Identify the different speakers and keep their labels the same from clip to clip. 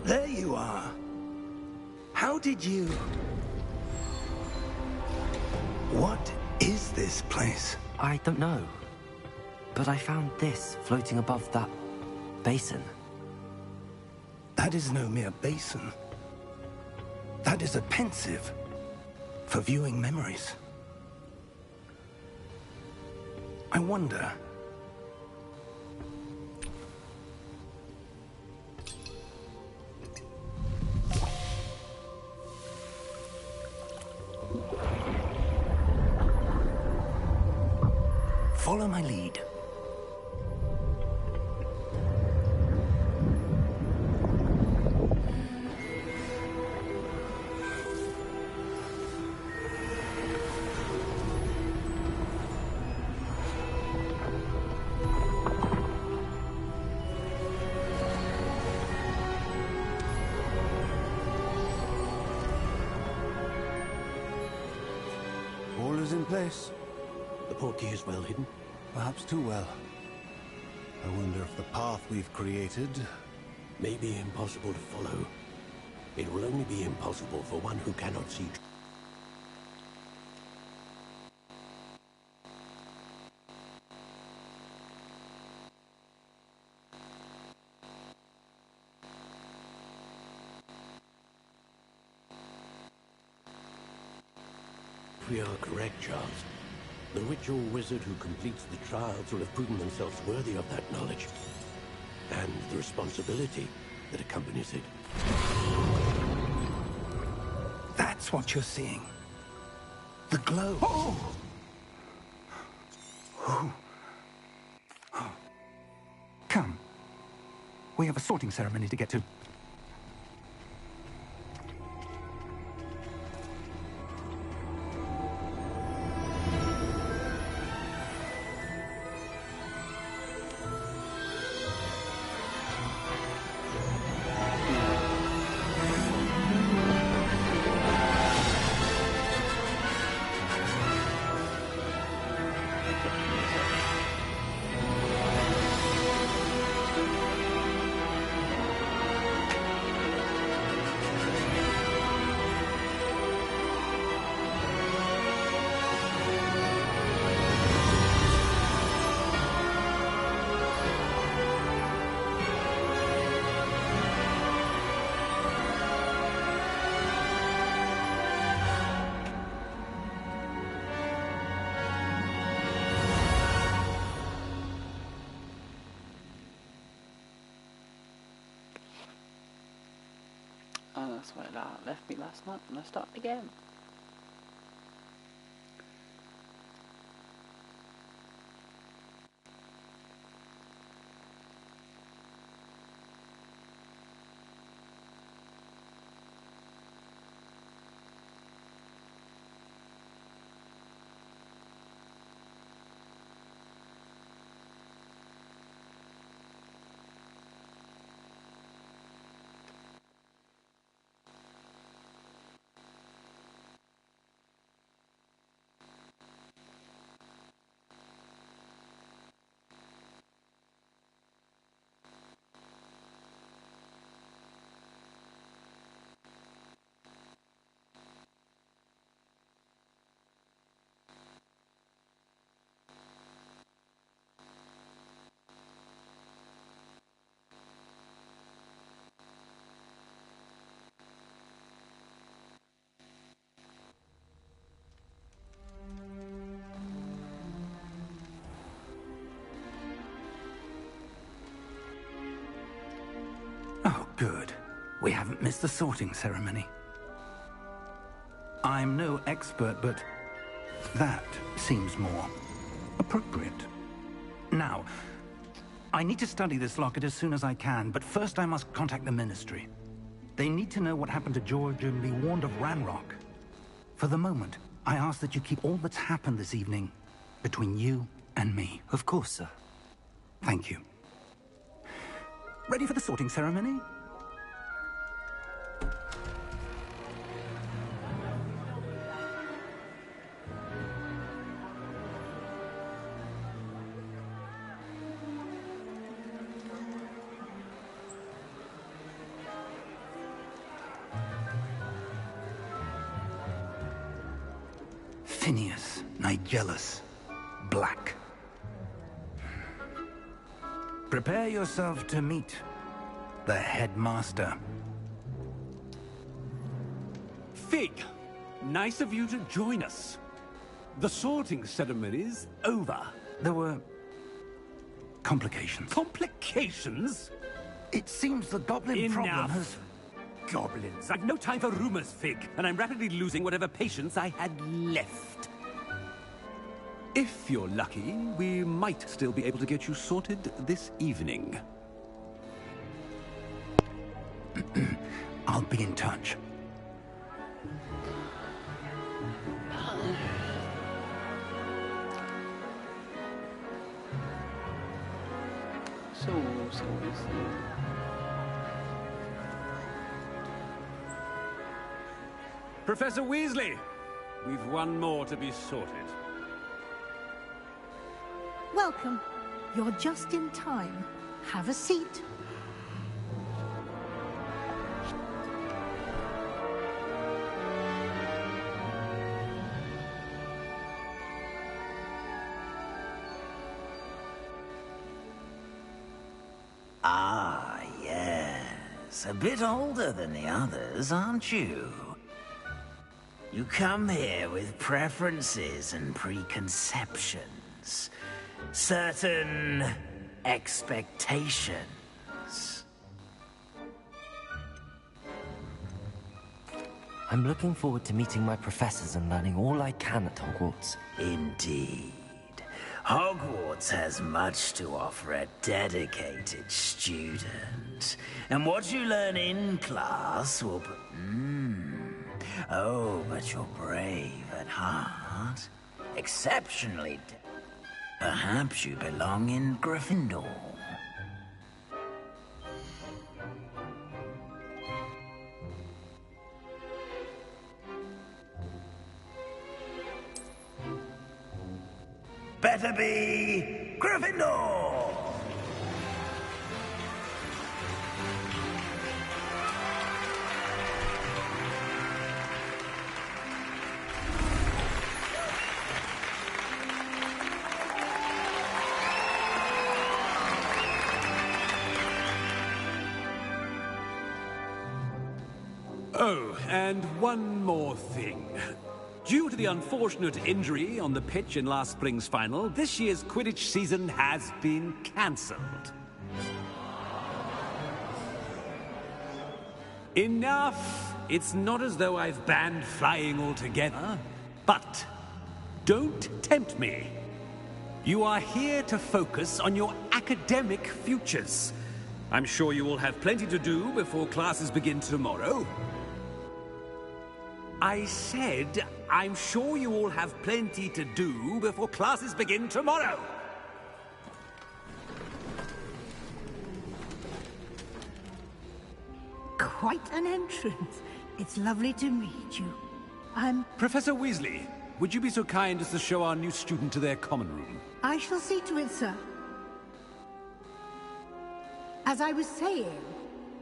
Speaker 1: There you are. How did you... What is this place?
Speaker 2: I don't know. But I found this floating above that basin.
Speaker 1: That is no mere basin. That is a pensive for viewing memories. I wonder... Follow my lead.
Speaker 3: All is in place.
Speaker 4: The Portkey is well hidden.
Speaker 3: Perhaps too well. I wonder if the path we've created...
Speaker 4: may be impossible to follow. It will only be impossible for one who cannot see. If we are correct, Charles, the witch or wizard who completes the trials will have proven themselves worthy of that knowledge, and the responsibility that accompanies it.
Speaker 1: That's what you're seeing. The glow. Oh! Oh. Oh. Come. We have a sorting ceremony to get to.
Speaker 5: And that's where that left me last night when I started again.
Speaker 1: Oh, good. We haven't missed the sorting ceremony. I'm no expert, but that seems more appropriate. Now, I need to study this locket as soon as I can, but first I must contact the Ministry. They need to know what happened to George and be warned of Ranrock. For the moment, I ask that you keep all that's happened this evening between you and me.
Speaker 2: Of course, sir.
Speaker 1: Thank you. Ready for the sorting ceremony? Tinius, Nigellus, Black. Prepare yourself to meet the headmaster.
Speaker 6: Fig, nice of you to join us. The sorting ceremony's over.
Speaker 1: There were complications.
Speaker 6: Complications?
Speaker 1: It seems the goblin problem has...
Speaker 6: Goblins. I've no time for rumors, Fig, and I'm rapidly losing whatever patience I had left. If you're lucky, we might still be able to get you sorted this evening.
Speaker 1: I'll be in touch.
Speaker 5: So.
Speaker 6: Professor Weasley, we've one more to be sorted.
Speaker 7: Welcome. You're just in time. Have a seat.
Speaker 8: Ah, yes. A bit older than the others, aren't you? You come here with preferences and preconceptions. Certain expectations.
Speaker 2: I'm looking forward to meeting my professors and learning all I can at Hogwarts.
Speaker 8: Indeed. Hogwarts has much to offer a dedicated student. And what you learn in class will... Oh, but you're brave at heart. Exceptionally... Perhaps you belong in Gryffindor. Better be Gryffindor!
Speaker 6: Oh, and one more thing. Due to the unfortunate injury on the pitch in last spring's final, this year's Quidditch season has been cancelled. Enough! It's not as though I've banned flying altogether, but don't tempt me. You are here to focus on your academic futures. I'm sure you will have plenty to do before classes begin tomorrow. I said, I'm sure you all have plenty to do before classes begin tomorrow.
Speaker 7: Quite an entrance. It's lovely to meet you.
Speaker 6: Professor Weasley, would you be so kind as to show our new student to their common room?
Speaker 7: I shall see to it, sir. As I was saying,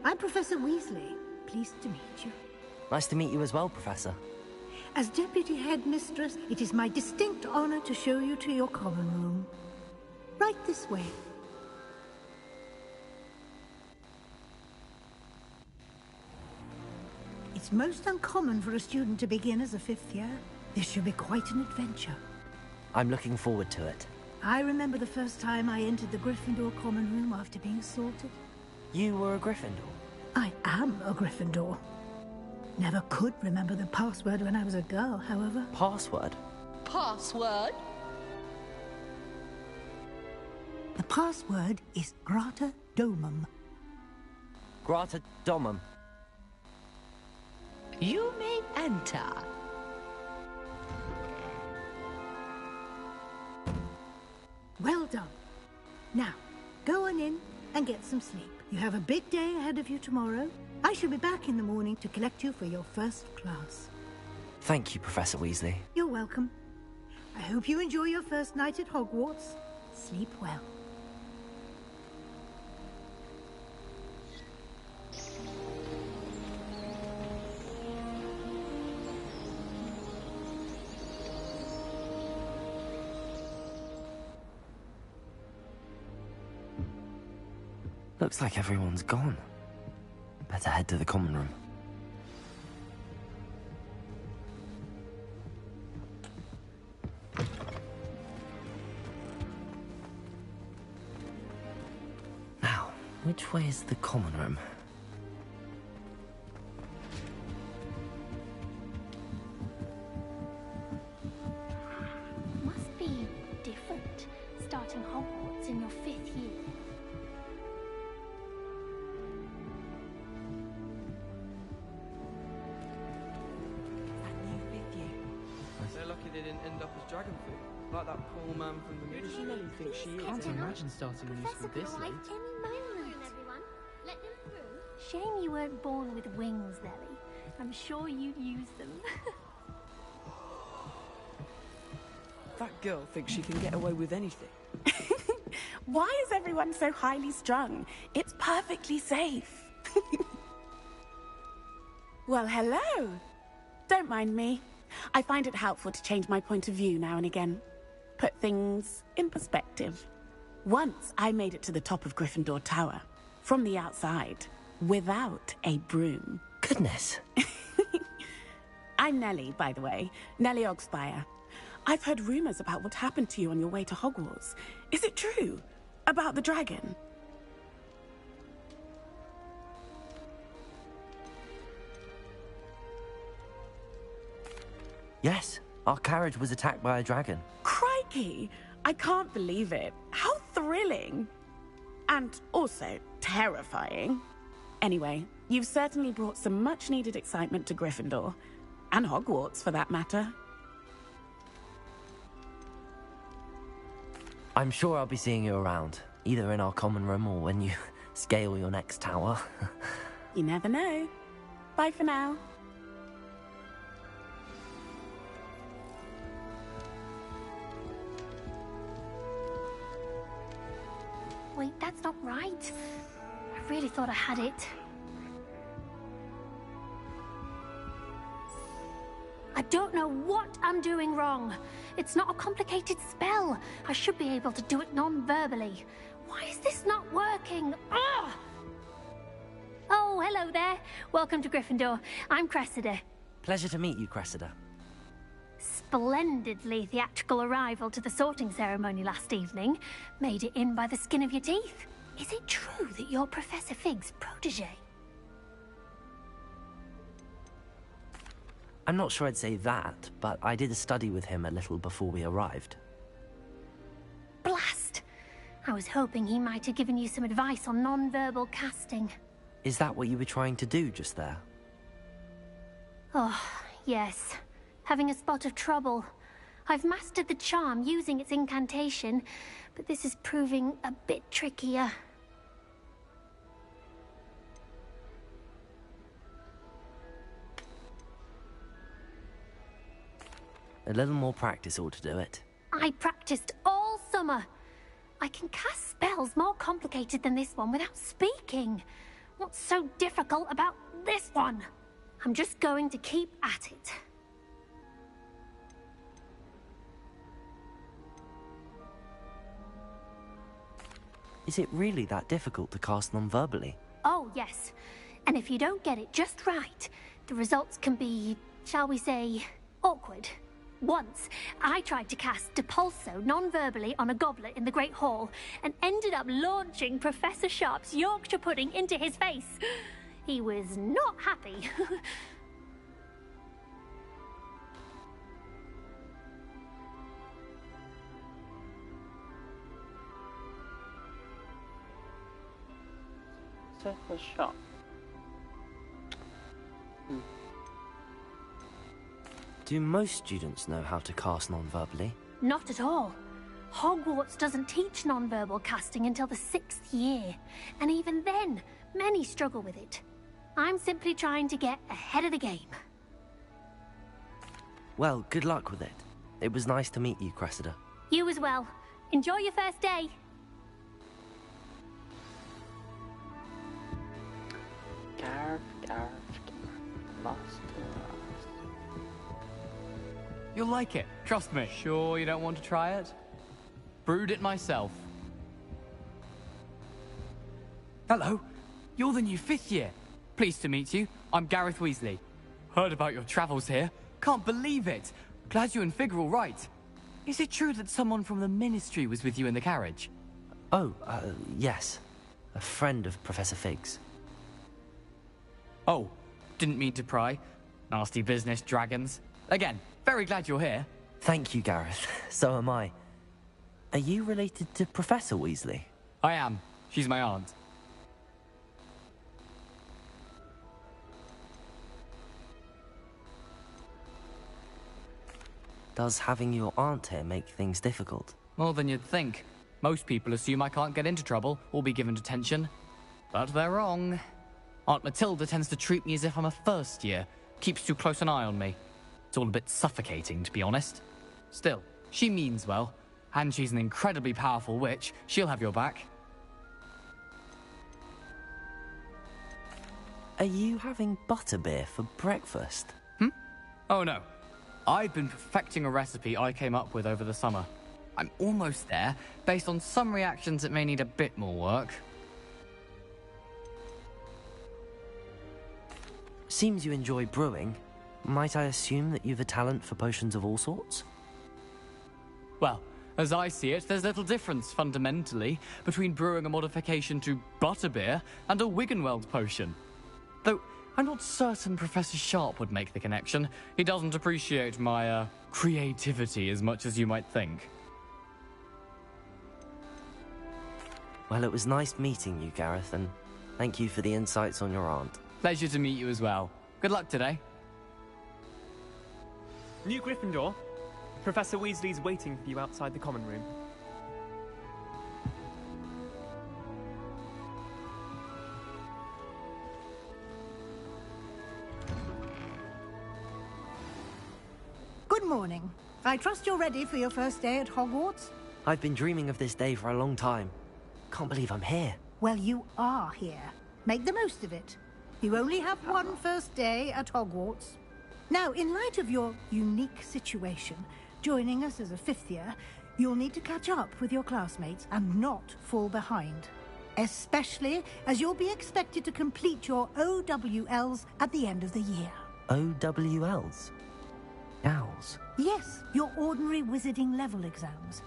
Speaker 7: I'm Professor Weasley. Pleased to meet you.
Speaker 2: Nice to meet you as well, Professor.
Speaker 7: As Deputy Headmistress, it is my distinct honor to show you to your common room. Right this way. It's most uncommon for a student to begin as a fifth year. This should be quite an adventure.
Speaker 2: I'm looking forward to it.
Speaker 7: I remember the first time I entered the Gryffindor common room after being sorted.
Speaker 2: You were a Gryffindor?
Speaker 7: I am a Gryffindor. Never could remember the password when I was a girl, however.
Speaker 2: Password?
Speaker 9: Password?
Speaker 7: The password is Grata Domum.
Speaker 2: Grata Domum.
Speaker 9: You may enter.
Speaker 7: Well done. Now, go on in and get some sleep. You have a big day ahead of you tomorrow. I shall be back in the morning to collect you for your first class.
Speaker 2: Thank you, Professor Weasley.
Speaker 7: You're welcome. I hope you enjoy your first night at Hogwarts. Sleep well.
Speaker 2: Looks like everyone's gone. Better head to the common room. Now, which way is the common room?
Speaker 10: Must be different, starting Hogwarts in your 5th year.
Speaker 11: They're lucky they didn't end up as dragon food, like that poor man from the movie.
Speaker 12: Really think she is. Can't imagine starting a new school this late.
Speaker 10: Everyone. Let them through. Shame you weren't born with wings, Nelly. I'm sure you'd use them.
Speaker 12: That girl thinks she can get away with anything.
Speaker 13: Why is everyone so highly strung? It's perfectly safe. Well, hello. Don't mind me. I find it helpful to change my point of view now and again. Put things in perspective. Once I made it to the top of Gryffindor Tower, from the outside, without a broom.
Speaker 2: Goodness.
Speaker 13: I'm Nellie, by the way. Nellie Ogspire. I've heard rumors about what happened to you on your way to Hogwarts. Is it true? About the dragon?
Speaker 2: Yes, our carriage was attacked by a dragon.
Speaker 13: Crikey! I can't believe it. How thrilling! And also terrifying. Anyway, you've certainly brought some much-needed excitement to Gryffindor. And Hogwarts, for that matter.
Speaker 2: I'm sure I'll be seeing you around, either in our common room or when you scale your next tower.
Speaker 13: You never know. Bye for now.
Speaker 10: Wait, that's not right. I really thought I had it. I don't know what I'm doing wrong. It's not a complicated spell. I should be able to do it non-verbally. Why is this not working? Ugh! Oh, hello there. Welcome to Gryffindor. I'm Cressida.
Speaker 2: Pleasure to meet you, Cressida.
Speaker 10: Splendidly theatrical arrival to the sorting ceremony last evening. Made it in by the skin of your teeth. Is it true that you're Professor Fig's protege?
Speaker 2: I'm not sure I'd say that, but I did a study with him a little before we arrived.
Speaker 10: Blast! I was hoping he might have given you some advice on non-verbal casting.
Speaker 2: Is that what you were trying to do just there?
Speaker 10: Oh, yes. Having a spot of trouble. I've mastered the charm using its incantation, but this is proving a bit trickier.
Speaker 2: A little more practice ought to do it.
Speaker 10: I practiced all summer. I can cast spells more complicated than this one without speaking. What's so difficult about this one? I'm just going to keep at it.
Speaker 2: Is it really that difficult to cast non-verbally?
Speaker 10: Oh, yes. And if you don't get it just right, the results can be, shall we say, awkward. Once, I tried to cast Depulso non-verbally on a goblet in the Great Hall and ended up launching Professor Sharp's Yorkshire pudding into his face. He was not happy.
Speaker 5: Surface shot.
Speaker 2: Do most students know how to cast non-verbally?
Speaker 10: Not at all. Hogwarts doesn't teach non-verbal casting until the 6th year. And even then, many struggle with it. I'm simply trying to get ahead of the game.
Speaker 2: Well, good luck with it. It was nice to meet you, Cressida.
Speaker 10: You as well. Enjoy your first day.
Speaker 5: Garf, master.
Speaker 14: You'll like it, trust me. Sure you don't want to try it? Brewed it myself. Hello. You're the new 5th year. Pleased to meet you. I'm Gareth Weasley. Heard about your travels here. Can't believe it. Glad you and Fig are all right. Is it true that someone from the Ministry was with you in the carriage?
Speaker 2: Oh, yes. A friend of Professor Fig's.
Speaker 14: Oh, didn't mean to pry. Nasty business, dragons. Again, very glad you're here.
Speaker 2: Thank you, Gareth. So am I. Are you related to Professor Weasley?
Speaker 14: I am. She's my aunt.
Speaker 2: Does having your aunt here make things difficult?
Speaker 14: More than you'd think. Most people assume I can't get into trouble or be given detention. But they're wrong. Aunt Matilda tends to treat me as if I'm a first year. Keeps too close an eye on me. It's all a bit suffocating, to be honest. Still, she means well. And she's an incredibly powerful witch. She'll have your back.
Speaker 2: Are you having butterbeer for breakfast?
Speaker 14: Oh no. I've been perfecting a recipe I came up with over the summer. I'm almost there. Based on some reactions, it may need a bit more work.
Speaker 2: Seems you enjoy brewing. Might I assume that you've a talent for potions of all sorts?
Speaker 14: Well, as I see it, there's little difference, fundamentally, between brewing a modification to butterbeer and a Wiggenweld potion. Though, I'm not certain Professor Sharp would make the connection. He doesn't appreciate my, creativity as much as you might think.
Speaker 2: Well, it was nice meeting you, Gareth, and thank you for the insights on your aunt.
Speaker 14: Pleasure to meet you as well. Good luck today.
Speaker 15: New Gryffindor. Professor Weasley's waiting for you outside the common room.
Speaker 7: Good morning. I trust you're ready for your first day at Hogwarts?
Speaker 2: I've been dreaming of this day for a long time. Can't believe I'm here.
Speaker 7: Well, you are here. Make the most of it. You only have one first day at Hogwarts. Now, in light of your unique situation, joining us as a 5th year, you'll need to catch up with your classmates and not fall behind. Especially as you'll be expected to complete your OWLs at the end of the year.
Speaker 2: OWLs? Owls?
Speaker 7: Yes, your ordinary wizarding level exams.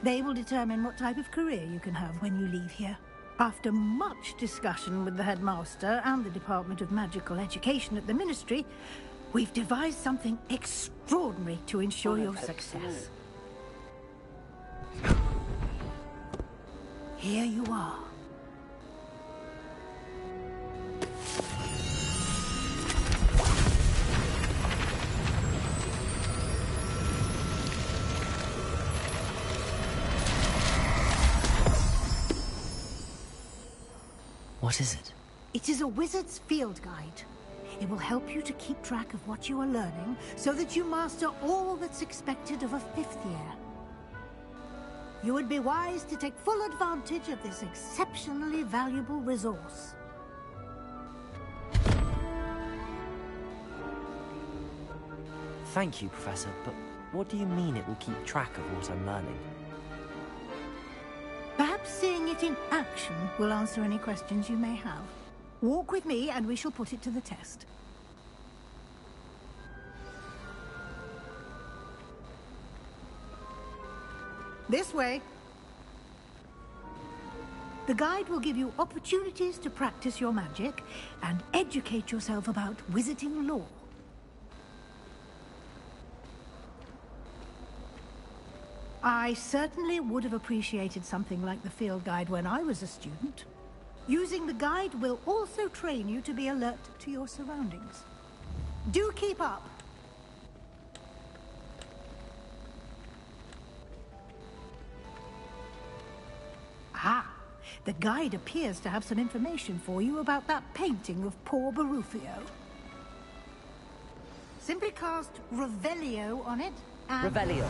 Speaker 7: They will determine what type of career you can have when you leave here. After much discussion with the headmaster and the Department of Magical Education at the Ministry, we've devised something extraordinary to ensure your success. Here you are.
Speaker 2: What is it?
Speaker 7: It is a wizard's field guide. It will help you to keep track of what you are learning so that you master all that's expected of a 5th year. You would be wise to take full advantage of this exceptionally valuable resource.
Speaker 2: Thank you, Professor, but what do you mean it will keep track of what I'm learning?
Speaker 7: Perhaps seeing it in action will answer any questions you may have. Walk with me and we shall put it to the test. This way. The guide will give you opportunities to practice your magic and educate yourself about wizarding lore. I certainly would have appreciated something like the field guide when I was a student. Using the guide will also train you to be alert to your surroundings. Do keep up. Ah, the guide appears to have some information for you about that painting of poor Barufio. Simply cast Revelio on it and...
Speaker 2: Revelio.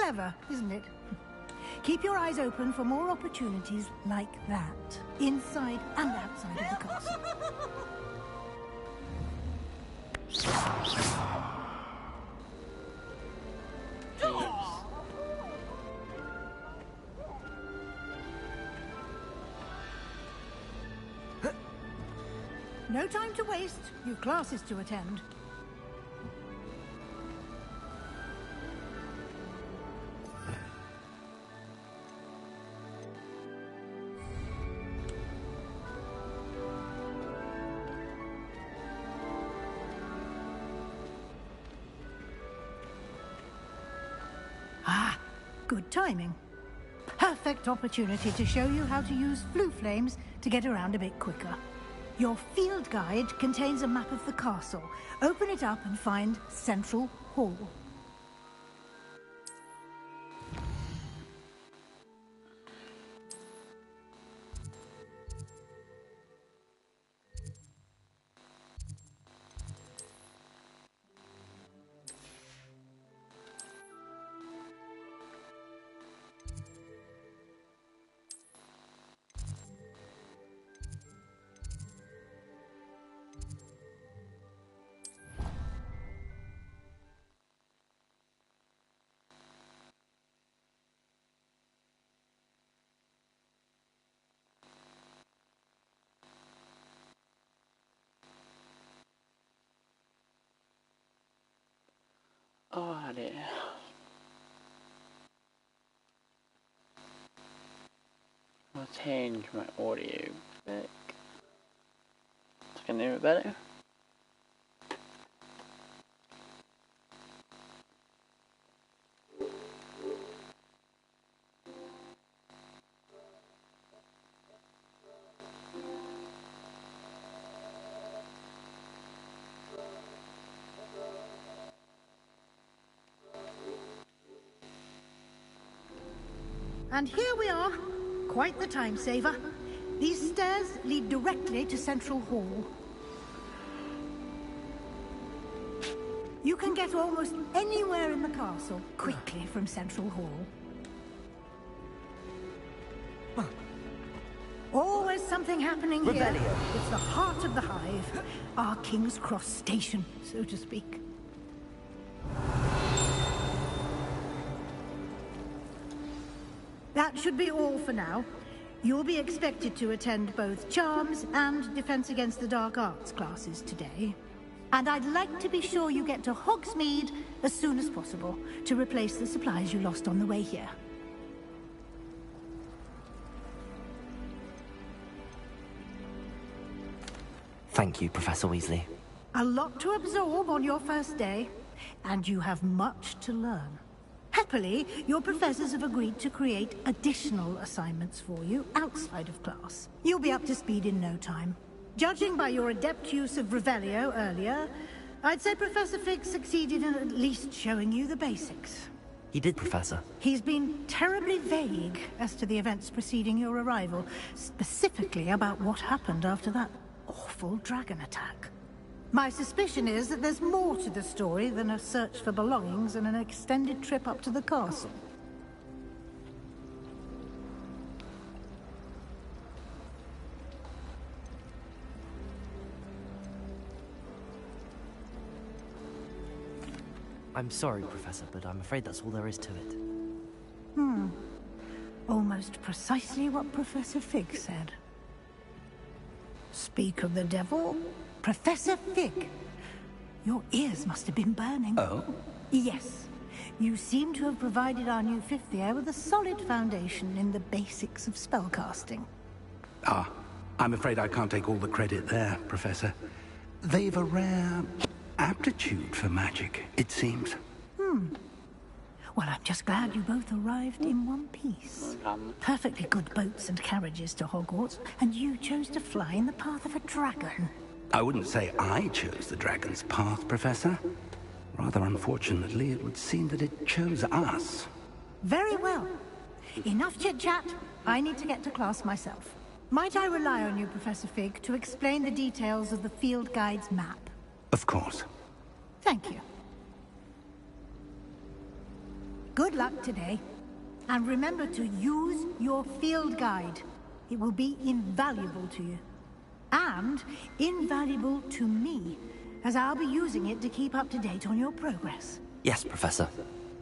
Speaker 7: Clever, isn't it? Keep your eyes open for more opportunities like that, inside and outside of the castle. No time to waste. You've classes to attend. Ah, good timing. Perfect opportunity to show you how to use flue flames to get around a bit quicker. Your field guide contains a map of the castle. Open it up and find Central Hall.
Speaker 5: Alrighty. I'll change my audio back. It's gonna do it better.
Speaker 7: And here we are. Quite the time saver. These stairs lead directly to Central Hall. You can get almost anywhere in the castle quickly from Central Hall. Always something happening here.
Speaker 2: Revelio.
Speaker 7: It's the heart of the hive. Our King's Cross station, so to speak. That should be all for now. You'll be expected to attend both Charms and Defense Against the Dark Arts classes today. And I'd like to be sure you get to Hogsmeade as soon as possible to replace the supplies you lost on the way here.
Speaker 2: Thank you, Professor Weasley.
Speaker 7: A lot to absorb on your first day, and you have much to learn. Happily, your professors have agreed to create additional assignments for you outside of class. You'll be up to speed in no time. Judging by your adept use of Revelio earlier, I'd say Professor Fig succeeded in at least showing you the basics.
Speaker 2: He did, Professor.
Speaker 7: He's been terribly vague as to the events preceding your arrival, specifically about what happened after that awful dragon attack. My suspicion is that there's more to the story than a search for belongings and an extended trip up to the castle.
Speaker 2: I'm sorry, Professor, but I'm afraid that's all there is to it.
Speaker 7: Almost precisely what Professor Fig said. Speak of the devil, Professor Fig. Your ears must have been burning.
Speaker 1: Oh?
Speaker 7: Yes. You seem to have provided our new fifth year with a solid foundation in the basics of spellcasting.
Speaker 1: Ah, I'm afraid I can't take all the credit there, Professor. They've a rare aptitude for magic, it seems.
Speaker 7: Well, I'm just glad you both arrived in one piece. Perfectly good boats and carriages to Hogwarts, and you chose to fly in the path of a dragon.
Speaker 1: I wouldn't say I chose the dragon's path, Professor. Rather unfortunately, it would seem that it chose us.
Speaker 7: Very well. Enough chit-chat. I need to get to class myself. Might I rely on you, Professor Fig, to explain the details of the field guide's map?
Speaker 1: Of course.
Speaker 7: Thank you. Good luck today. And remember to use your field guide. It will be invaluable to you. And invaluable to me, as I'll be using it to keep up to date on your progress.
Speaker 2: Yes, Professor.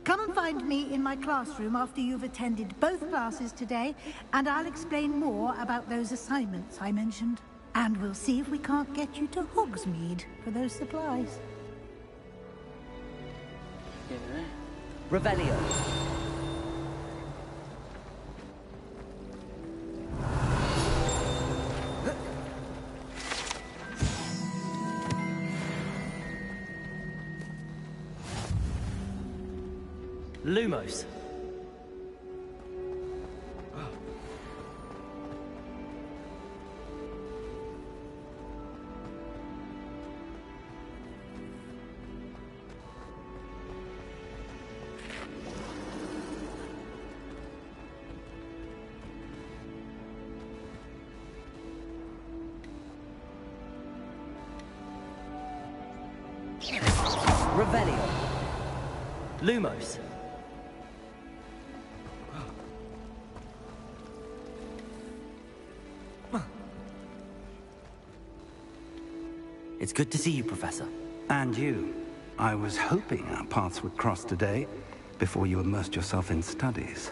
Speaker 7: Come and find me in my classroom after you've attended both classes today, and I'll explain more about those assignments I mentioned. And we'll see if we can't get you to Hogsmeade for those supplies.
Speaker 2: Revelio. Lumos. Revelio. Lumos. It's good to see you, Professor.
Speaker 1: And you. I was hoping our paths would cross today, before you immersed yourself in studies.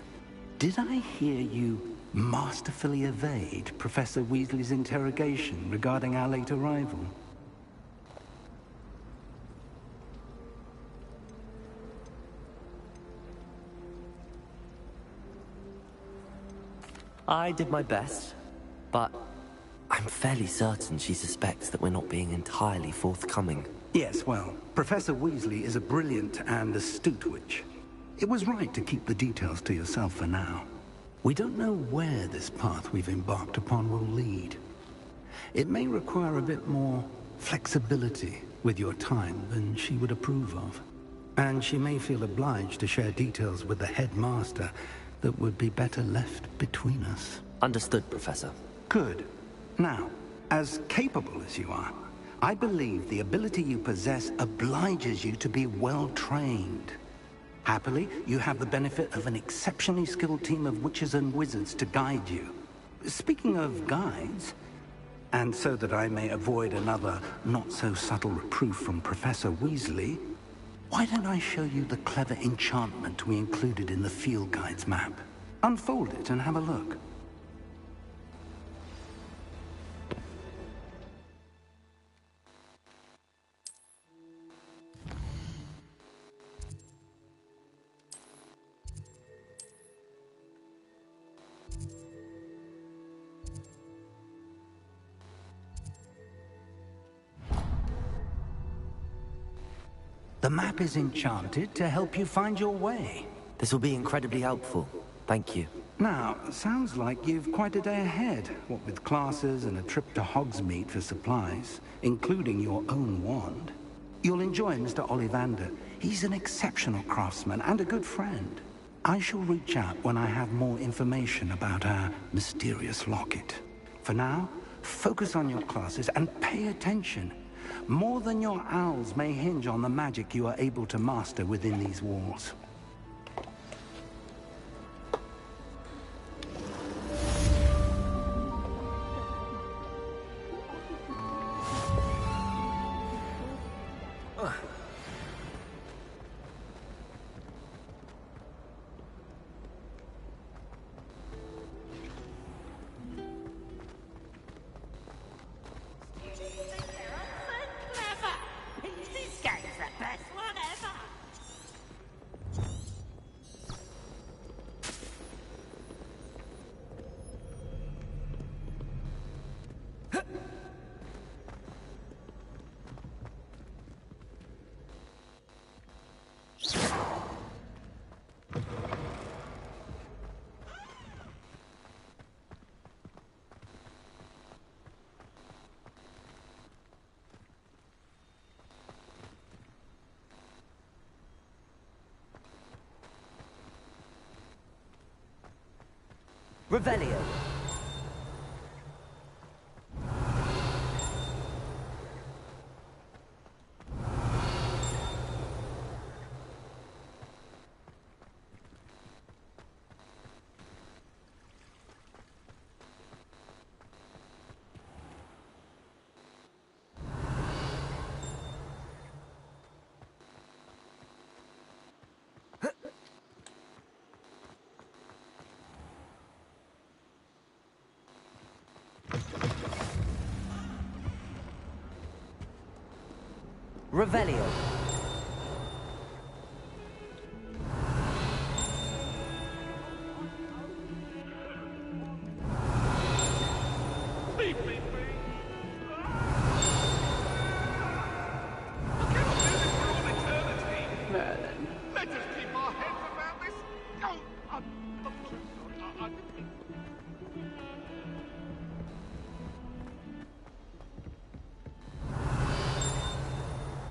Speaker 1: Did I hear you masterfully evade Professor Weasley's interrogation regarding our late arrival?
Speaker 2: I did my best, but I'm fairly certain she suspects that we're not being entirely forthcoming.
Speaker 1: Yes, well, Professor Weasley is a brilliant and astute witch. It was right to keep the details to yourself for now. We don't know where this path we've embarked upon will lead. It may require a bit more flexibility with your time than she would approve of. And she may feel obliged to share details with the headmaster that would be better left between us.
Speaker 2: Understood, Professor.
Speaker 1: Good. Now, as capable as you are, I believe the ability you possess obliges you to be well-trained. Happily, you have the benefit of an exceptionally skilled team of witches and wizards to guide you. Speaking of guides, and so that I may avoid another not-so-subtle reproof from Professor Weasley, why don't I show you the clever enchantment we included in the field guide's map? Unfold it and have a look. The map is enchanted to help you find your way.
Speaker 2: This will be incredibly helpful. Thank you.
Speaker 1: Now, sounds like you've quite a day ahead, what with classes and a trip to Hogsmeade for supplies, including your own wand. You'll enjoy Mr. Ollivander. He's an exceptional craftsman and a good friend. I shall reach out when I have more information about our mysterious locket. For now, focus on your classes and pay attention. More than your owls may hinge on the magic you are able to master within these walls.
Speaker 2: Revelio. Revelio.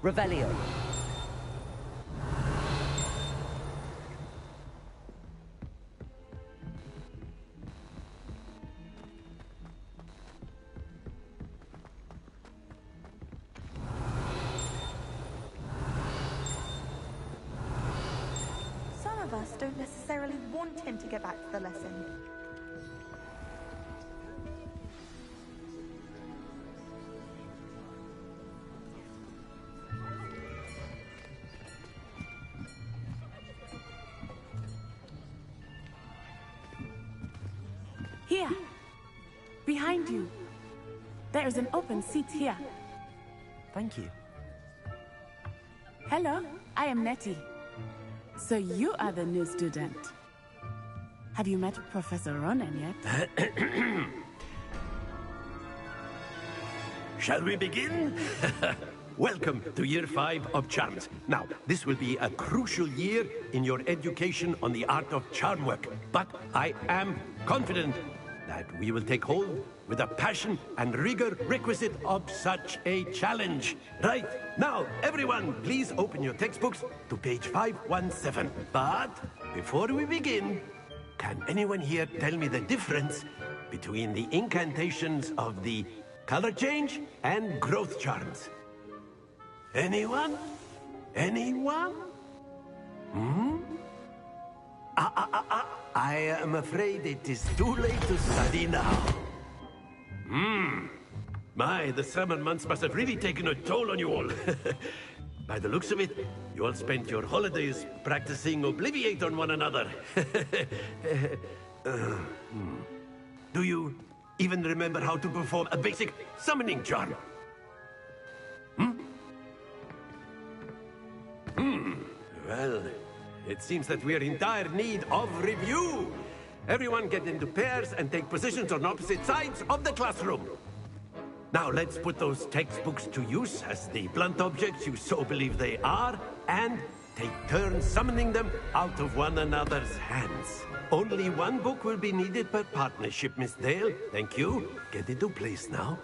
Speaker 2: Revelio.
Speaker 16: Some of us don't necessarily want him to get back to the lesson.
Speaker 13: Here. Behind you. There is an open seat here.
Speaker 2: Thank you.
Speaker 13: Hello, I am Nettie. So you are the new student. Have you met Professor Ronan yet?
Speaker 4: Shall we begin? Welcome to Year 5 of Charms. Now, this will be a crucial year in your education on the art of charm work. But I am confident that we will take hold with the passion and rigor requisite of such a challenge. Right, now, everyone, please open your textbooks to page 517. But before we begin, can anyone here tell me the difference between the incantations of the color change and growth charms? Anyone? Anyone? I am afraid it is too late to study now. My, the summer months must have really taken a toll on you all. By the looks of it, you all spent your holidays practicing Obliviate on one another. Do you even remember how to perform a basic summoning charm? Well, it seems that we are in dire need of review. Everyone get into pairs and take positions on opposite sides of the classroom. Now let's put those textbooks to use as the blunt objects you so believe they are, and take turns summoning them out of one another's hands. Only one book will be needed per partnership, Miss Dale. Thank you. Get into place now.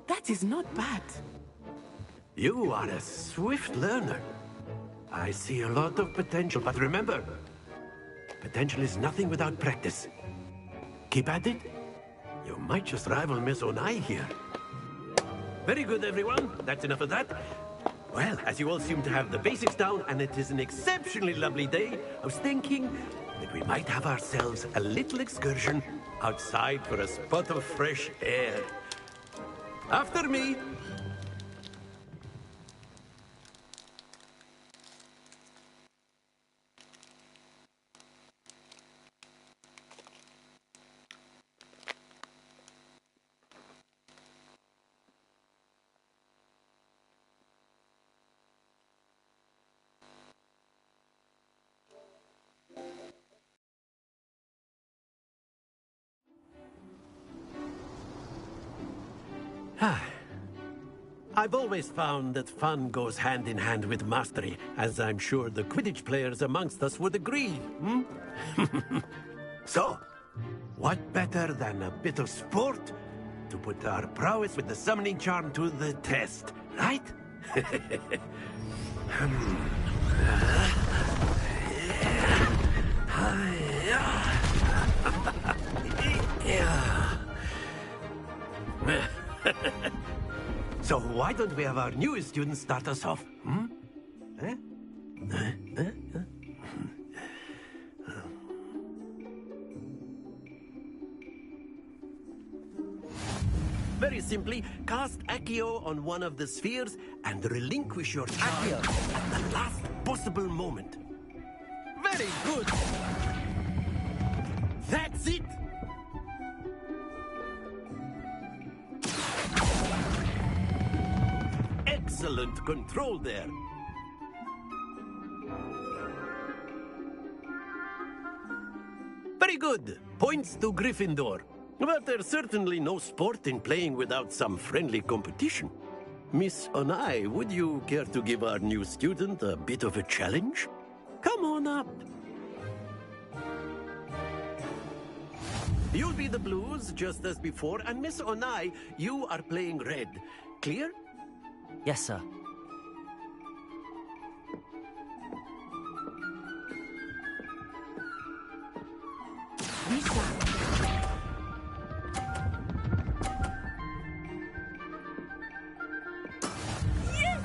Speaker 13: That is not bad.
Speaker 4: You are a swift learner. I see a lot of potential, but remember, potential is nothing without practice. Keep at it. You might just rival Miss Onai here. Very good, everyone. That's enough of that. Well, as you all seem to have the basics down, and it is an exceptionally lovely day, I was thinking that we might have ourselves a little excursion outside for a spot of fresh air. After me. I've always found that fun goes hand in hand with mastery, as I'm sure the Quidditch players amongst us would agree. So, what better than a bit of sport to put our prowess with the summoning charm to the test, right? So why don't we have our newest students start us off? Eh? Very simply, cast Accio on one of the spheres and relinquish your charge at the last possible moment. Very good! That's it! Excellent control there. Very good. Points to Gryffindor. But there's certainly no sport in playing without some friendly competition. Miss Onai, would you care to give our new student a bit of a challenge? Come on up. You'll be the blues, just as before, and Miss Onai, you are playing red. Clear?
Speaker 2: Yes, sir.
Speaker 13: Lisa.
Speaker 2: Yes!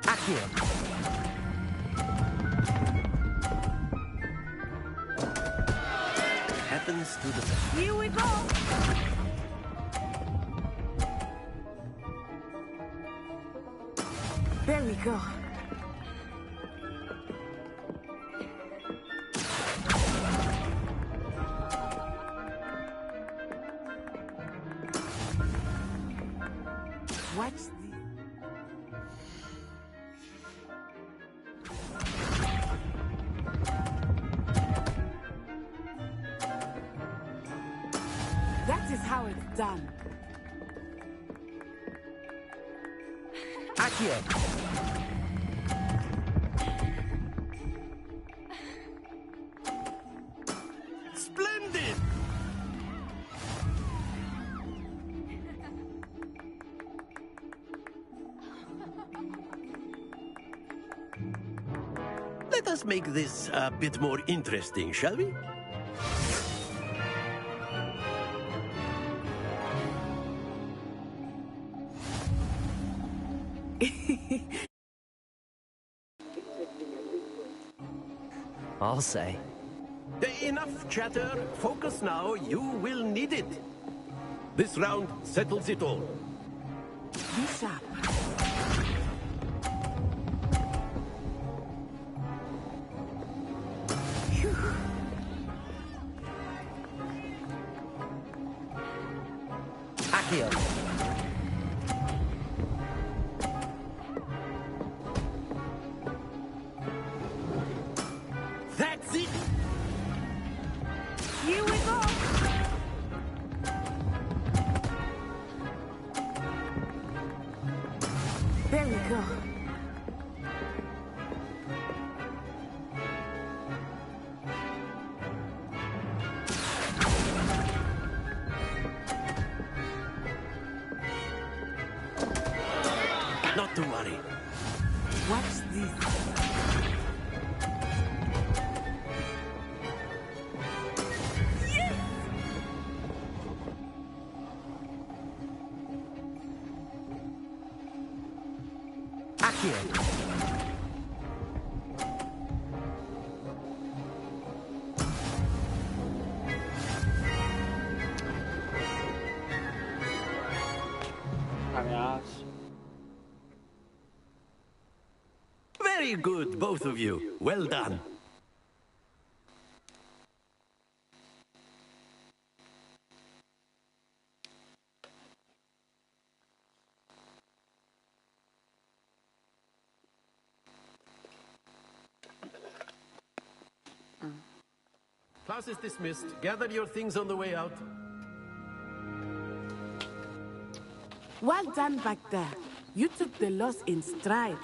Speaker 2: Accio.
Speaker 4: Happens to the best.
Speaker 13: Here we go. There we go. Watch the... That is how it's done.
Speaker 2: Accio.
Speaker 4: Splendid! Let us make this a bit more interesting, shall we?
Speaker 2: I'll say.
Speaker 4: Enough chatter. Focus now. You will need it. This round settles it all.
Speaker 13: Be sharp.
Speaker 2: Accio.
Speaker 4: That's it!
Speaker 13: Here we go. There we go.
Speaker 4: Not to worry.
Speaker 13: Watch this.
Speaker 2: Accio.
Speaker 4: Very good, both of you. Well done. Class is dismissed. Gather your things on the way out.
Speaker 13: Well done back there. You took the loss in stride.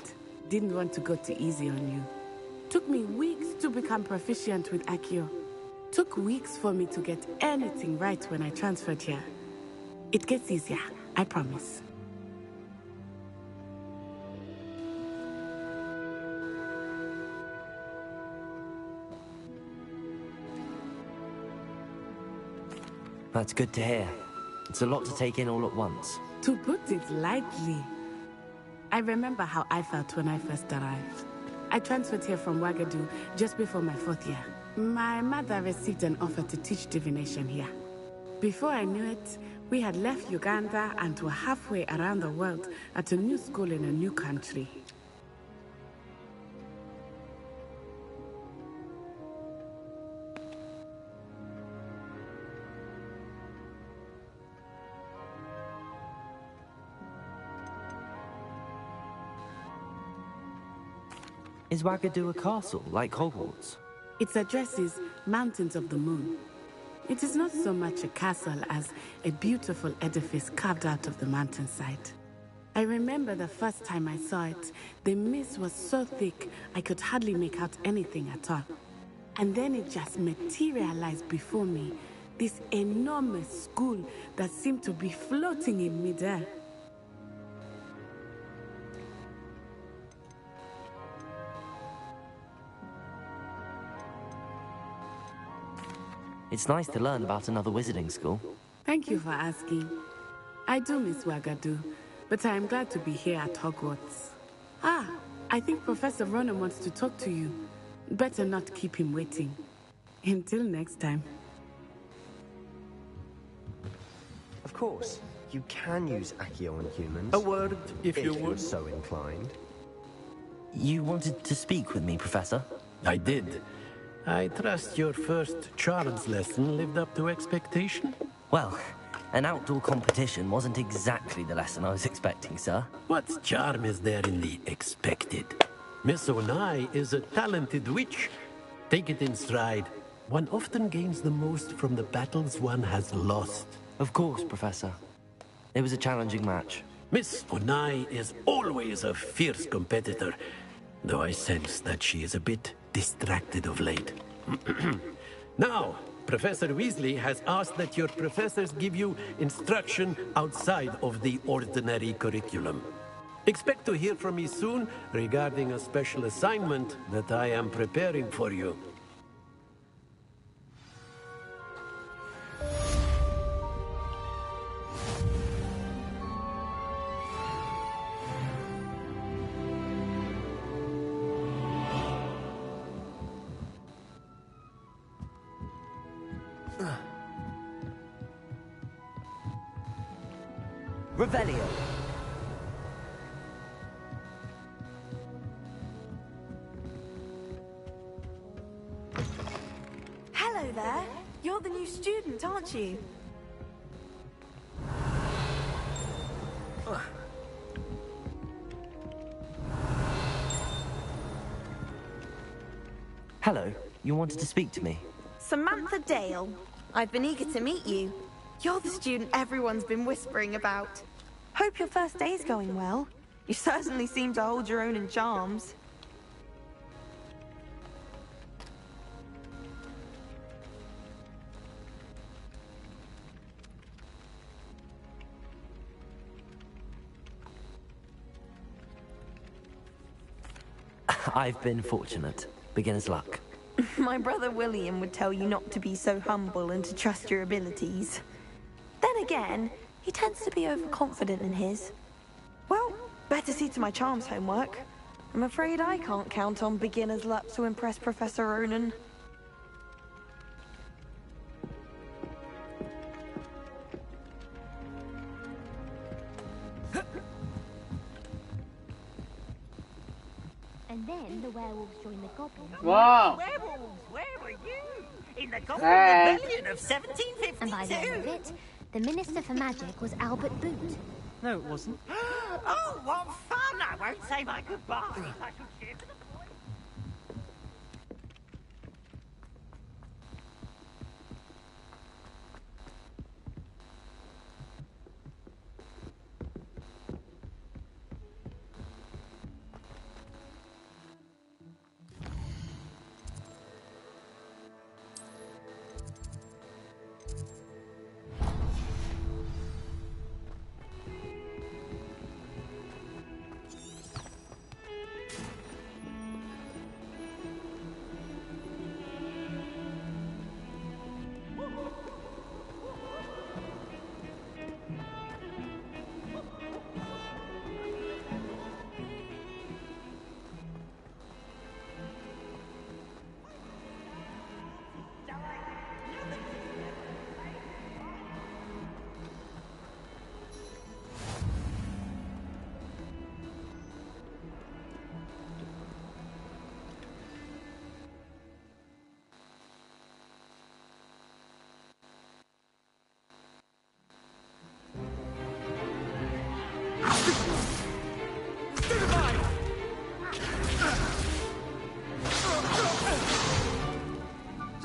Speaker 13: Didn't want to go too easy on you. Took me weeks to become proficient with Accio. Took weeks for me to get anything right when I transferred here. It gets easier, I promise.
Speaker 2: That's good to hear. It's a lot to take in all at once.
Speaker 13: To put it lightly, I remember how I felt when I first arrived. I transferred here from Ouagadougou just before my 4th year. My mother received an offer to teach divination here. Before I knew it, we had left Uganda and were halfway around the world at a new school in a new country.
Speaker 2: Is Wagadu a castle, like Hogwarts?
Speaker 13: Its address is Mountains of the Moon. It is not so much a castle as a beautiful edifice carved out of the mountainside. I remember the first time I saw it, the mist was so thick I could hardly make out anything at all. And then it just materialized before me, this enormous school that seemed to be floating in midair.
Speaker 2: It's nice to learn about another wizarding school.
Speaker 13: Thank you for asking. I do miss Wagadu, but I am glad to be here at Hogwarts. Ah, I think Professor Ronan wants to talk to you. Better not keep him waiting. Until next time.
Speaker 17: Of course, you can use Accio on humans.
Speaker 4: A word, if you would.
Speaker 17: You're so inclined.
Speaker 2: You wanted to speak with me, Professor?
Speaker 4: I did. I trust your first charms lesson lived up to expectation?
Speaker 2: Well, an outdoor competition wasn't exactly the lesson I was expecting, sir.
Speaker 4: What charm is there in the expected? Miss Onai is a talented witch. Take it in stride. One often gains the most from the battles one has lost.
Speaker 2: Of course, Professor. It was a challenging match.
Speaker 4: Miss Onai is always a fierce competitor, though I sense that she is a bit distracted of late. Now, Professor Weasley has asked that your professors give you instruction outside of the ordinary curriculum. Expect to hear from me soon regarding a special assignment that I am preparing for you.
Speaker 2: Revelio.
Speaker 16: Hello there. You're the new student, aren't you?
Speaker 2: Hello. You wanted to speak to me?
Speaker 16: Samantha Dale. I've been eager to meet you. You're the student everyone's been whispering about. Hope your first day's going well. You certainly seem to hold your own in charms.
Speaker 2: I've been fortunate. Beginner's luck.
Speaker 16: My brother William would tell you not to be so humble and to trust your abilities. Then again, he tends to be overconfident in his. Well, better see to my charms homework. I'm afraid I can't count on beginner's luck to impress Professor Ronan.
Speaker 10: And then the werewolves joined the goblins.
Speaker 8: Whoa! Werewolves, where were you? In the Goblin Rebellion of 1752.
Speaker 10: And by the end of it, the Minister for Magic was Albert Boot.
Speaker 15: No, it wasn't.
Speaker 8: Oh, what fun! I won't say my goodbyes. I shall cheer for the boys.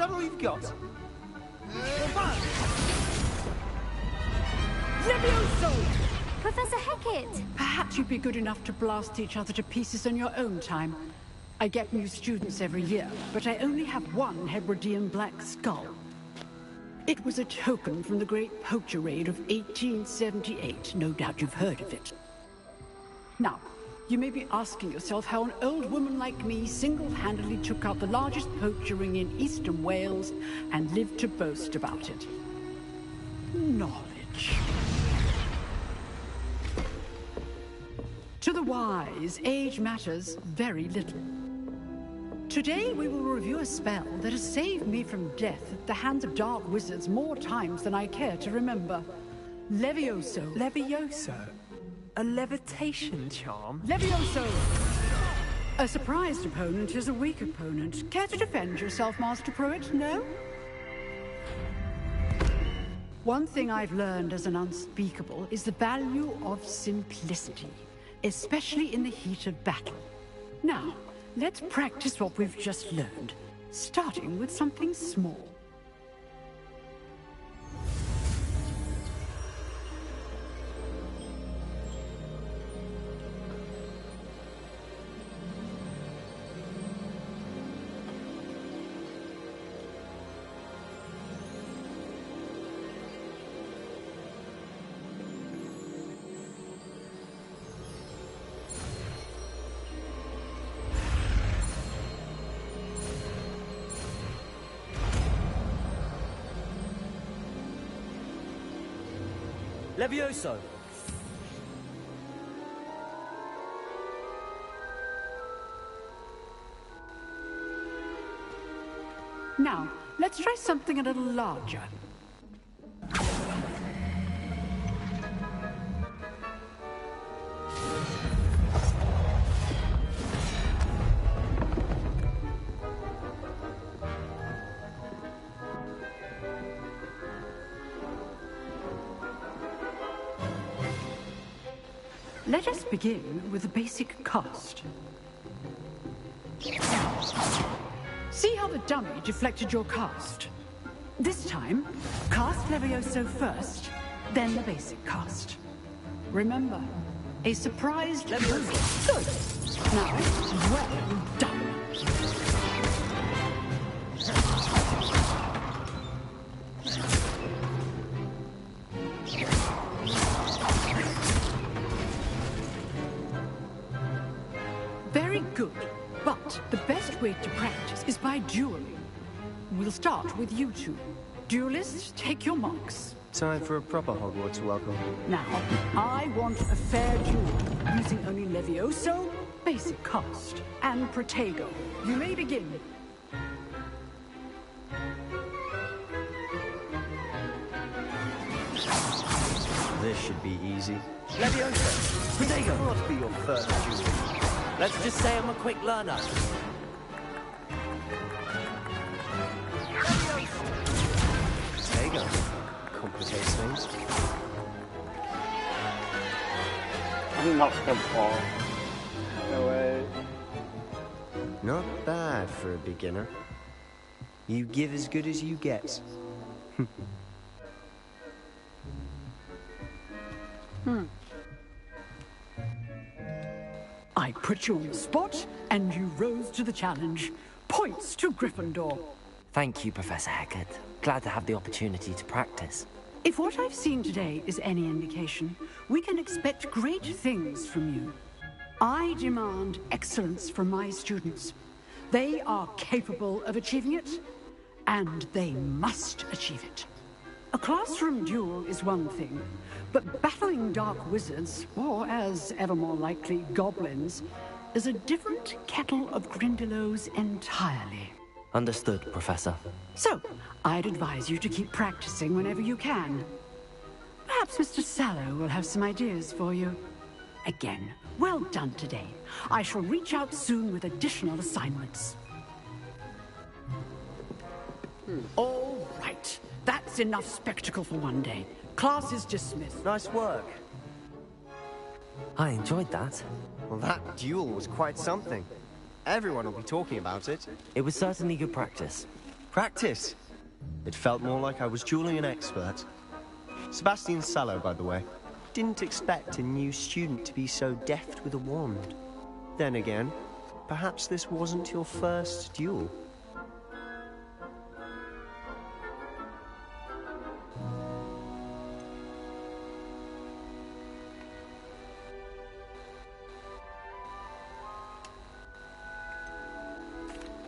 Speaker 18: that all you've got?
Speaker 19: Levioso!
Speaker 10: Professor Hackett!
Speaker 19: Perhaps you'd be good enough to blast each other to pieces on your own time. I get new students every year, but I only have one Hebridean black skull. It was a token from the Great Poacher Raid of 1878. No doubt you've heard of it. Now, you may be asking yourself how an old woman like me single-handedly took out the largest poacher ring in eastern Wales and lived to boast about it. Knowledge. To the wise, age matters very little. Today we will review a spell that has saved me from death at the hands of dark wizards more times than I care to remember. Levioso.
Speaker 11: Levioso? A levitation charm?
Speaker 19: Levioso! A surprised opponent is a weak opponent. Care to defend yourself, Master Pruitt? No? One thing I've learned as an unspeakable is the value of simplicity, especially in the heat of battle. Now, let's practice what we've just learned, starting with something small.
Speaker 2: Levioso!
Speaker 19: Now, let's try something a little larger. Let us begin with the basic cast. See how the dummy deflected your cast? This time, cast Levioso first, then the basic cast. Remember, a surprised Levioso. Good. Now, well done. Very good, but the best way to practice is by dueling. We'll start with you two. Duelists, take your marks.
Speaker 17: Time for a proper Hogwarts welcome.
Speaker 19: Now, I want a fair duel, using only Levioso, basic cast, and Protego. You may begin.
Speaker 17: This should be easy.
Speaker 2: Levioso! Protego!
Speaker 17: What be your first duel?
Speaker 2: Let's just say I'm a quick learner.
Speaker 17: Protego complicates things.
Speaker 5: I'm not good for. No way.
Speaker 17: Not bad for a beginner. You give as good as you get.
Speaker 19: I put you on the spot, and you rose to the challenge. Points to Gryffindor.
Speaker 2: Thank you, Professor Hackett. Glad to have the opportunity to practice.
Speaker 19: If what I've seen today is any indication, we can expect great things from you. I demand excellence from my students. They are capable of achieving it, and they must achieve it. A classroom duel is one thing, but battling dark wizards, or as ever more likely, goblins, is a different kettle of Grindylows entirely.
Speaker 2: Understood, Professor.
Speaker 19: So, I'd advise you to keep practicing whenever you can. Perhaps Mr. Sallow will have some ideas for you. Again, well done today. I shall reach out soon with additional assignments. All right. That's enough spectacle for one day. Class is dismissed.
Speaker 17: Nice work.
Speaker 2: I enjoyed that.
Speaker 17: Well, that duel was quite something. Everyone will be talking about it.
Speaker 2: It was certainly good practice.
Speaker 17: Practice? It felt more like I was dueling an expert. Sebastian Sallow, by the way. Didn't expect a new student to be so deft with a wand. Then again, perhaps this wasn't your first duel.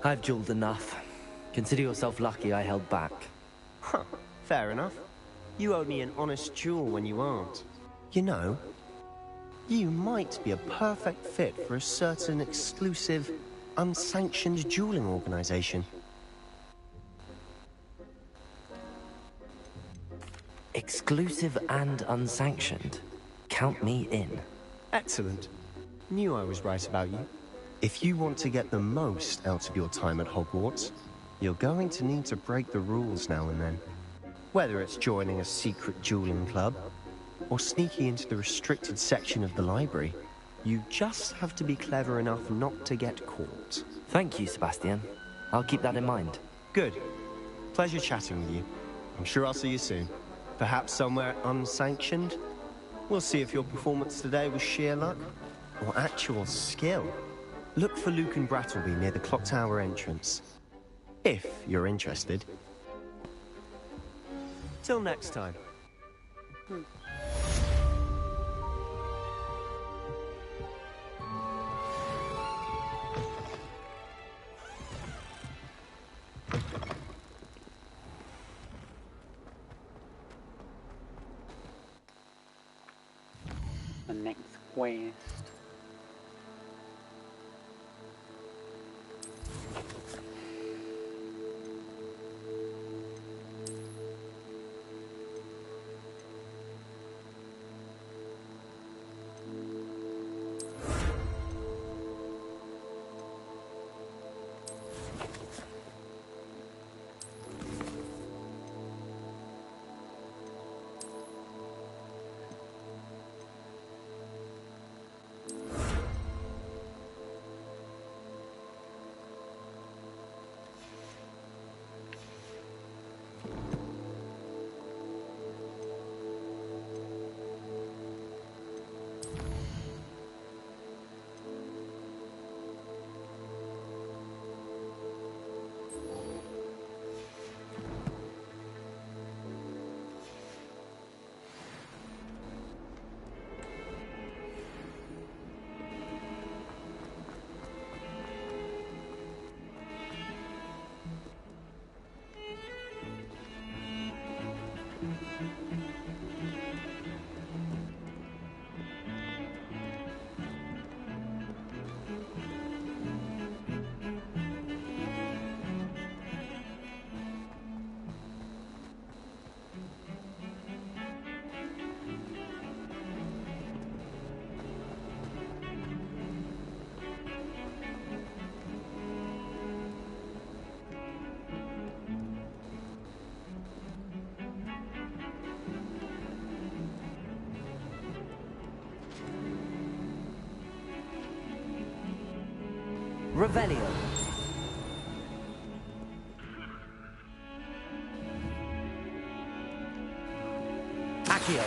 Speaker 2: I've dueled enough. Consider yourself lucky I held back.
Speaker 17: Huh, fair enough. You owed me an honest duel when you aren't. You know, you might be a perfect fit for a certain exclusive, unsanctioned dueling organization.
Speaker 2: Exclusive and unsanctioned. Count me in.
Speaker 17: Excellent. Knew I was right about you. If you want to get the most out of your time at Hogwarts, you're going to need to break the rules now and then. Whether it's joining a secret dueling club, or sneaking into the restricted section of the library, you just have to be clever enough not to get caught.
Speaker 2: Thank you, Sebastian. I'll keep that in mind.
Speaker 17: Good. Pleasure chatting with you. I'm sure I'll see you soon. Perhaps somewhere unsanctioned? We'll see if your performance today was sheer luck, or actual skill. Look for Luke and Brattleby near the clock tower entrance. If you're interested. Till next time.
Speaker 5: The next quest.
Speaker 2: Revelio. Accio.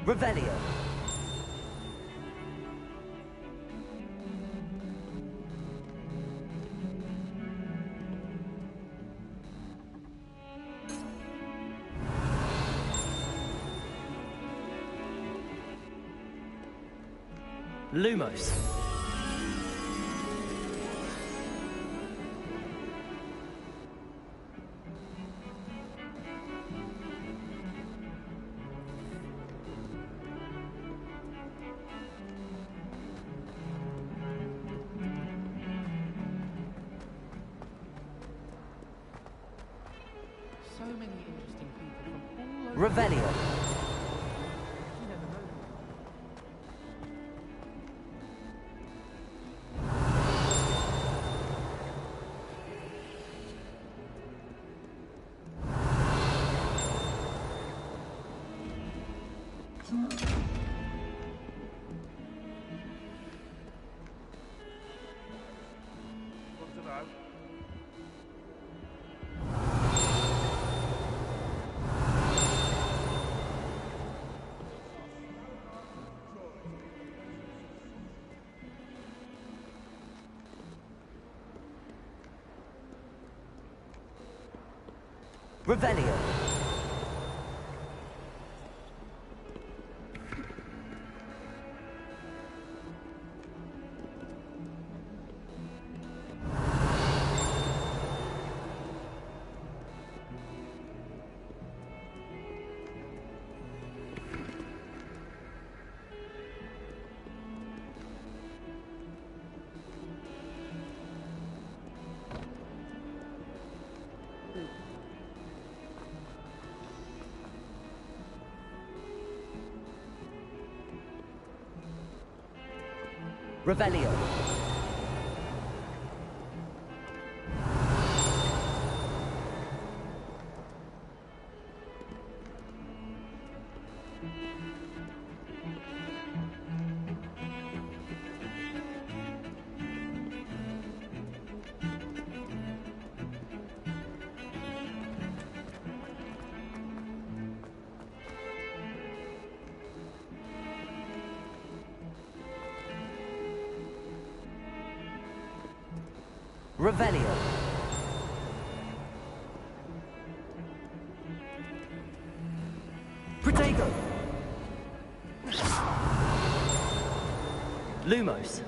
Speaker 2: Revelio. Lumos.
Speaker 11: So many interesting people from all over.
Speaker 2: Revelio. Revelio. Revelio. Revelio. Protego. Lumos.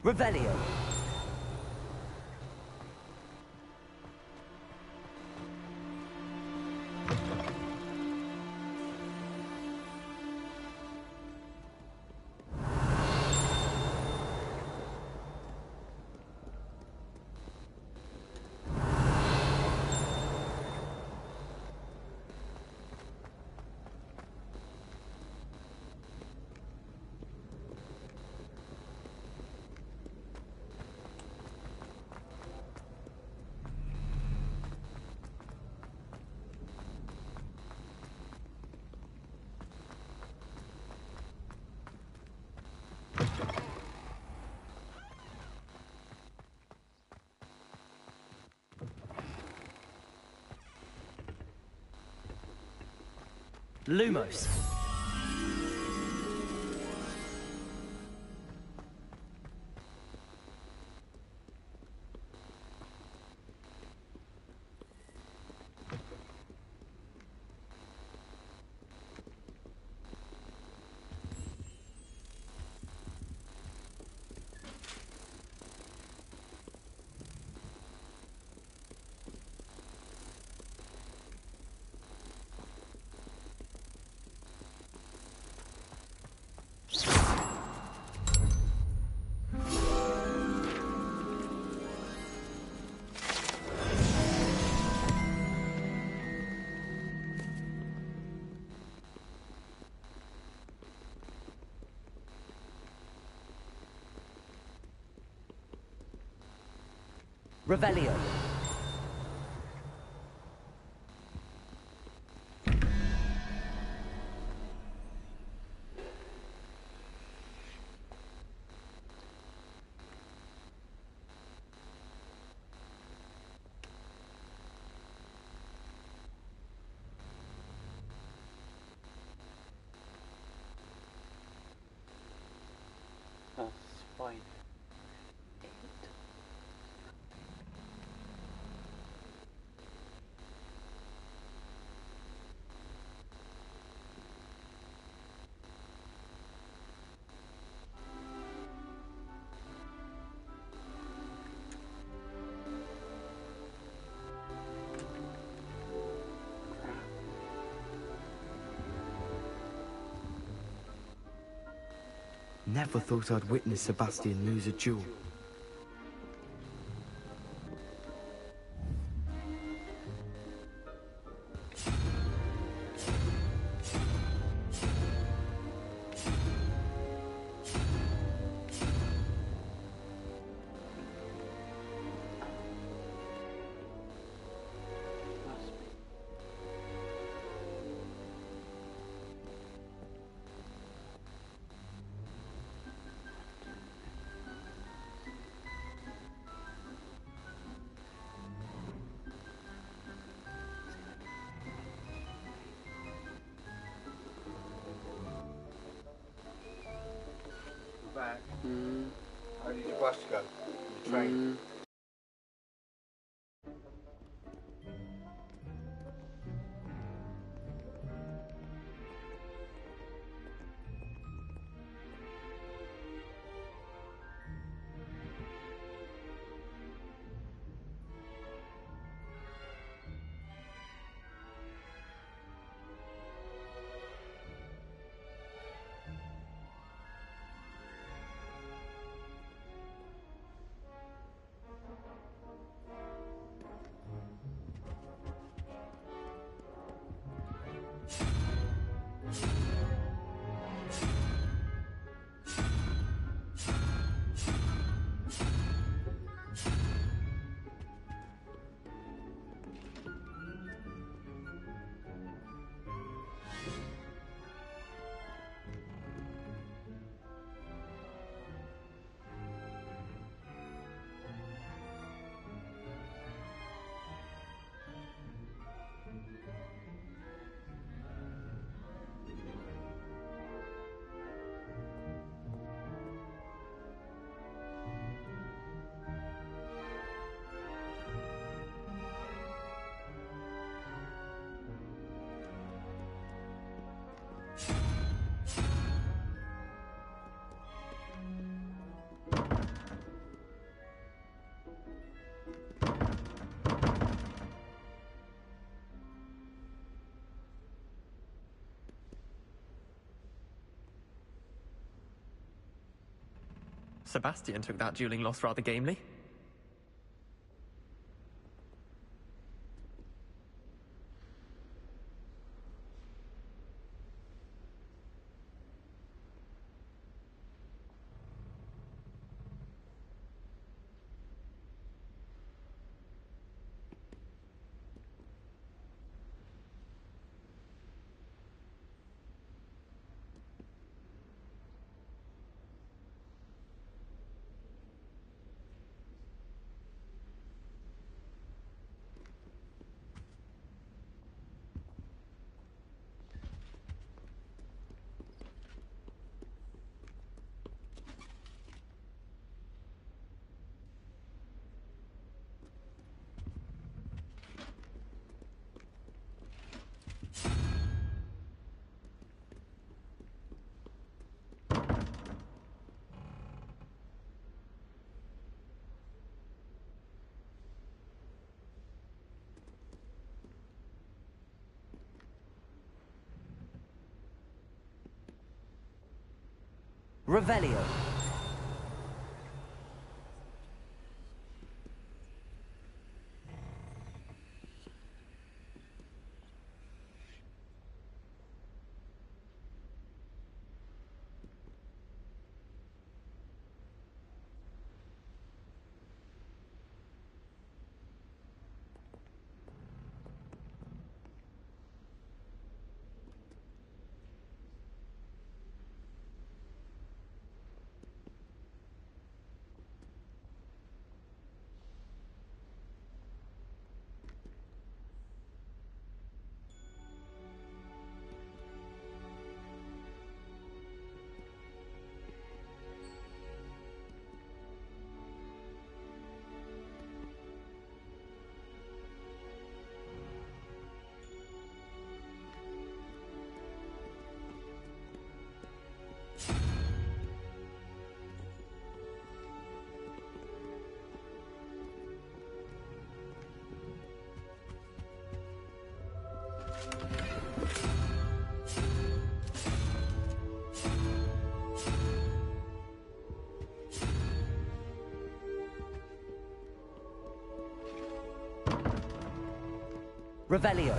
Speaker 2: Revelio. Lumos. Revelio.
Speaker 5: That's fine.
Speaker 18: Never thought I'd witness Sebastian lose a duel.
Speaker 3: Back. How did your bus go? The train?
Speaker 20: Sebastian took that dueling loss rather gamely.
Speaker 2: Revelio. Revelio.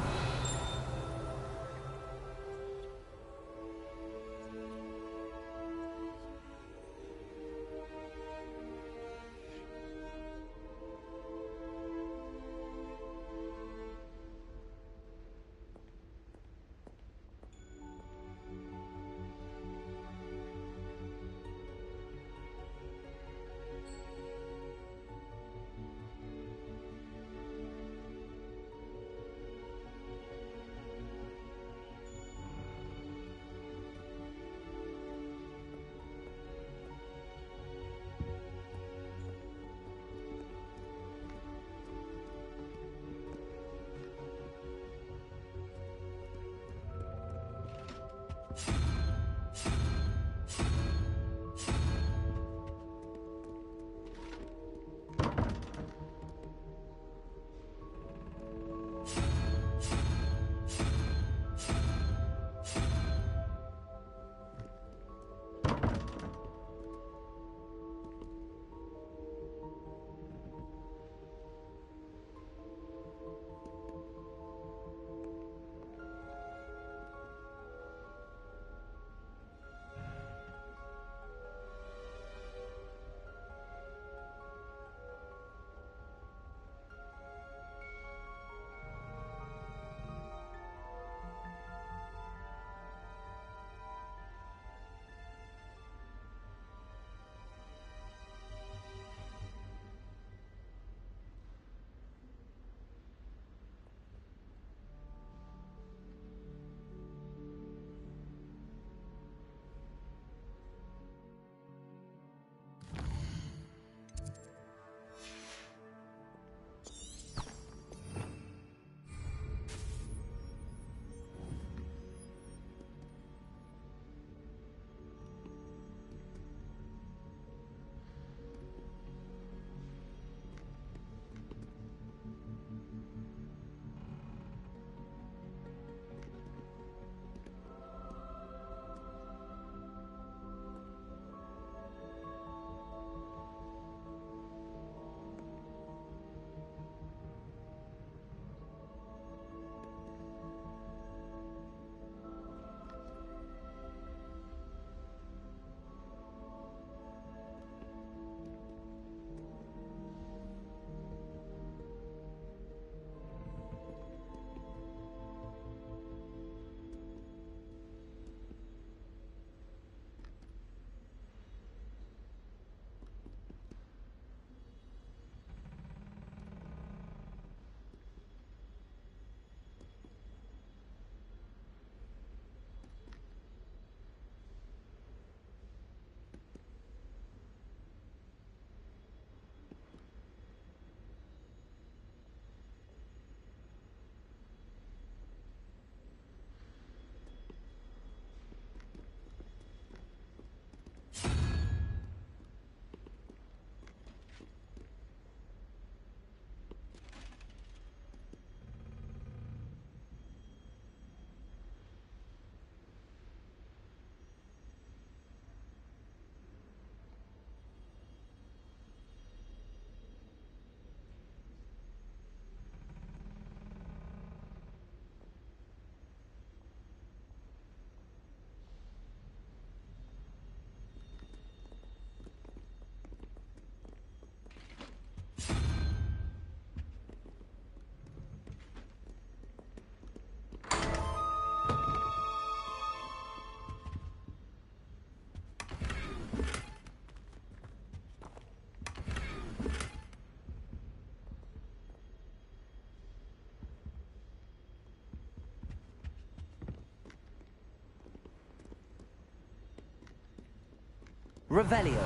Speaker 2: Revelio.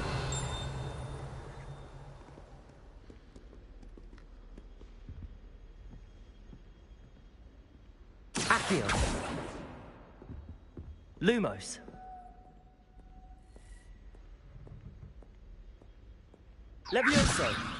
Speaker 2: Accio. Lumos. Levioso.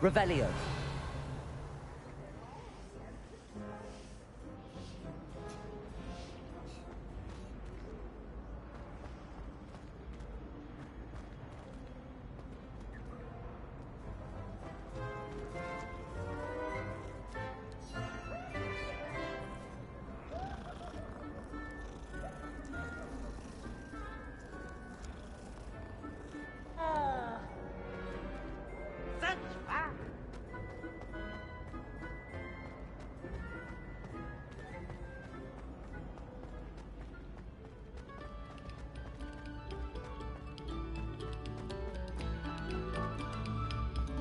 Speaker 2: Revelio.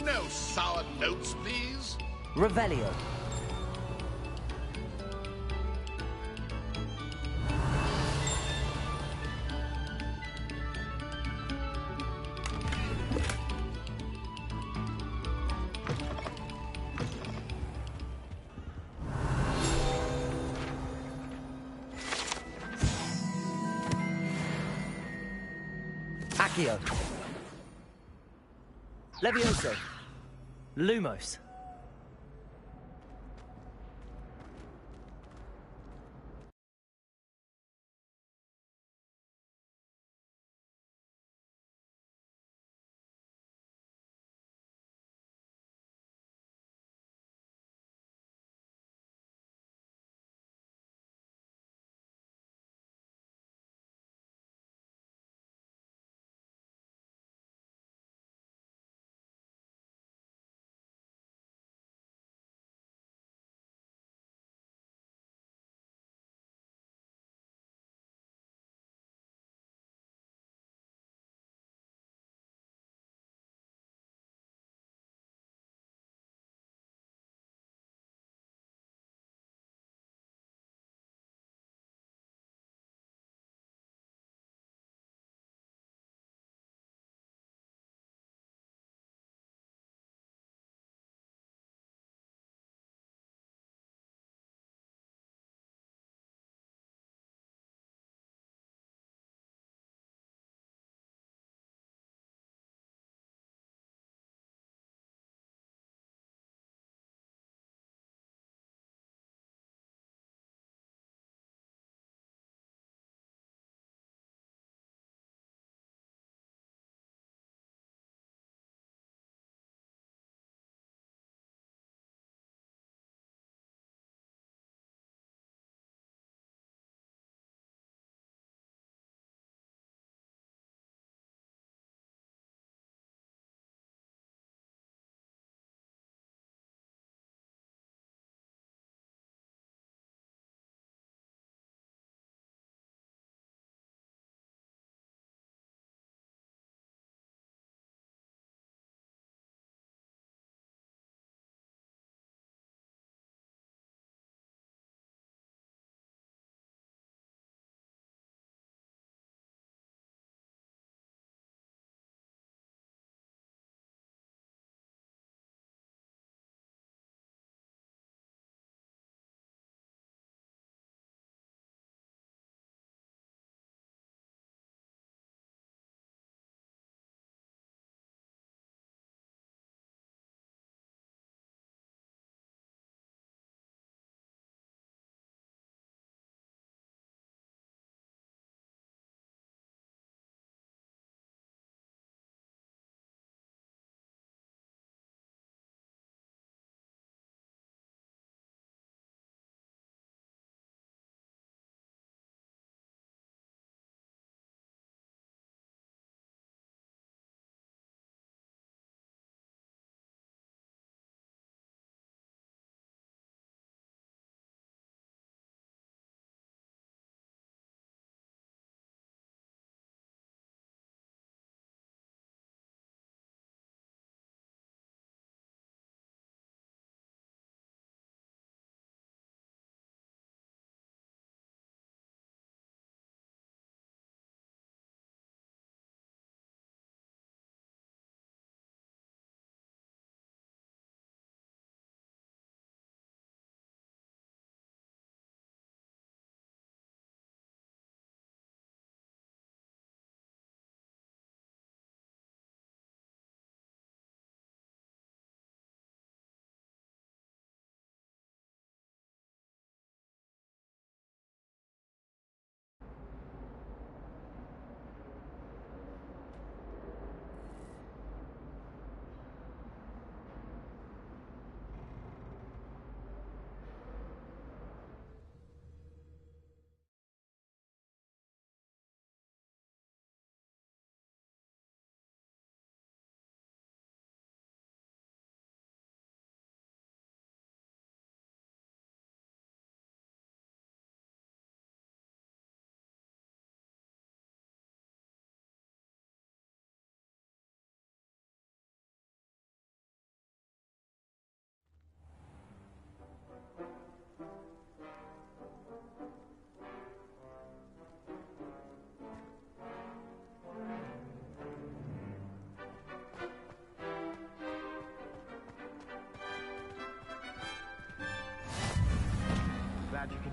Speaker 21: No sour notes, please.
Speaker 2: Revelio. Accio. Levioso. Lumos.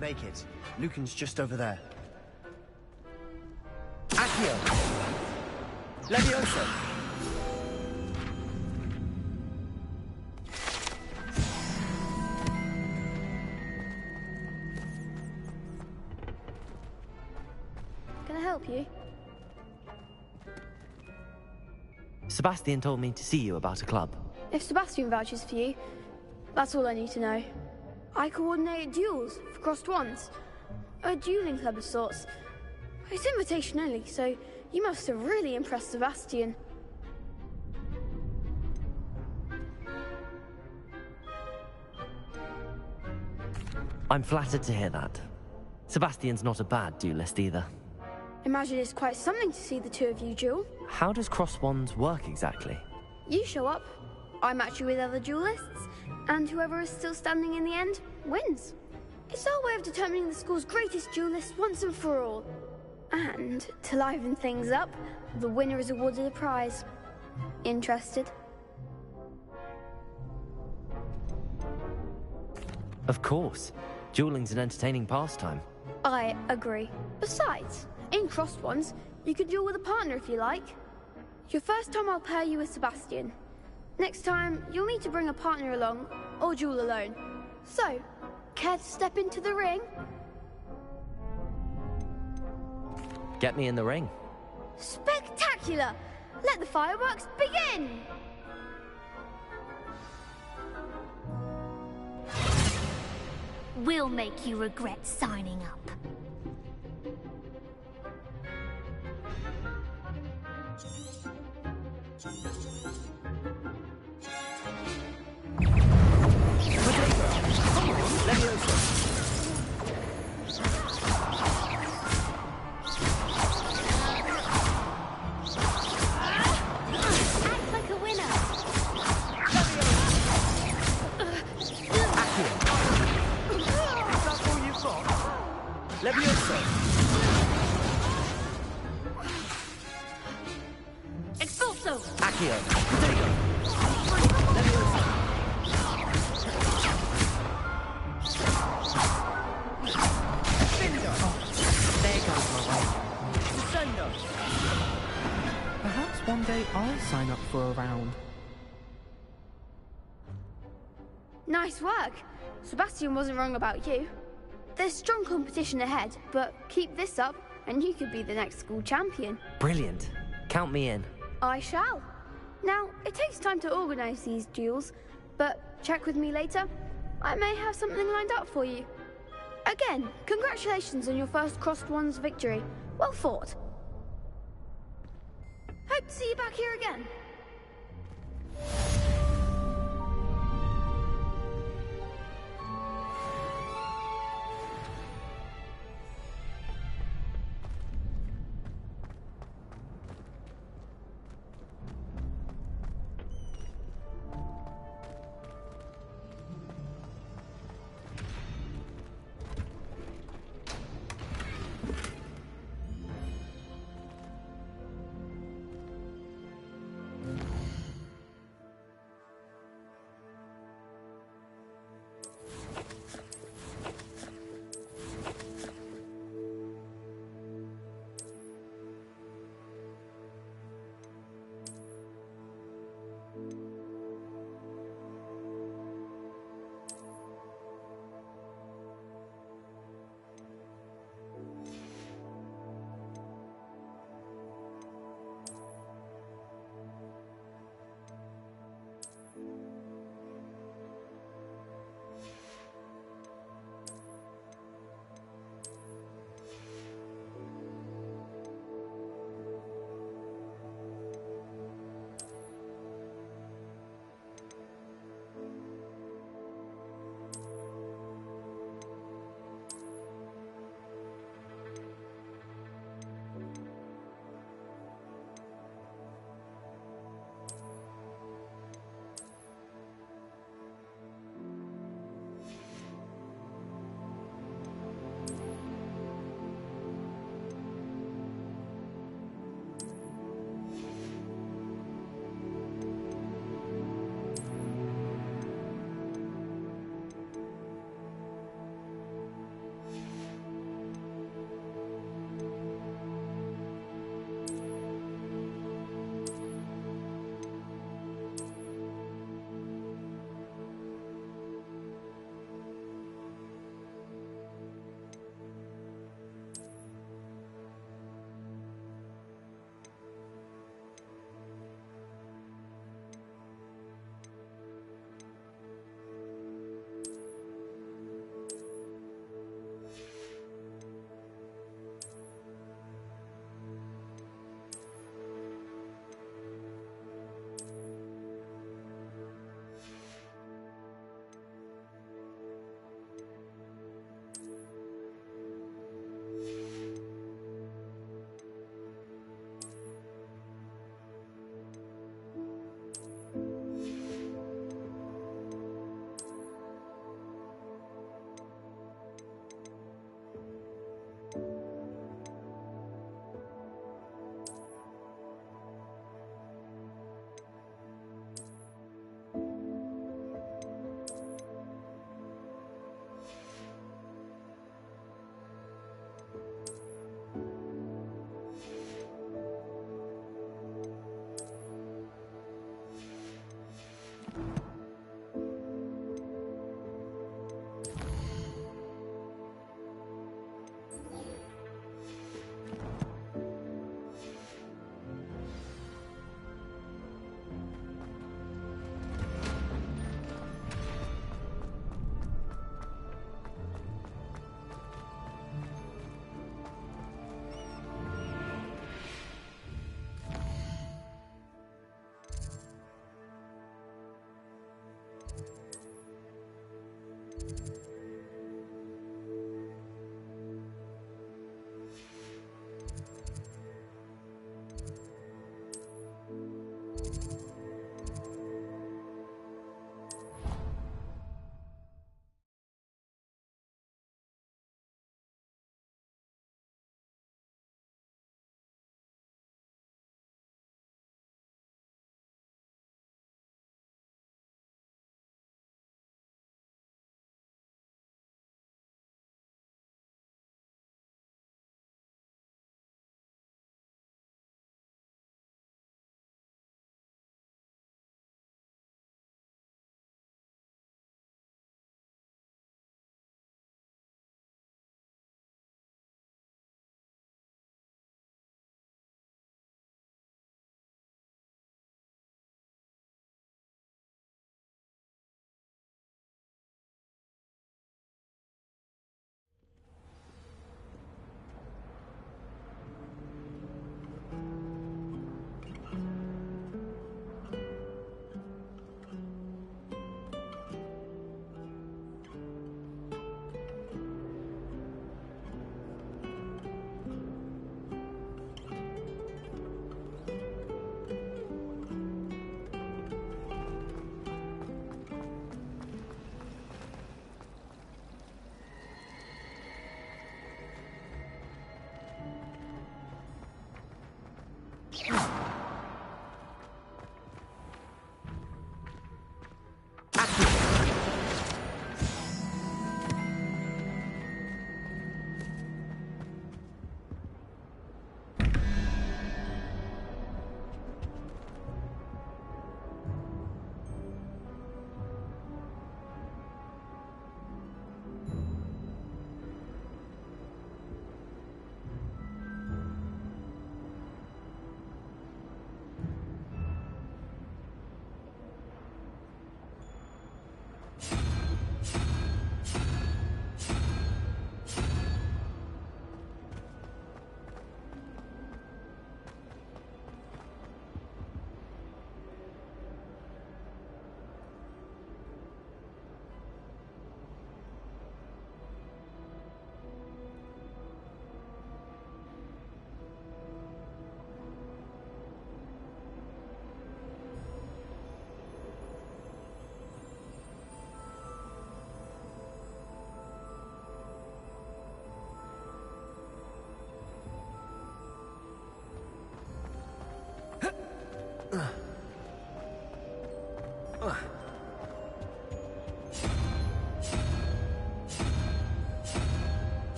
Speaker 17: make it. Lucan's just over there. Accio! Levioso!
Speaker 6: Can I help you?
Speaker 2: Sebastian told me to see you about a club.
Speaker 6: If Sebastian vouches for you, that's all I need to know. I coordinate duels for crossed wands. A dueling club of sorts. It's invitation only, so you must have really impressed Sebastian.
Speaker 2: I'm flattered to hear that. Sebastian's not a bad duelist either.
Speaker 6: Imagine it's quite something to see the two of you duel.
Speaker 2: How does cross wands work exactly?
Speaker 6: You show up, I match you with other duelists, and whoever is still standing in the end wins. It's our way of determining the school's greatest duelist once and for all. And to liven things up, the winner is awarded a prize. Interested?
Speaker 2: Of course. Dueling's an entertaining pastime.
Speaker 6: I agree. Besides, in crossed ones, you could duel with a partner if you like. Your first time I'll pair you with Sebastian. Next time, you'll need to bring a partner along, or duel alone. So, care to step into the ring?
Speaker 2: Get me in the ring.
Speaker 6: Spectacular! Let the fireworks begin!
Speaker 10: We'll make you regret signing up.
Speaker 6: Act like a winner!
Speaker 20: Is that all you've got?
Speaker 2: Levioso!
Speaker 10: Expulso!
Speaker 2: Accio!
Speaker 12: Perhaps one day I'll sign up for a round.
Speaker 6: Nice work. Sebastian wasn't wrong about you. There's strong competition ahead, but keep this up and you could be the next school champion.
Speaker 2: Brilliant. Count me in.
Speaker 6: I shall. Now, it takes time to organise these duels, but check with me later. I may have something lined up for you. Again, congratulations on your first crossed wands victory. Well fought. Hope to see you back here again.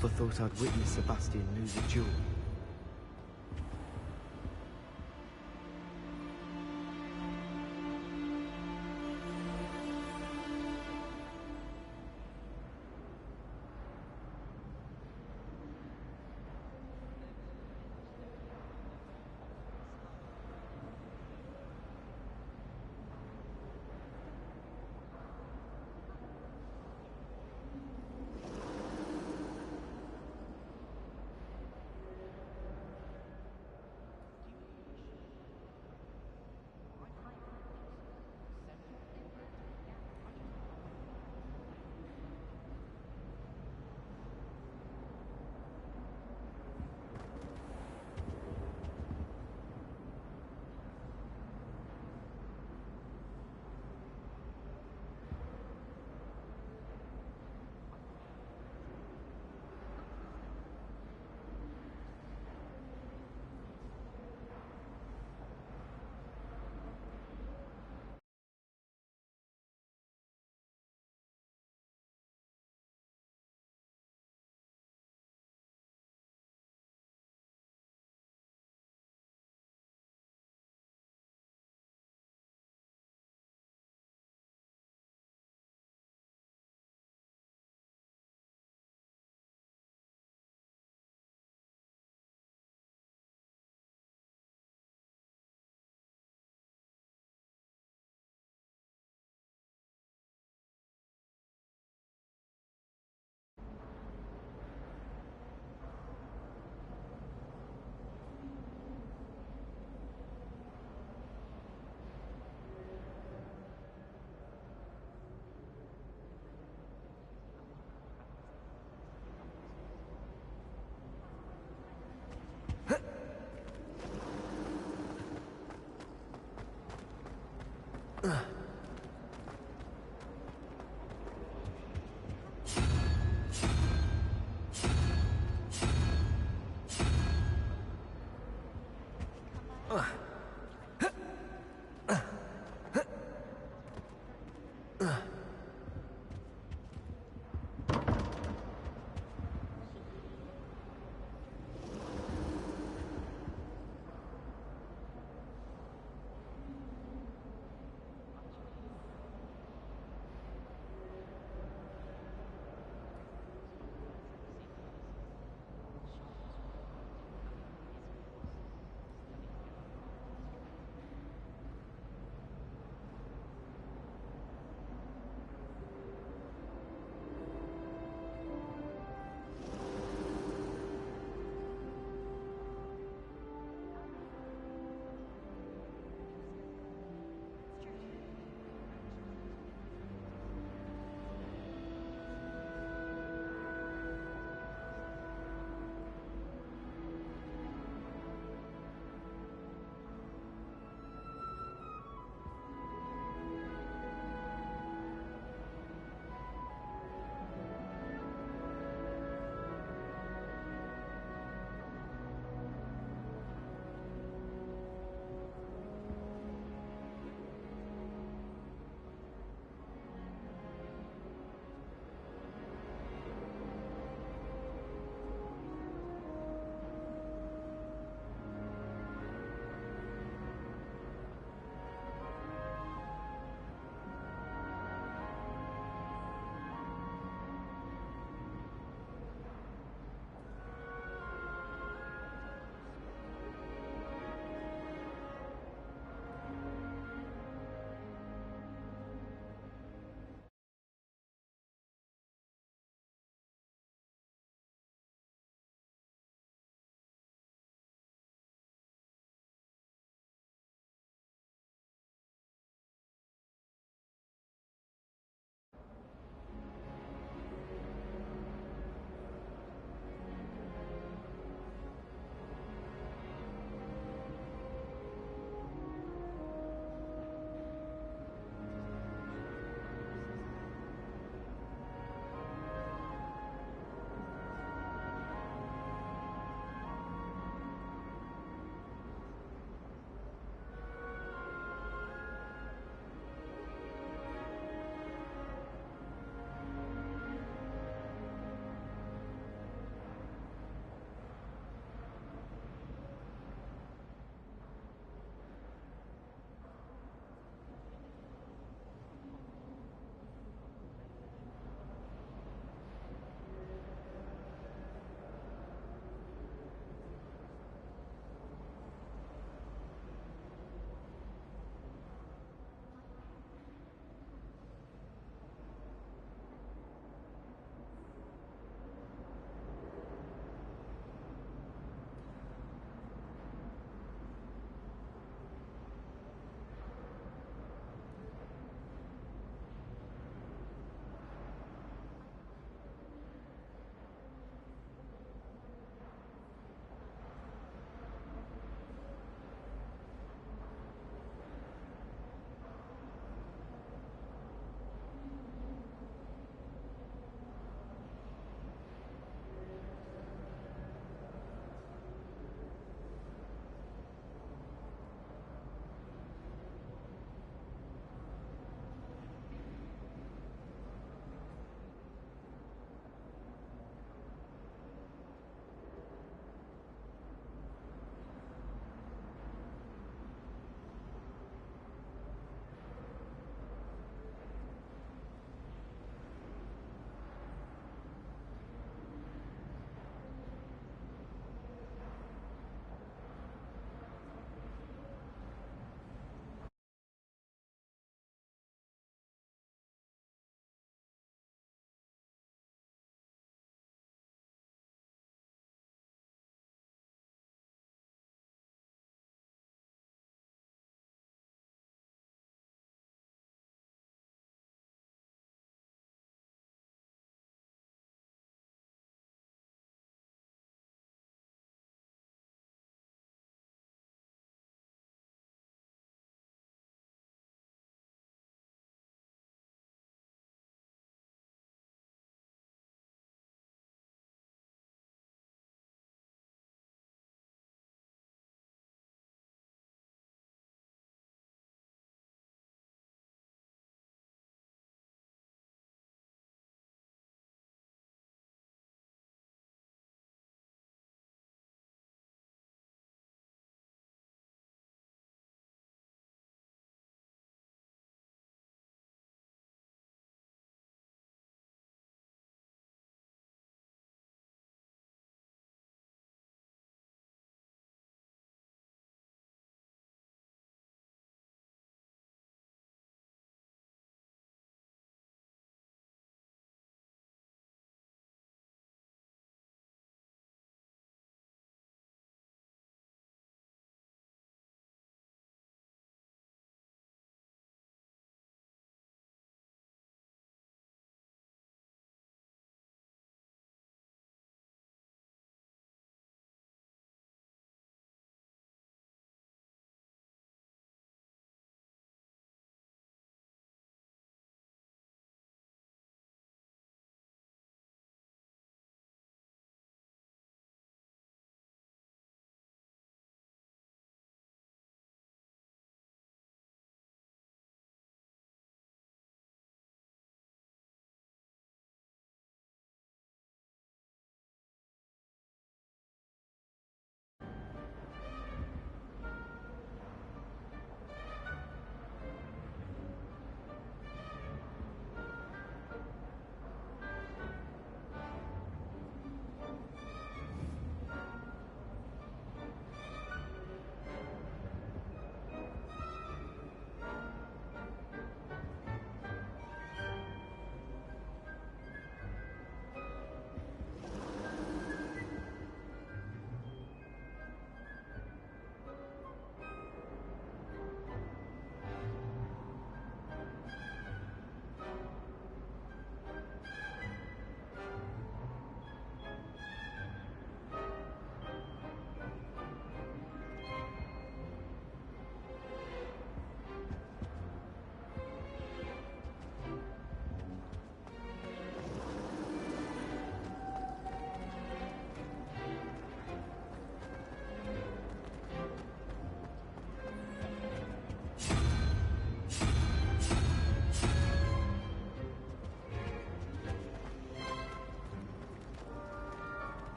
Speaker 18: Never thought I'd witness Sebastian lose a duel.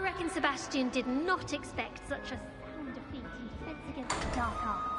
Speaker 10: reckon Sebastian did not expect such a sound defeat in defense against the dark arts.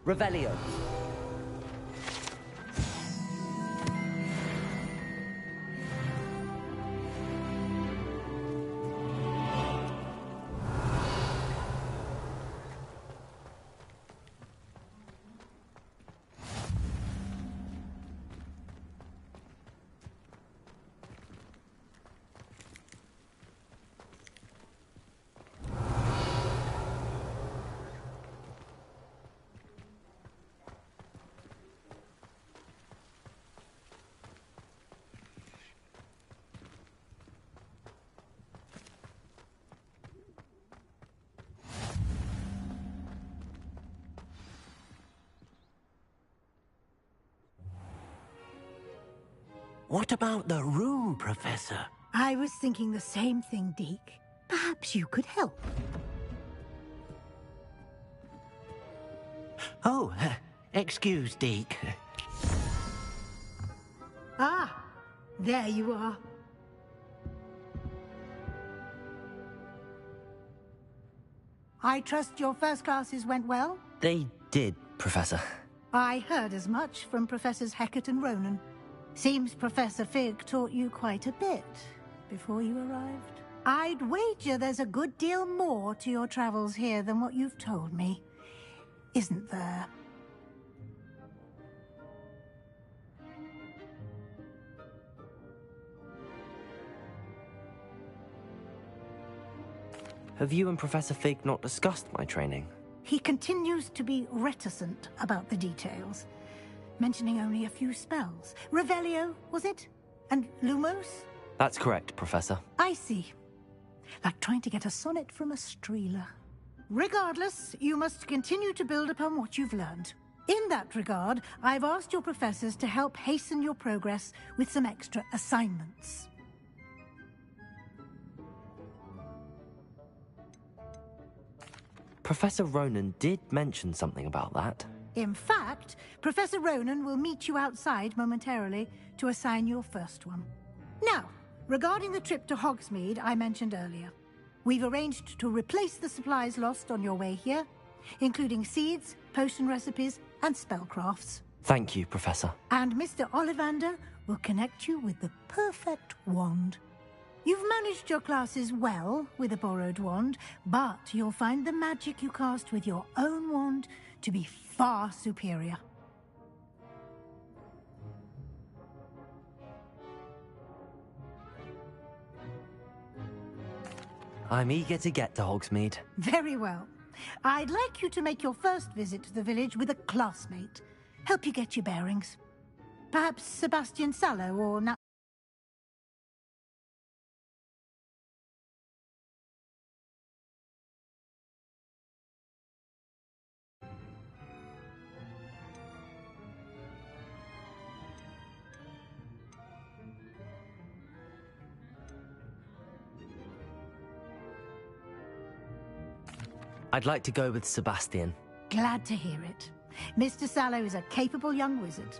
Speaker 2: Revelio.
Speaker 4: What about the room, Professor?
Speaker 7: I was thinking the same thing, Deke. Perhaps you could help.
Speaker 4: Oh, excuse, Deke.
Speaker 7: Ah, there you are. I trust your first classes went well?
Speaker 2: They did, Professor.
Speaker 7: I heard as much from Professors Hecat and Ronan. Seems Professor Fig taught you quite a bit before you arrived. I'd wager there's a good deal more to your travels here than what you've told me. Isn't there?
Speaker 2: Have you and Professor Fig not discussed my training?
Speaker 7: He continues to be reticent about the details, mentioning only a few spells. Revelio, was it? And Lumos?
Speaker 2: That's correct, Professor.
Speaker 7: I see. Like trying to get a sonnet from a streeler. Regardless, you must continue to build upon what you've learned. In that regard, I've asked your professors to help hasten your progress with some extra assignments.
Speaker 2: Professor Ronan did mention something about that.
Speaker 7: In fact, Professor Ronan will meet you outside momentarily to assign your first one. Now, regarding the trip to Hogsmeade I mentioned earlier, we've arranged to replace the supplies lost on your way here, including seeds, potion recipes, and spellcrafts.
Speaker 2: Thank you, Professor.
Speaker 7: And Mr. Ollivander will connect you with the perfect wand. You've managed your classes well with a borrowed wand, but you'll find the magic you cast with your own wand to be far superior.
Speaker 2: I'm eager to get to Hogsmeade.
Speaker 7: Very well. I'd like you to make your first visit to the village with a classmate. Help you get your bearings. Perhaps Sebastian Sallow or
Speaker 2: I'd like to go with Sebastian.
Speaker 7: Glad to hear it. Mr. Sallow is a capable young wizard,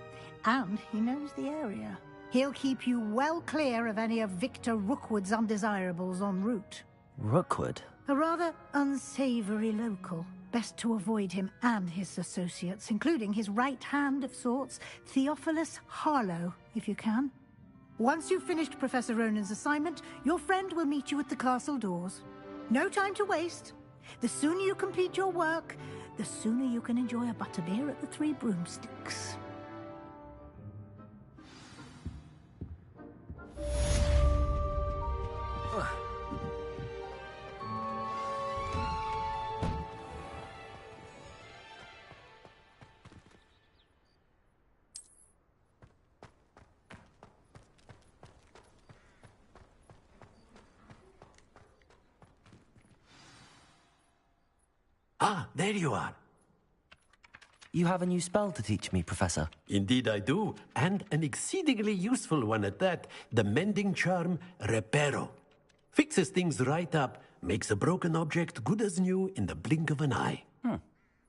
Speaker 7: and he knows the area. He'll keep you well clear of any of Victor Rookwood's undesirables en route.
Speaker 2: Rookwood?
Speaker 7: A rather unsavory local. Best to avoid him and his associates, including his right hand of sorts, Theophilus Harlow, if you can. Once you've finished Professor Ronan's assignment, your friend will meet you at the castle doors. No time to waste. The sooner you complete your work, the sooner you can enjoy a butterbeer at the Three Broomsticks.
Speaker 4: Ah, there you are.
Speaker 2: You have a new spell to teach me, Professor.
Speaker 4: Indeed I do, and an exceedingly useful one at that. The mending charm, Reparo. Fixes things right up, makes a broken object good as new in the blink of an eye.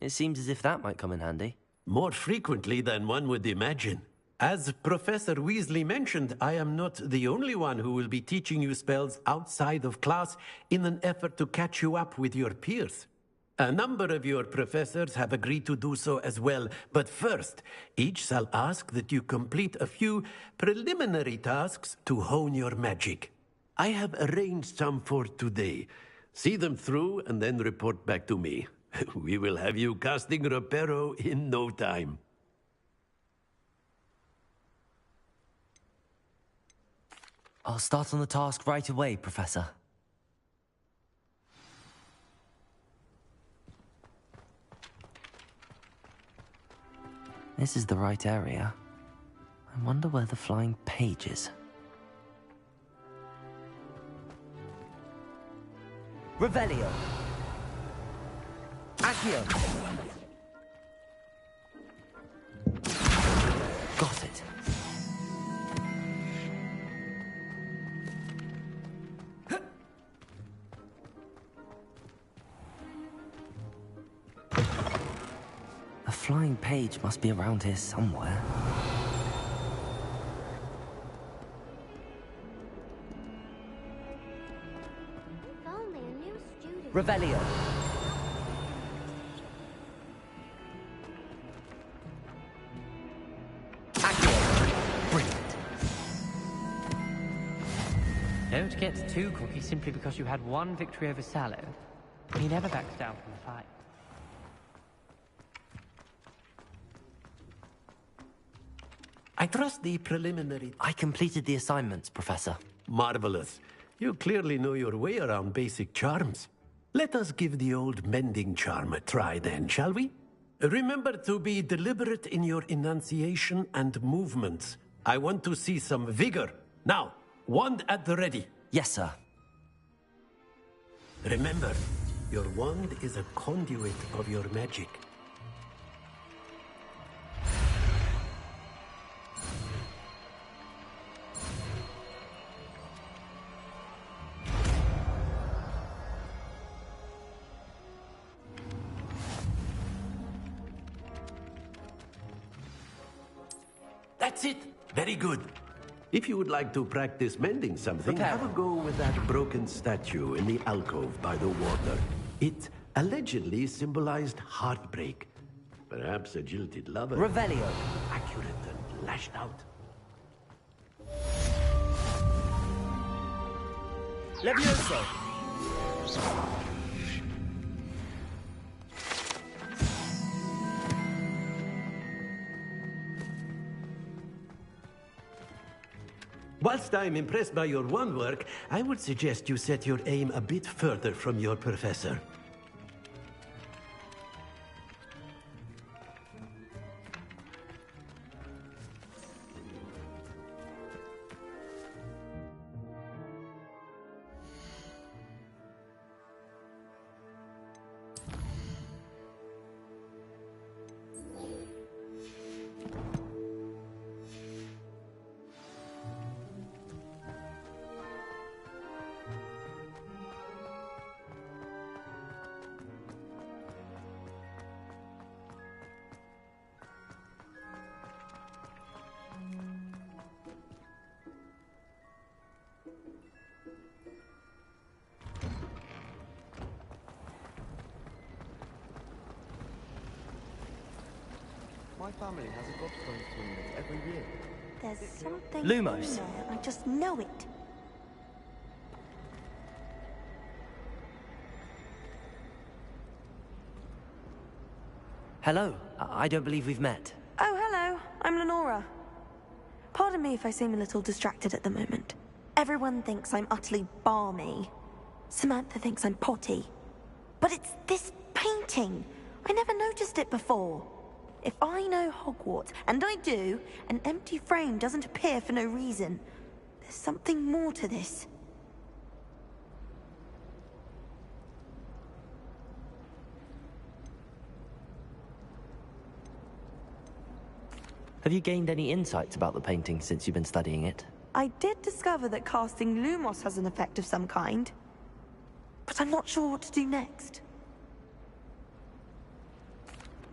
Speaker 2: It seems as if that might come in handy.
Speaker 4: More frequently than one would imagine. As Professor Weasley mentioned, I am not the only one who will be teaching you spells outside of class in an effort to catch you up with your peers. A number of your professors have agreed to do so as well, but first, each shall ask that you complete a few preliminary tasks to hone your magic. I have arranged some for today. See them through and then report back to me. We will have you casting Reparo in no time.
Speaker 2: I'll start on the task right away, Professor. This is the right area. I wonder where the flying page is. Revelio! Accio! Got it. A flying page must be around here somewhere. Revelio. Brilliant.
Speaker 9: Don't get too cocky simply because you had one victory over Sallow. He never backs down from the fight.
Speaker 4: I trust the preliminary...
Speaker 2: I completed the assignments, Professor.
Speaker 4: Marvelous. You clearly know your way around basic charms. Let us give the old mending charm a try then, shall we? Remember to be deliberate in your enunciation and movements. I want to see some vigor. Now, wand at the ready.
Speaker 2: Yes, sir.
Speaker 4: Remember, your wand is a conduit of your magic. That's it. Very good. If you would like to practice mending something, have a go with that broken statue in the alcove by the water. It allegedly symbolized heartbreak. Perhaps a jilted lover.
Speaker 2: Revelio.
Speaker 4: Accurate and lashed out.
Speaker 2: Levioso.
Speaker 4: whilst I'm impressed by your wand work, I would suggest you set your aim a bit further from your professor.
Speaker 18: My family has a godson tournament every year.
Speaker 16: There's something
Speaker 2: Lumos.
Speaker 16: in there. I just know it.
Speaker 2: Hello. I don't believe we've met.
Speaker 16: Oh, hello. I'm Lenora. Pardon me if I seem a little distracted at the moment. Everyone thinks I'm utterly balmy. Samantha thinks I'm potty. But it's this painting. I never noticed it before. If I know Hogwarts, and I do, an empty frame doesn't appear for no reason. There's something more to this.
Speaker 2: Have you gained any insights about the painting since you've been studying it?
Speaker 16: I did discover that casting Lumos has an effect of some kind. But I'm not sure what to do next.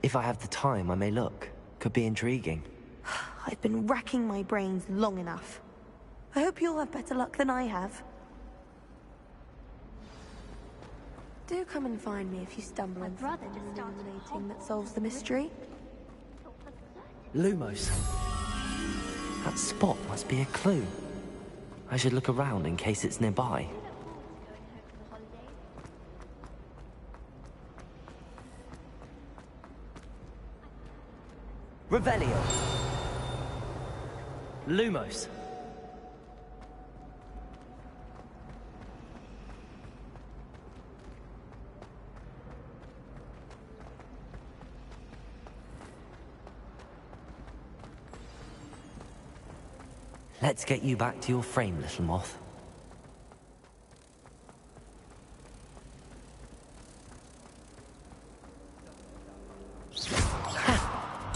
Speaker 2: If I have the time, I may look. Could be intriguing.
Speaker 16: I've been racking my brains long enough. I hope you'll have better luck than I have. Do come and find me if you stumble on something illuminating that solves the mystery.
Speaker 2: Lumos. That spot must be a clue. I should look around in case it's nearby. Revelio. Lumos. Let's get you back to your frame, little moth.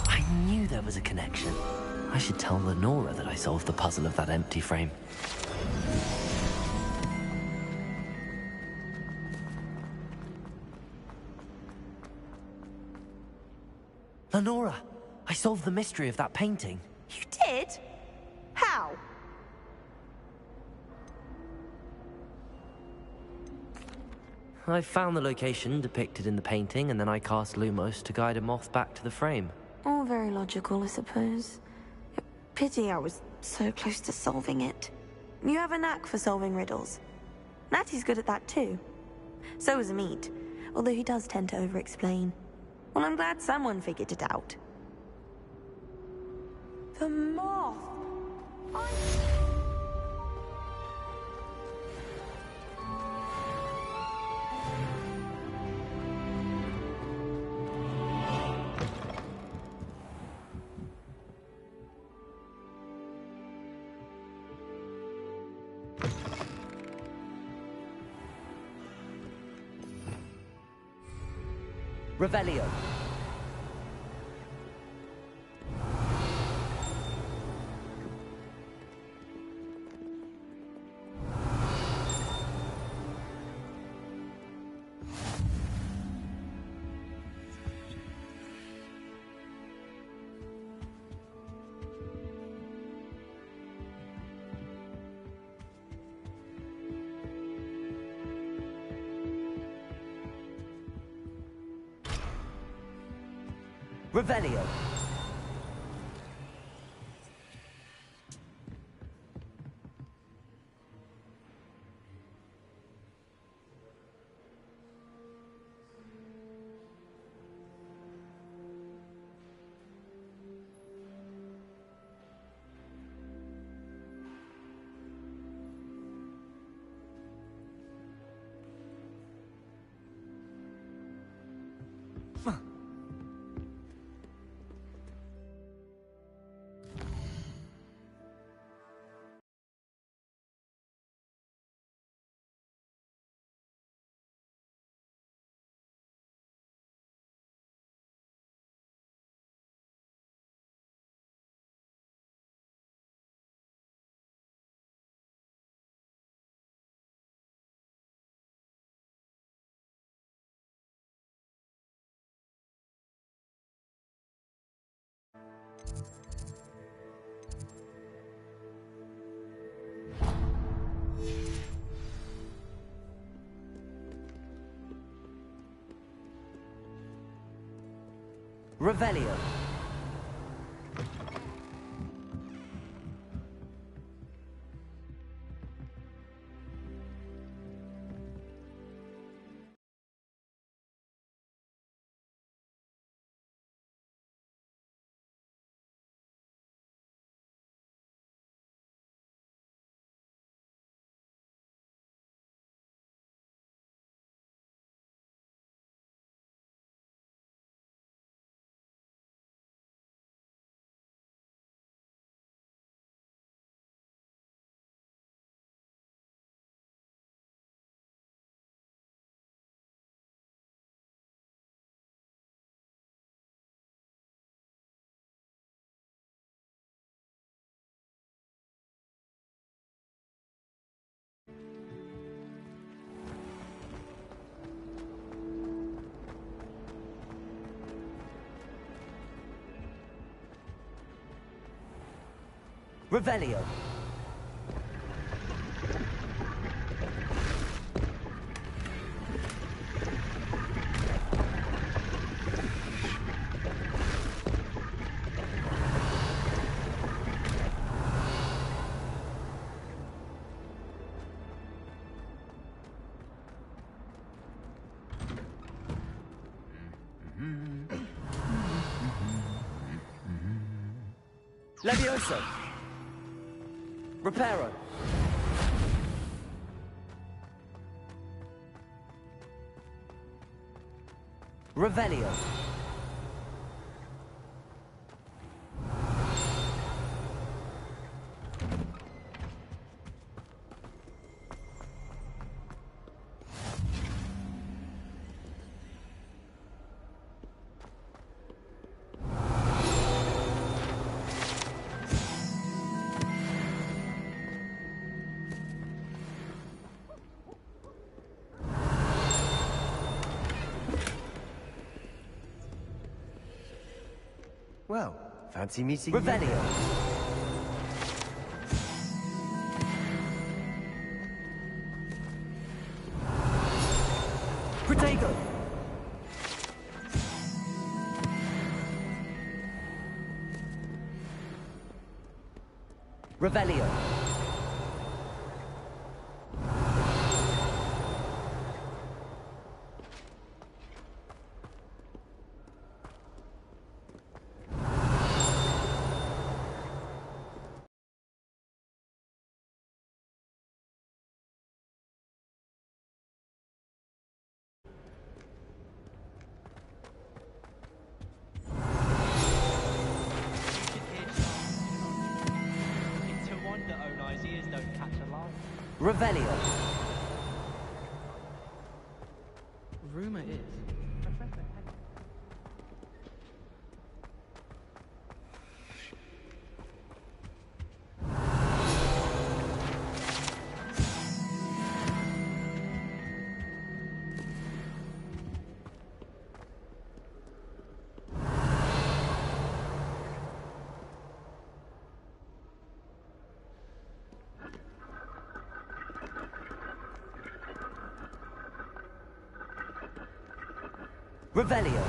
Speaker 2: I knew there was a connection. I should tell Lenora that I solved the puzzle of that empty frame. Lenora, I solved the mystery of that painting.
Speaker 16: You did? How?
Speaker 2: I found the location depicted in the painting, and then I cast Lumos to guide a moth back to the frame.
Speaker 16: All very logical, I suppose. Pity I was so close to solving it. You have a knack for solving riddles. Natty's good at that too. So is Amit, although he does tend to over-explain. Well, I'm glad someone figured it out. The moth!
Speaker 2: Revelio. Revelio. Revelio. Revelio. Levioso. Reparo. Revelio.
Speaker 17: Well, fancy meeting
Speaker 2: Revelio.
Speaker 17: you.
Speaker 2: Protego. Revelio. Revelio.
Speaker 11: Rumor is.
Speaker 2: Revelio.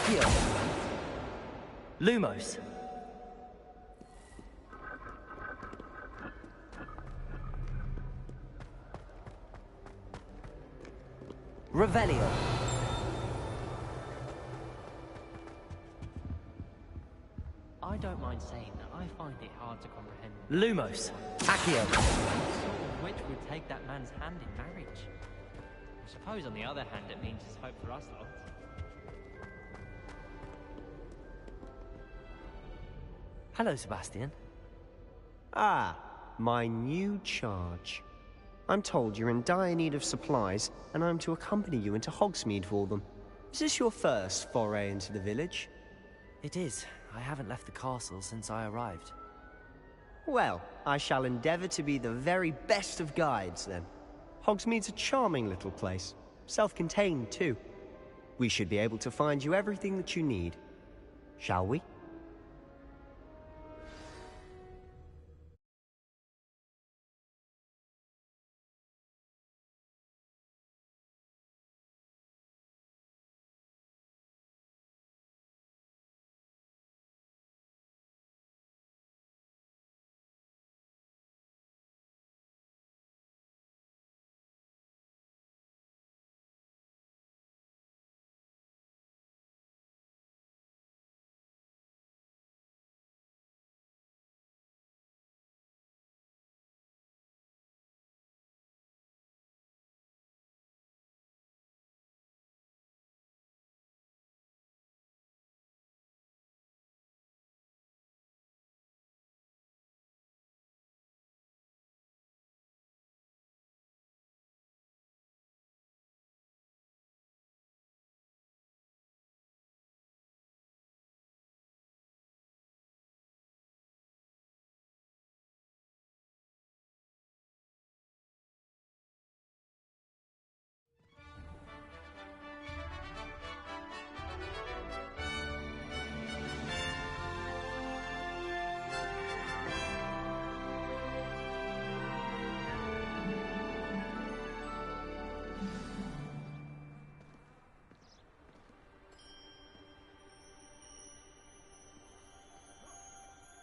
Speaker 2: Accio. Lumos. Revelio.
Speaker 9: I don't mind saying that I find it hard to comprehend.
Speaker 2: Lumos. Accio.
Speaker 9: What sort of witch would take that man's hand in marriage? I suppose, on the other hand, it means there's hope for us lot.
Speaker 2: Hello, Sebastian.
Speaker 17: Ah, my new charge. I'm told you're in dire need of supplies, and I'm to accompany you into Hogsmeade for them. Is this your first foray into the village?
Speaker 2: It is. I haven't left the castle since I arrived.
Speaker 17: Well, I shall endeavour to be the very best of guides, then. Hogsmeade's a charming little place. Self-contained, too. We should be able to find you everything that you need. Shall we?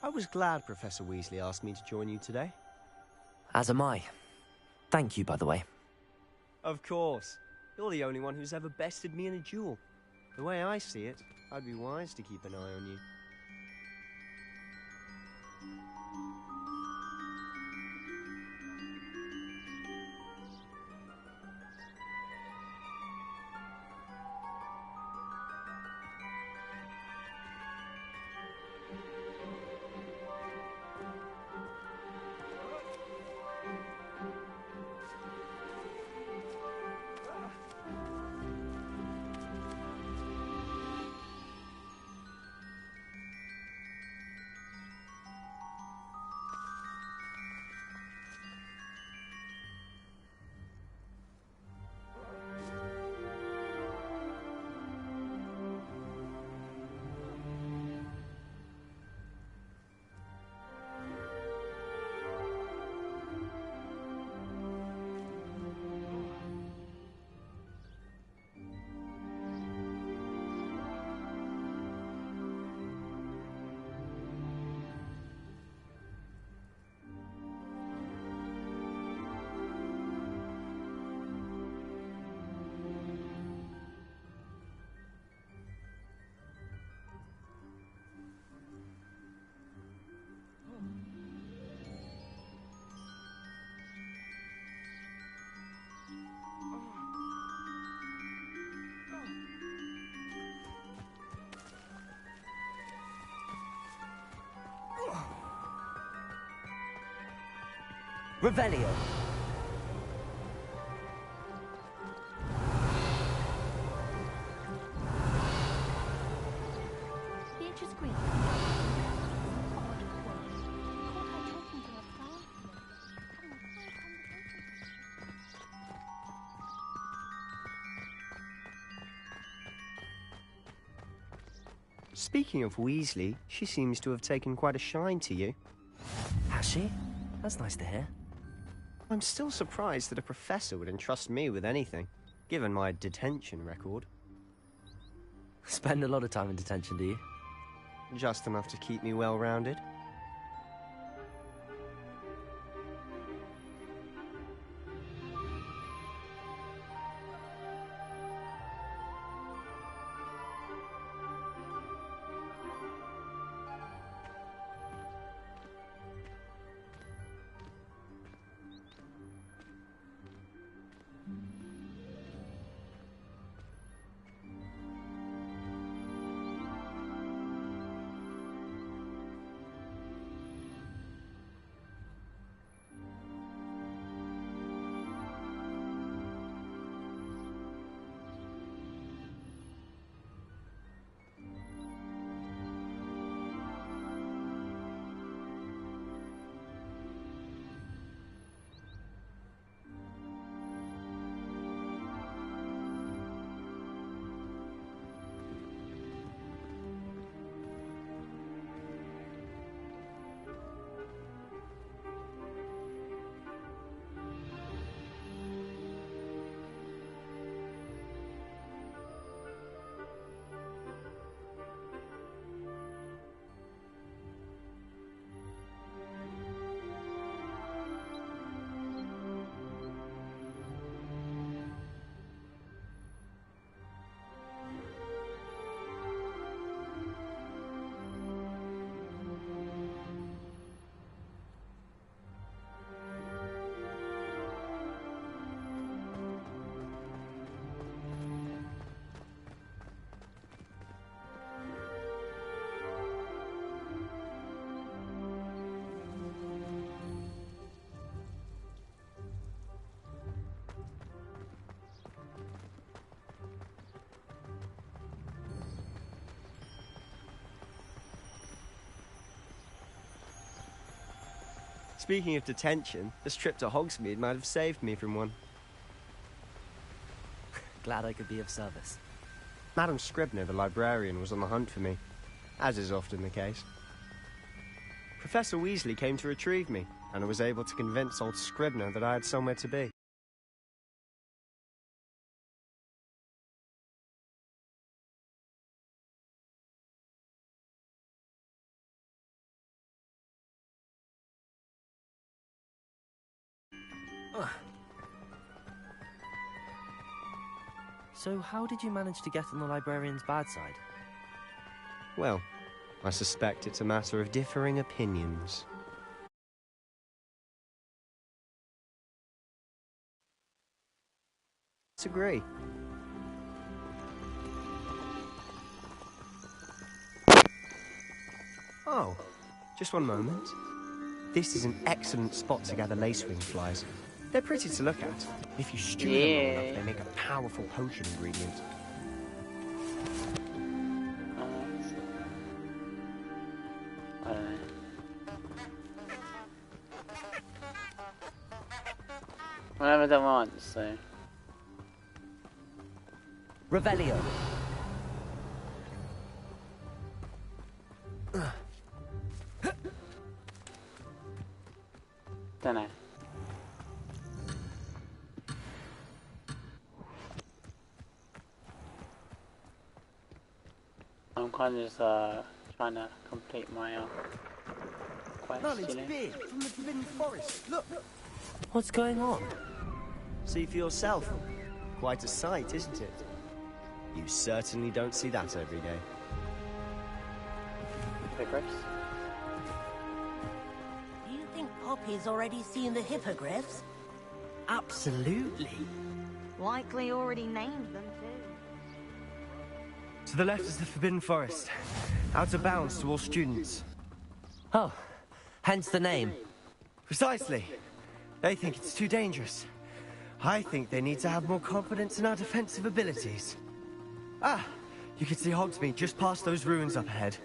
Speaker 17: I was glad Professor Weasley asked me to join you today.
Speaker 2: As am I. Thank you, by the way.
Speaker 17: Of course. You're the only one who's ever bested me in a duel. The way I see it, I'd be wise to keep an eye on you.
Speaker 2: Revelio.
Speaker 10: Beatrice Green. Odd word. Caught her talking to a plant. Having a quiet conversation.
Speaker 17: Speaking of Weasley, she seems to have taken quite a shine to you.
Speaker 2: Has she? That's nice to hear.
Speaker 17: I'm still surprised that a professor would entrust me with anything, given my detention record.
Speaker 2: Spend a lot of time in detention, do you?
Speaker 17: Just enough to keep me well-rounded. Speaking of detention, this trip to Hogsmeade might have saved me from one.
Speaker 2: Glad I could be of service.
Speaker 17: Madam Scribner, the librarian, was on the hunt for me, as is often the case. Professor Weasley came to retrieve me, and I was able to convince old Scribner that I had somewhere to be.
Speaker 2: So how did you manage to get on the librarian's bad side?
Speaker 17: Well, I suspect it's a matter of differing opinions. Disagree. Oh, just one moment. This is an excellent spot to gather lacewing flies. They're pretty to look at. If you stew them long enough, they make a powerful potion ingredient.
Speaker 5: I don't know. I've never done once, so...
Speaker 2: Revelio.
Speaker 5: Don't know. I'm kind of just trying to complete my quest, you know?
Speaker 17: Beard from the Forbidden Forest. Look.
Speaker 2: What's going on?
Speaker 17: See for yourself. Quite a sight, isn't it? You certainly don't see that every day.
Speaker 5: Hippogriffs?
Speaker 14: Do you think Poppy's already seen the hippogriffs?
Speaker 2: Absolutely.
Speaker 16: Likely already named them too.
Speaker 17: To the left is the Forbidden Forest. Out of bounds to all students.
Speaker 2: Oh, hence the name.
Speaker 17: Precisely. They think it's too dangerous. I think they need to have more confidence in our defensive abilities. Ah, you can see Hogsmeade just past those ruins up ahead.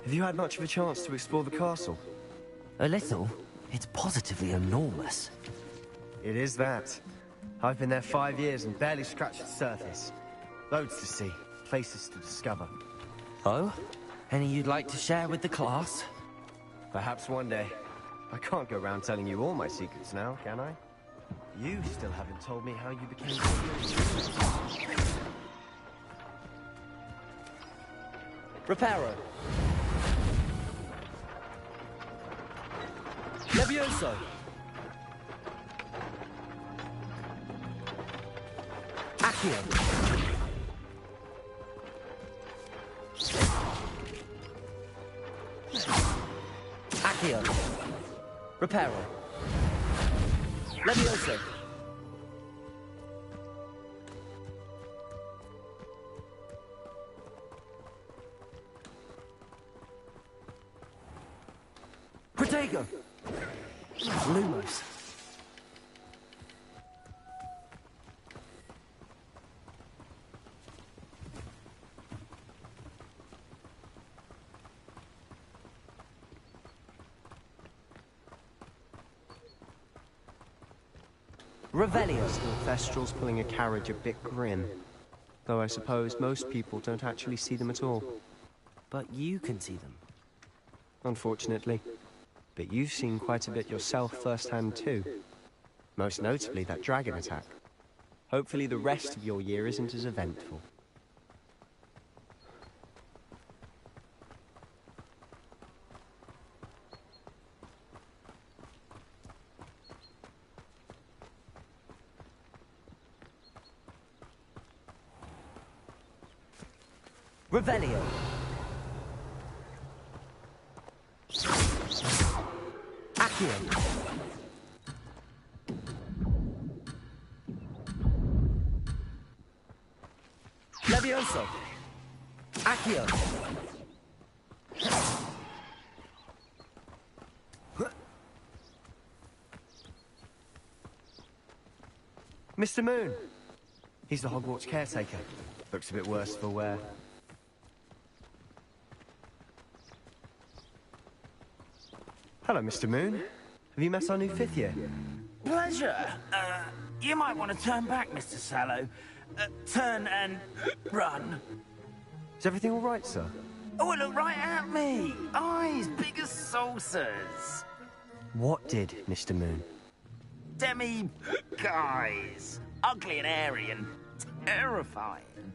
Speaker 17: Have you had much of a chance to explore the castle?
Speaker 2: A little. It's positively enormous.
Speaker 17: It is that. I've been there 5 years and barely scratched the surface. Loads to see, places to discover.
Speaker 2: Oh? Any you'd like to share with the class?
Speaker 17: Perhaps one day. I can't go around telling you all my secrets now, can I? You still haven't told me how you became...
Speaker 2: Reparo. Levioso. Accio. Accio. Reparo. Levioso. Protego. Lumos. Revelio.
Speaker 17: Still Thestrals pulling a carriage a bit grim. Though I suppose most people don't actually see them at all.
Speaker 2: But you can see them.
Speaker 17: Unfortunately. But you've seen quite a bit yourself firsthand too. Most notably that dragon attack. Hopefully the rest of your year isn't as eventful.
Speaker 2: Revelio. Accio. Levioso. Accio.
Speaker 17: Mr. Moon. He's the Hogwarts caretaker. Looks a bit worse for wear. Hello, Mr. Moon. Have you met our new 5th year?
Speaker 8: Pleasure. You might want to turn back, Mr. Sallow. Turn and run.
Speaker 17: Is everything all right, sir?
Speaker 8: Oh, look right at me. Eyes big as saucers.
Speaker 17: What did, Mr. Moon?
Speaker 8: Guys. Ugly and hairy and terrifying.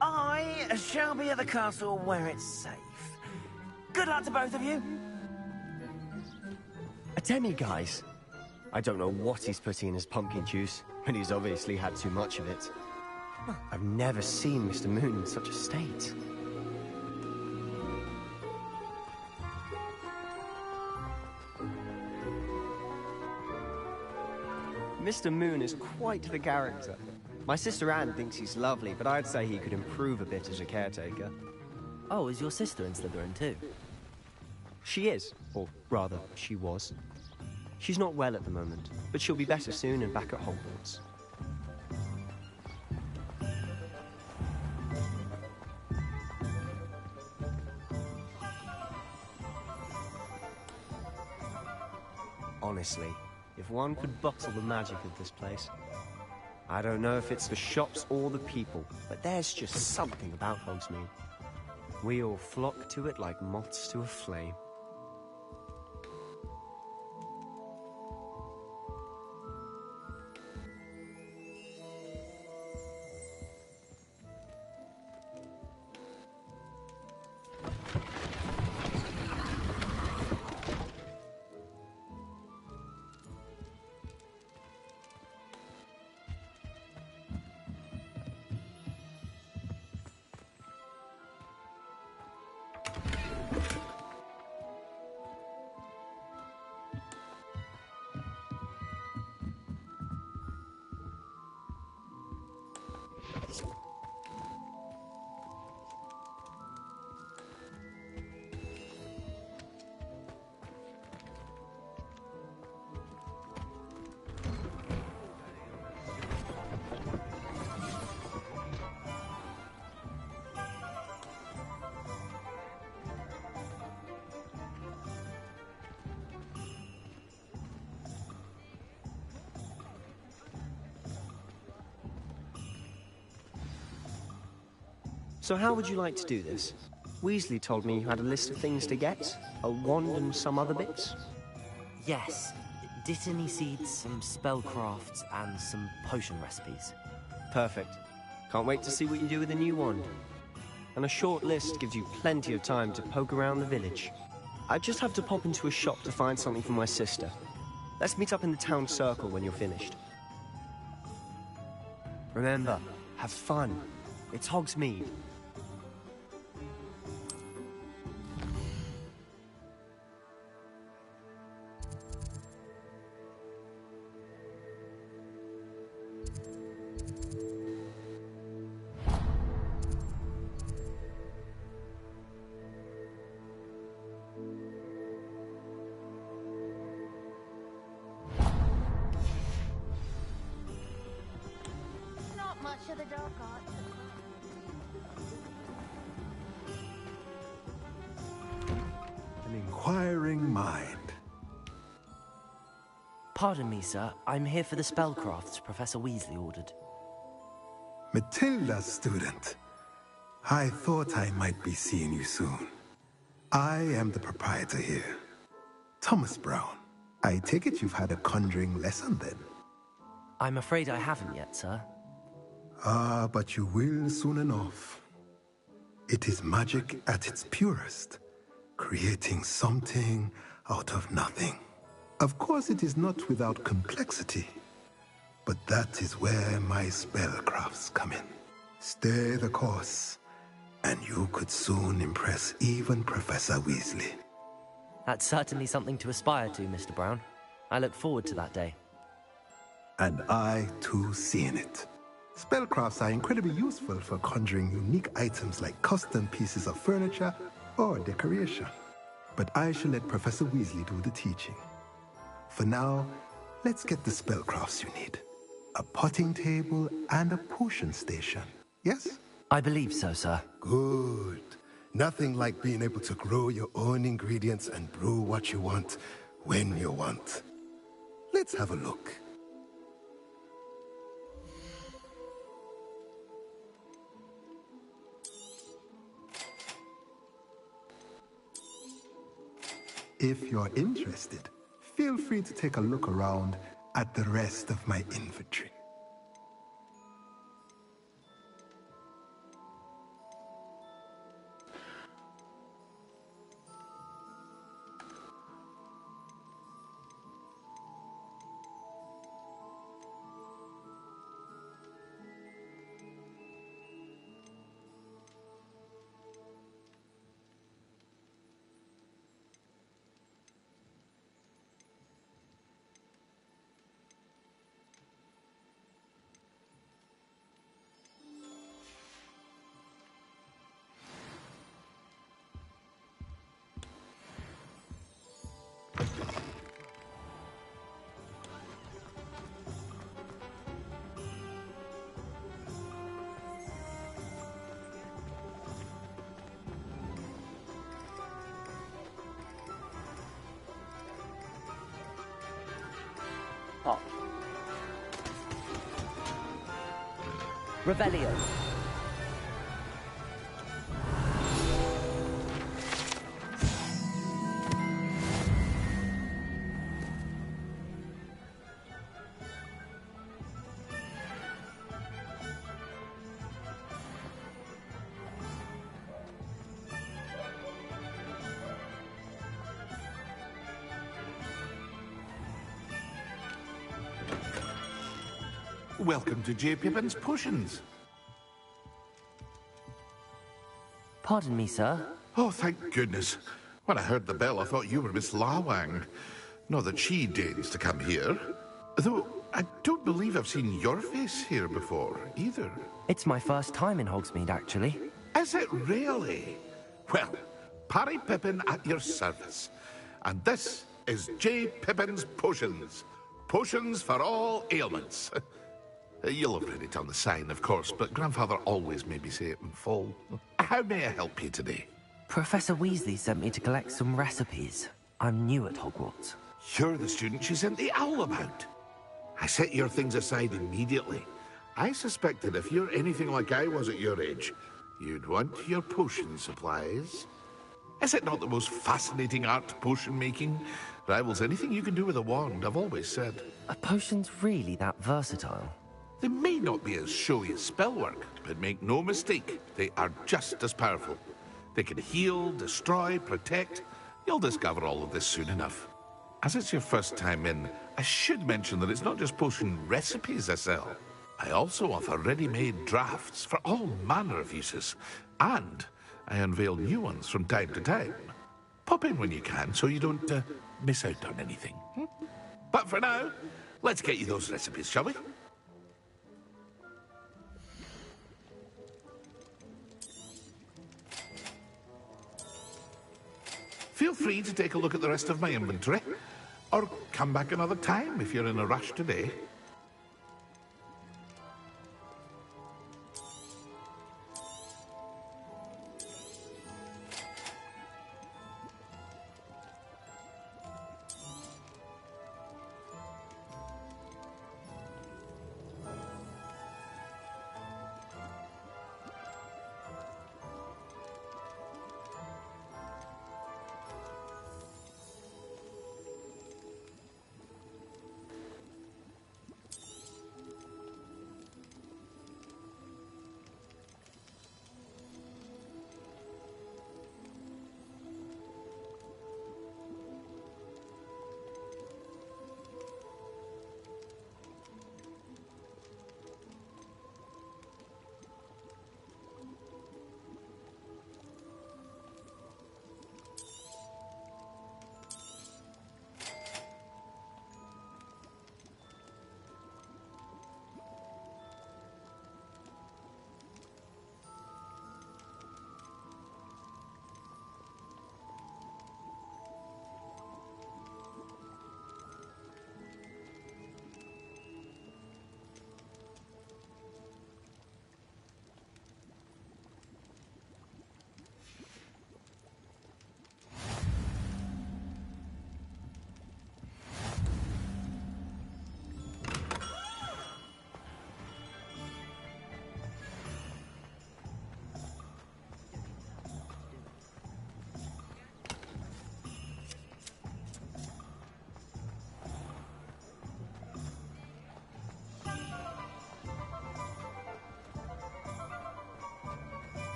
Speaker 8: I shall be at the castle where it's safe. Good luck to both of you.
Speaker 17: A demi-guise? I don't know what he's putting in his pumpkin juice, but he's obviously had too much of it. I've never seen Mr. Moon in such a state. Mr. Moon is quite the character. My sister Anne thinks he's lovely, but I'd say he could improve a bit as a caretaker.
Speaker 2: Oh, is your sister in Slytherin too?
Speaker 17: She is, or rather, she was. She's not well at the moment, but she'll be better soon and back at Hogwarts. Honestly, if one could bottle the magic of this place. I don't know if it's the shops or the people, but there's just something about Hogsmeade. We all flock to it like moths to a flame. So how would you like to do this? Weasley told me you had a list of things to get, a wand and some other bits.
Speaker 2: Yes. Dittany seeds, some spellcrafts, and some potion recipes.
Speaker 17: Perfect. Can't wait to see what you do with the new wand. And a short list gives you plenty of time to poke around the village. I just have to pop into a shop to find something for my sister. Let's meet up in the town circle when you're finished. Remember, have fun. It's Hogsmeade.
Speaker 6: Not much of the dark arts.
Speaker 3: An inquiring mind.
Speaker 2: Pardon me, sir. I'm here for the spellcrafts Professor Weasley ordered.
Speaker 3: Matilda's student. I thought I might be seeing you soon. I am the proprietor here, Thomas Brown. I take it you've had a conjuring lesson then?
Speaker 2: I'm afraid I haven't yet, sir.
Speaker 3: Ah, but you will soon enough. It is magic at its purest, creating something out of nothing. Of course, it is not without complexity, but that is where my spellcrafts come in. Stay the course, and you could soon impress even Professor Weasley.
Speaker 2: That's certainly something to aspire to, Mr. Brown. I look forward to that day.
Speaker 3: And I, too, seeing it. Spellcrafts are incredibly useful for conjuring unique items like custom pieces of furniture or decoration. But I shall let Professor Weasley do the teaching. For now, let's get the spellcrafts you need. A potting table and a potion station, yes?
Speaker 2: I believe so, sir.
Speaker 3: Good. Nothing like being able to grow your own ingredients and brew what you want when you want. Let's have a look. If you're interested, feel free to take a look around at the rest of my inventory.
Speaker 5: Oh.
Speaker 2: Revelio.
Speaker 21: Welcome to J. Pippin's Potions.
Speaker 2: Pardon me, sir.
Speaker 21: Oh, thank goodness. When I heard the bell, I thought you were Miss Lawang. Not that she deigns to come here. Though, I don't believe I've seen your face here before, either.
Speaker 2: It's my first time in Hogsmeade, actually.
Speaker 21: Is it really? Well, Parry Pippin at your service. And this is J. Pippin's Potions. Potions for all ailments. You'll have read it on the sign, of course, but Grandfather always made me say it in full. How may I help you today?
Speaker 2: Professor Weasley sent me to collect some recipes. I'm new at Hogwarts.
Speaker 21: You're the student she sent the owl about. I set your things aside immediately. I suspected if you're anything like I was at your age, you'd want your potion supplies. Is it not the most fascinating art, potion making? Rivals anything you can do with a wand, I've always said.
Speaker 2: Are potions really that versatile?
Speaker 21: They may not be as showy as spellwork, but make no mistake, they are just as powerful. They can heal, destroy, protect. You'll discover all of this soon enough. As it's your first time in, I should mention that it's not just potion recipes I sell. I also offer ready-made drafts for all manner of uses, and I unveil new ones from time to time. Pop in when you can so you don't miss out on anything. But for now, let's get you those recipes, shall we? Feel free to take a look at the rest of my inventory, or come back another time if you're in a rush today.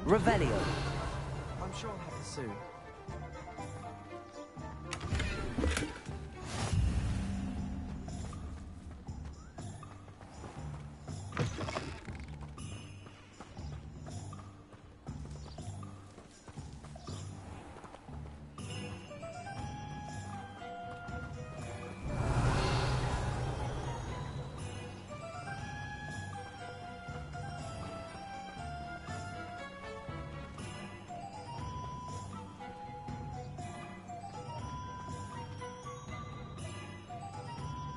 Speaker 2: Revelio.
Speaker 18: I'm sure I'll have it soon.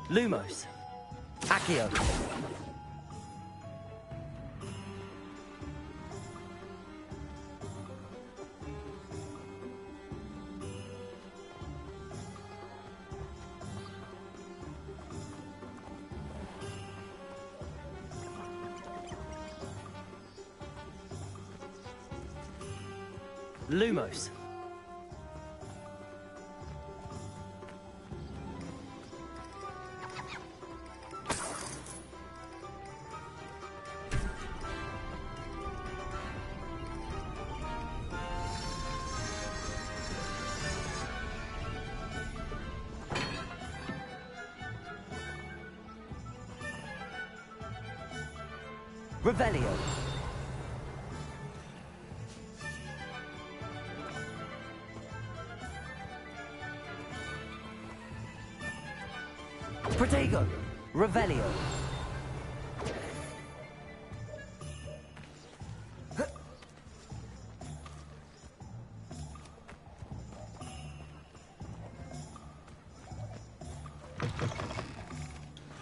Speaker 2: Lumos. Accio. Lumos. Revelio. Protego. Revelio.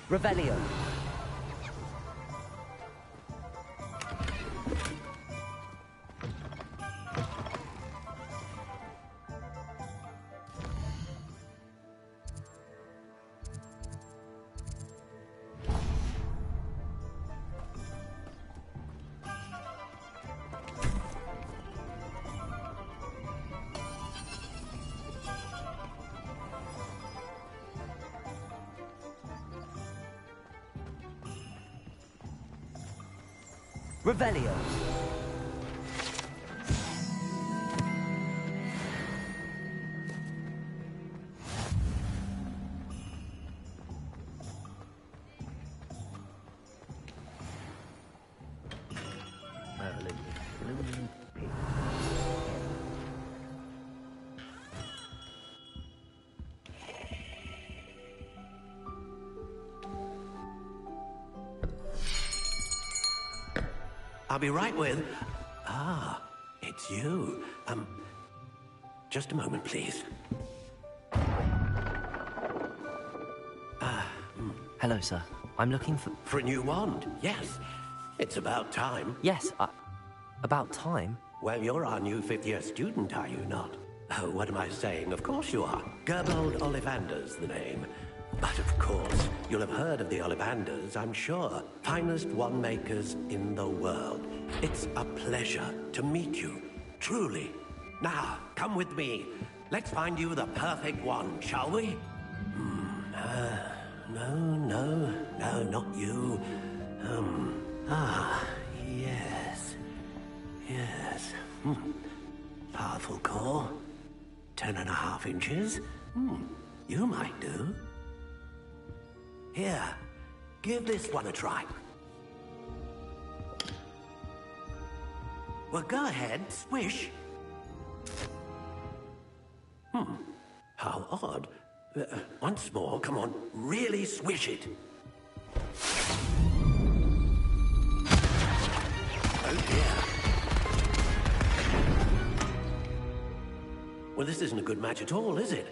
Speaker 2: Revelio. Revelio.
Speaker 4: I'll be right with... Ah, it's you. Just a moment, please.
Speaker 2: Hello, sir. I'm looking for...
Speaker 4: For a new wand, yes. It's about time.
Speaker 2: Yes, about time?
Speaker 4: Well, you're our new fifth-year student, are you not? Oh, what am I saying? Of course you are. Gerbold Ollivander's the name. But of course, you'll have heard of the Ollivanders, I'm sure. Finest wand makers in the world. It's a pleasure to meet you, truly. Now, come with me. Let's find you the perfect wand, shall we? No, not you. Yes. Powerful core. 10.5 inches. You might do. Here, give this one a try. Well, go ahead, swish. How odd. Once more, come on, really swish it. Oh dear. Well, this isn't a good match at all, is it?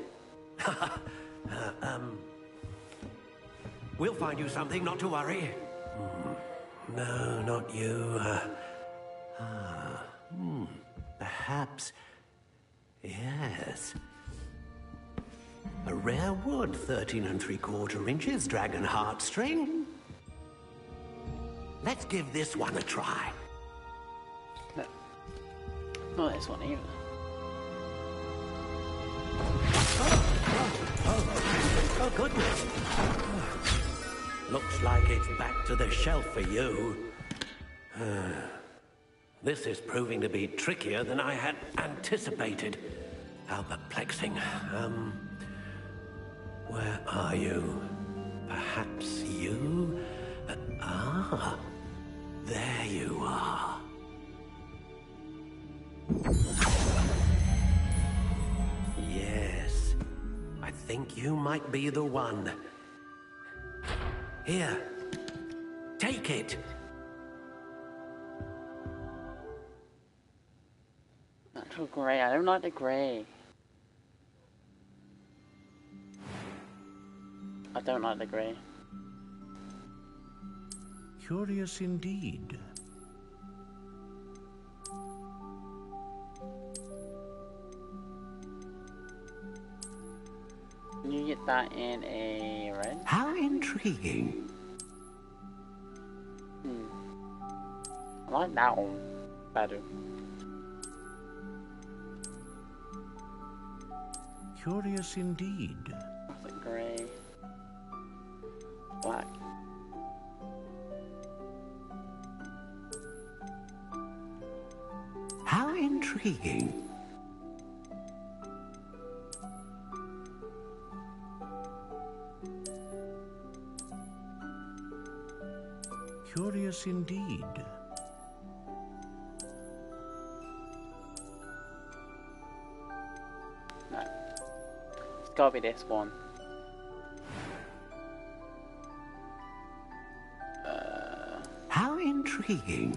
Speaker 4: We'll find you something, not to worry. No, not you. Perhaps... Yes. A rare wood, 13 3/4 inches, dragon heartstring. Let's give this one a try.
Speaker 5: No. Not this one either.
Speaker 4: Oh, goodness. Looks like it's back to the shelf for you. This is proving to be trickier than I had anticipated. How perplexing. Where are you? Perhaps you? There you are. Yes, I think you might be the one. Here, take it.
Speaker 5: Natural grey. I don't like the grey. I don't like the grey.
Speaker 21: Curious indeed.
Speaker 5: Can you get that in a red?
Speaker 4: How intriguing.
Speaker 5: I like that one better.
Speaker 21: Curious indeed.
Speaker 5: Classic grey. Black.
Speaker 4: How intriguing.
Speaker 21: Curious indeed.
Speaker 5: No. It's gotta be this one.
Speaker 4: How intriguing.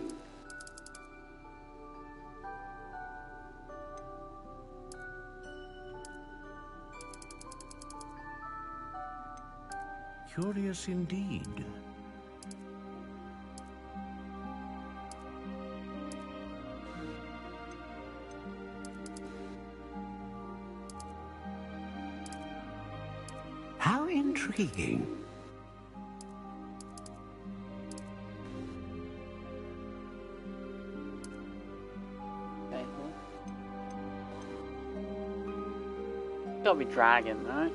Speaker 21: Curious indeed.
Speaker 4: How intriguing.
Speaker 5: Okay. Gotta be dragon, right?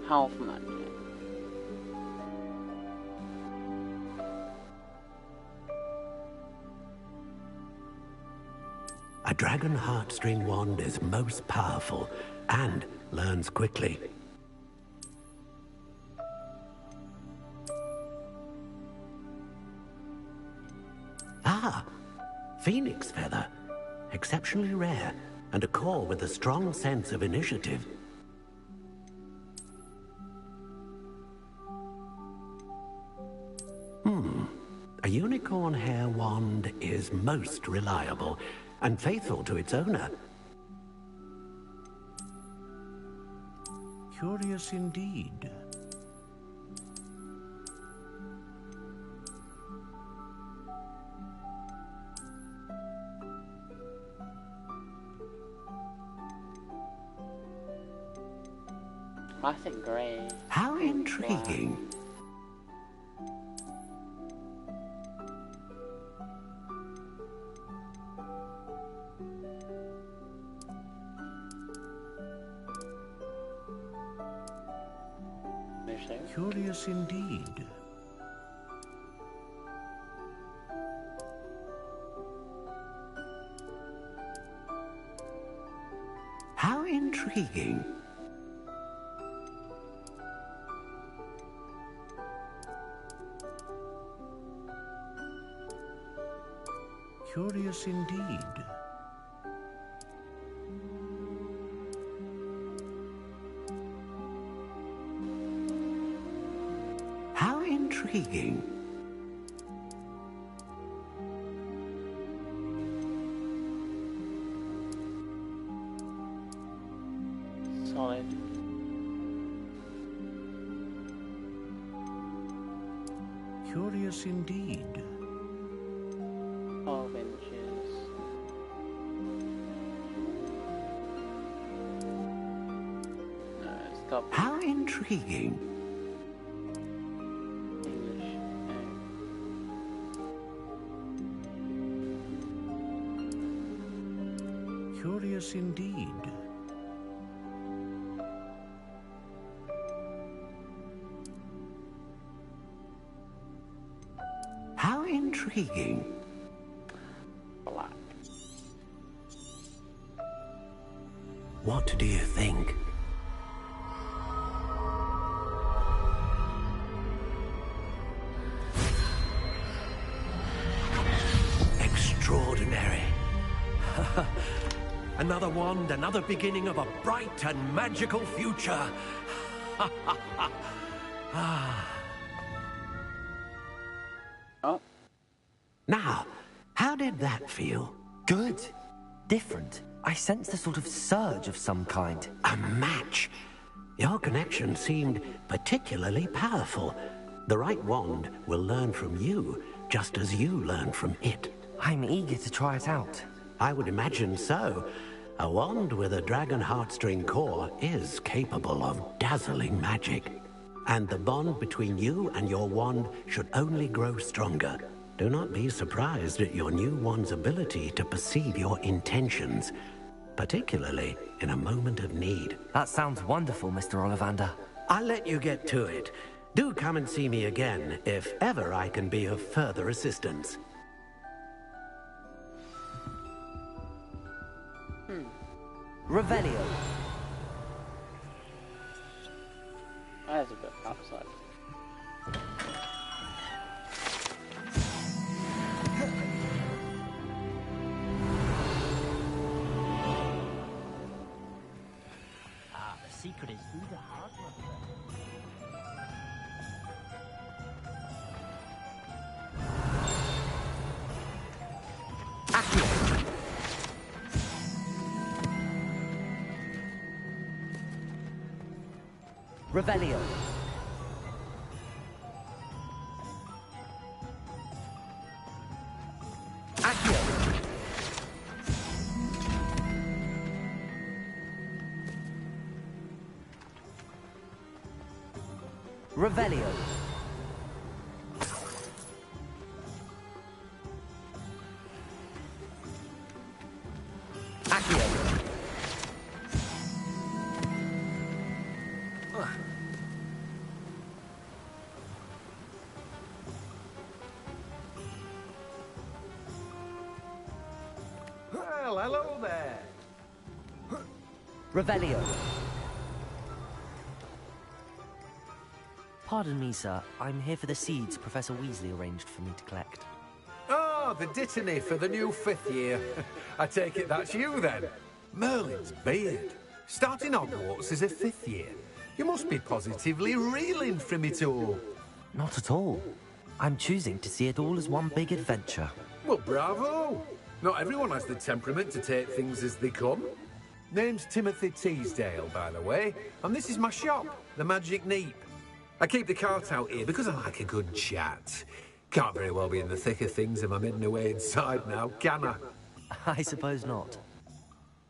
Speaker 5: Health magic.
Speaker 4: A dragon heartstring wand is most powerful and learns quickly. Ah, phoenix feather. Exceptionally rare, and a core with a strong sense of initiative. A unicorn hair wand is most reliable and faithful to its owner.
Speaker 21: Curious indeed.
Speaker 5: Classic grey.
Speaker 4: How intriguing.
Speaker 21: Curious indeed.
Speaker 4: How intriguing.
Speaker 21: Curious indeed.
Speaker 4: How intriguing.
Speaker 5: Solid.
Speaker 21: Curious indeed.
Speaker 5: 12 inches. No, it's got
Speaker 4: How intriguing.
Speaker 5: English.
Speaker 21: Curious indeed.
Speaker 4: How intriguing.
Speaker 5: Black.
Speaker 4: What do you think? Extraordinary. Another wand, another beginning of a bright and magical future.
Speaker 5: Oh.
Speaker 4: Now, how did that feel?
Speaker 2: Good. Different. I sensed a sort of surge of some kind.
Speaker 4: A match. Your connection seemed particularly powerful. The right wand will learn from you, just as you learn from it.
Speaker 2: I'm eager to try it out.
Speaker 4: I would imagine so. A wand with a dragon heartstring core is capable of dazzling magic. And the bond between you and your wand should only grow stronger. Do not be surprised at your new wand's ability to perceive your intentions, particularly in a moment of need.
Speaker 2: That sounds wonderful, Mr. Ollivander.
Speaker 4: I'll let you get to it. Do come and see me again if ever I can be of further assistance.
Speaker 2: Revelio.
Speaker 5: That's a bit outside.
Speaker 8: The secret is through the hard work.
Speaker 2: Revelio. Accio. Revelio. Accio.
Speaker 1: Well, hello there.
Speaker 2: Revelio. Pardon me, sir. I'm here for the seeds Professor Weasley arranged for me to collect.
Speaker 1: Oh, the dittany for the new 5th year. I take it that's you, then. Merlin's beard. Starting Hogwarts as a 5th year. You must be positively reeling from it all.
Speaker 2: Not at all. I'm choosing to see it all as one big adventure.
Speaker 1: Well, bravo. Not everyone has the temperament to take things as they come. Name's Timothy Teasdale, by the way, and this is my shop, the Magic Neep. I keep the cart out here because I like a good chat. Can't very well be in the thick of things if I'm hidden away inside now, can I?
Speaker 2: I suppose not.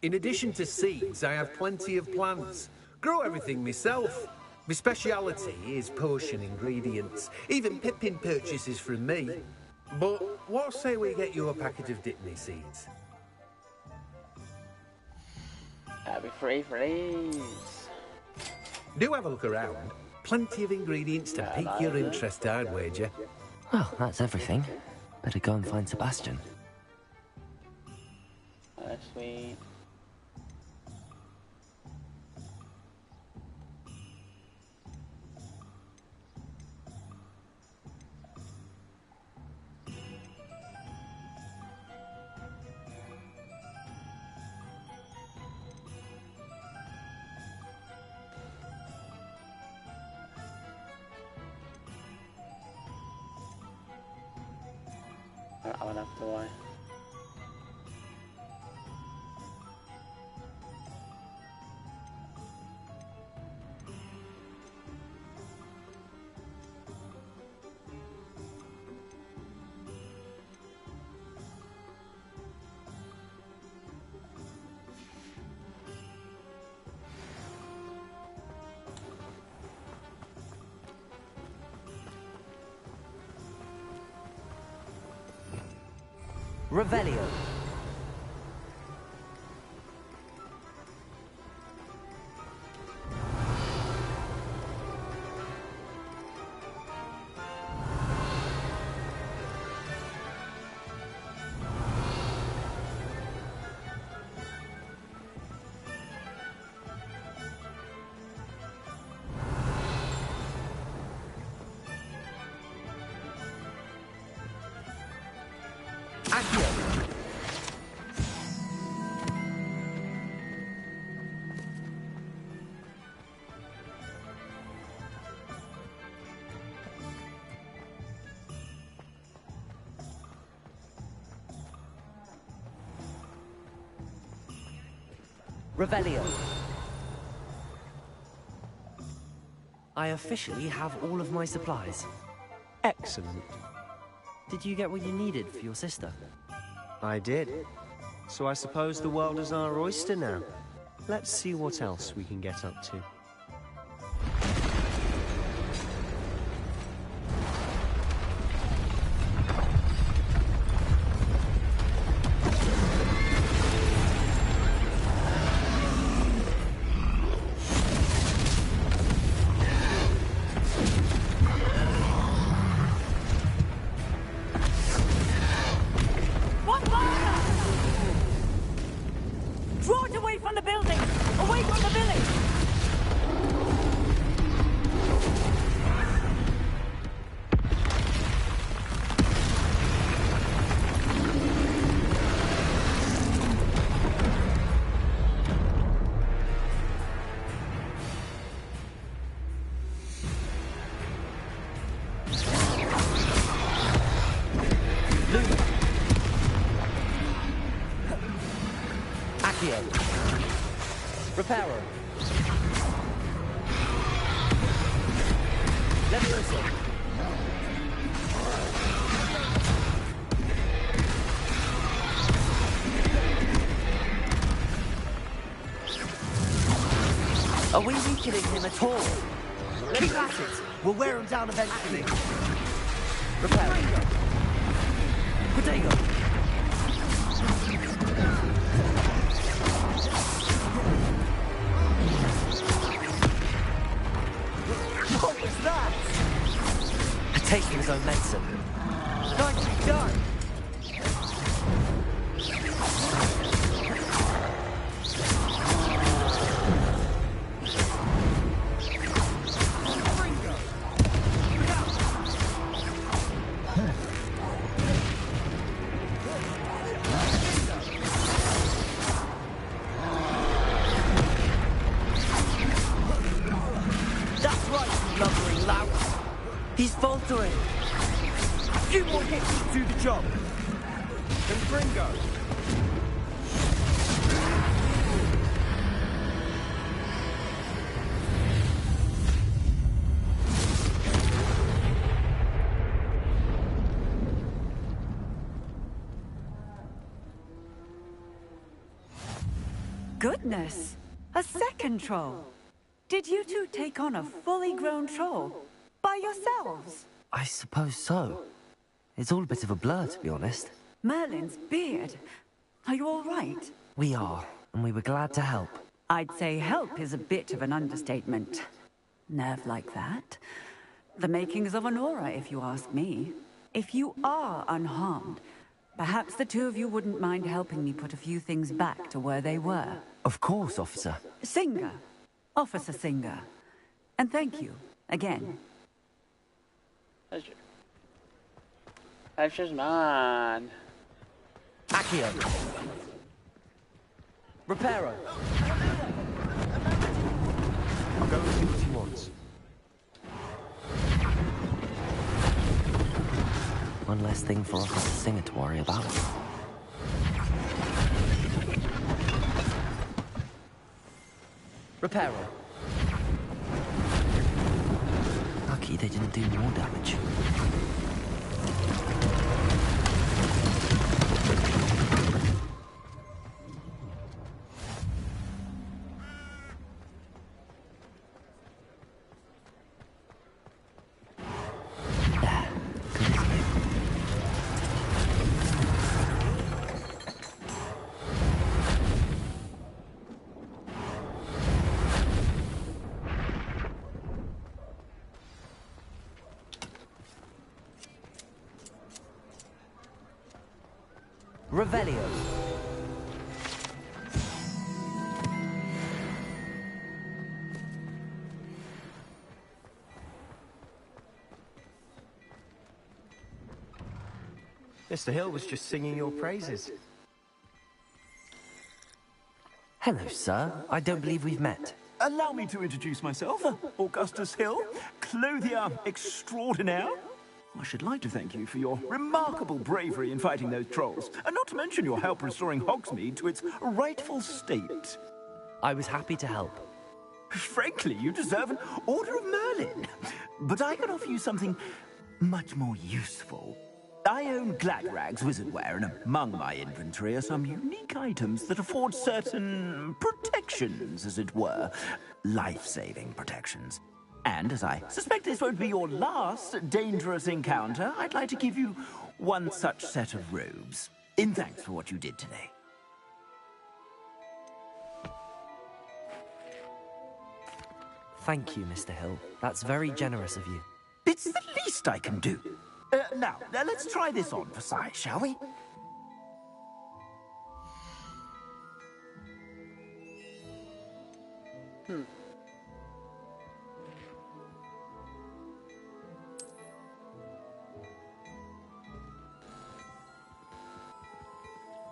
Speaker 1: In addition to seeds, I have plenty of plants. Grow everything myself. My speciality is potion ingredients. Even Pippin purchases from me. But what say we get you a packet of Dittany seeds?
Speaker 5: That'll be free for these.
Speaker 1: Do have a look around. Plenty of ingredients to pique your interest, I'd wager.
Speaker 2: Well, that's everything. Better go and find Sebastian.
Speaker 5: That's sweet. I would have to lie.
Speaker 2: Revelio. Accio! Revelio. I officially have all of my supplies.
Speaker 17: Excellent.
Speaker 2: Did you get what you needed for your sister?
Speaker 17: I did. So I suppose the world is our oyster now. Let's see what else we can get up to.
Speaker 19: Draw it away from the building! Away from the village!
Speaker 2: Accio. Reparo. Levioso. Are we weakening him at all? Keep at it! We'll wear him down eventually. Reparo. Protego. What was that? A taste of his own medicine. Nicely done! That's right, you lumbering lout! He's faltering! A few more hits to do the job! And Gringo!
Speaker 19: Goodness! A second troll! Did you two take on a fully grown troll? By yourselves?
Speaker 2: I suppose so. It's all a bit of a blur, to be honest.
Speaker 19: Merlin's beard. Are you all right?
Speaker 2: We are, and we were glad to help.
Speaker 19: I'd say help is a bit of an understatement. Nerve like that. The makings of an aura, if you ask me. If you are unharmed, perhaps the two of you wouldn't mind helping me put a few things back to where they were.
Speaker 2: Of course, officer.
Speaker 19: Singer. Officer Singer. And thank you, again.
Speaker 5: That's just mine.
Speaker 2: Accio. Reparo.
Speaker 17: I'll go and see what he wants.
Speaker 2: One less thing for Officer Singer to worry about. Reparo. Lucky they didn't do more damage. Revelio.
Speaker 17: Mr. Hill was just singing your praises.
Speaker 2: Hello, sir. I don't believe we've met.
Speaker 13: Allow me to introduce myself, Augustus Hill, clothier extraordinaire. I should like to thank you for your remarkable bravery in fighting those trolls, and not to mention your help restoring Hogsmeade to its rightful state.
Speaker 2: I was happy to help.
Speaker 13: Frankly, you deserve an Order of Merlin. But I can offer you something much more useful. I own Gladrag's wizardware, and among my inventory are some unique items that afford certain protections, as it were. Life-saving protections. And as I suspect this won't be your last dangerous encounter, I'd like to give you one such set of robes, in thanks for what you did today.
Speaker 2: Thank you, Mr. Hill. That's very generous of you.
Speaker 13: It's the least I can do. Now, let's try this on for size, shall we?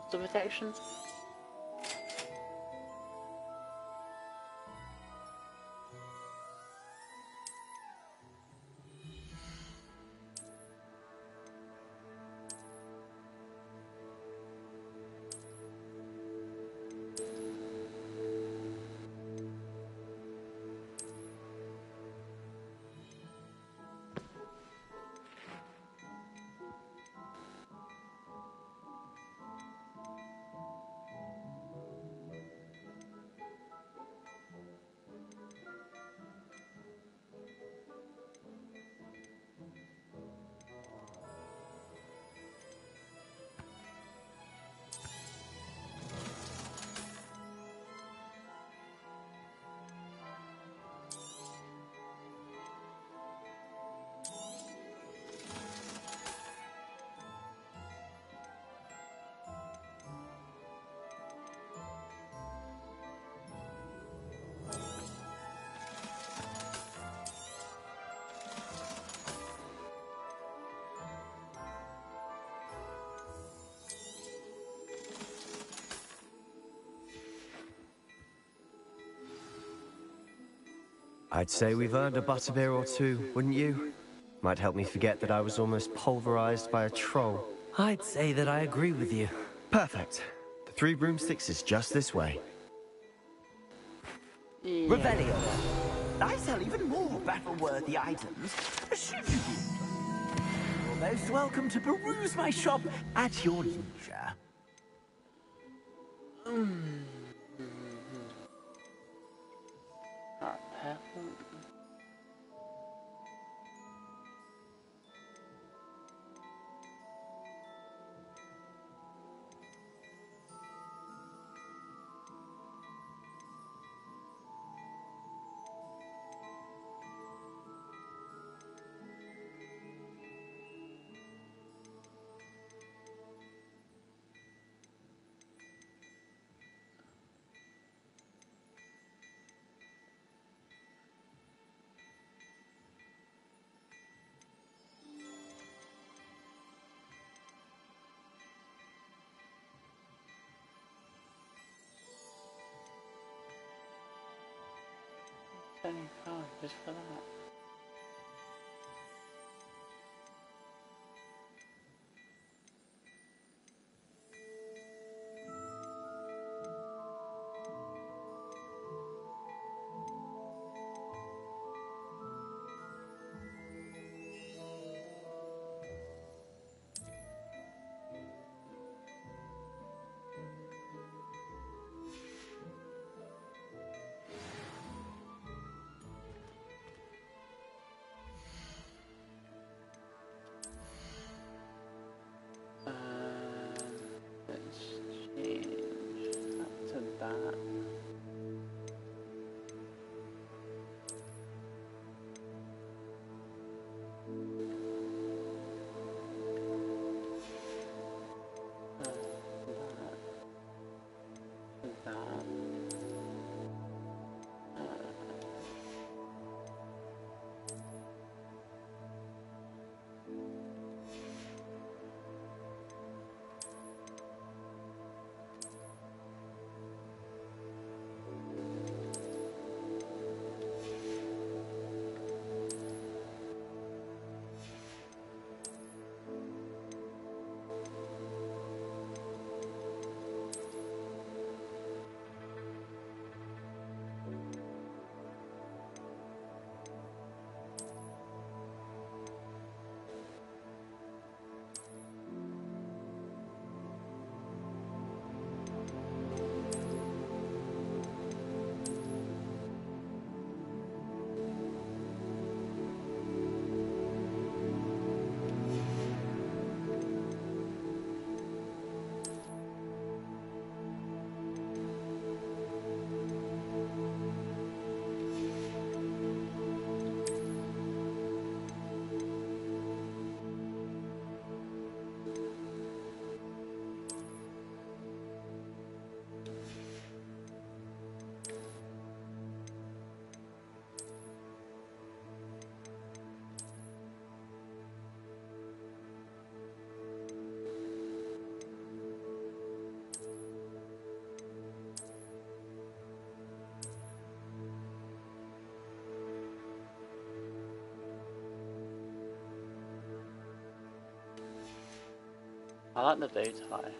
Speaker 5: The protections?
Speaker 17: I'd say we've earned a butterbeer or two, wouldn't you? Might help me forget that I was almost pulverized by a troll.
Speaker 2: I'd say that I agree with you.
Speaker 17: Perfect. The 3 broomsticks is just this way.
Speaker 5: Yeah.
Speaker 13: Revelio. I sell even more battle-worthy items. Should you be? You're most welcome to peruse my shop at your leisure.
Speaker 5: Just for that. Let's change that to that. I like the bow tie.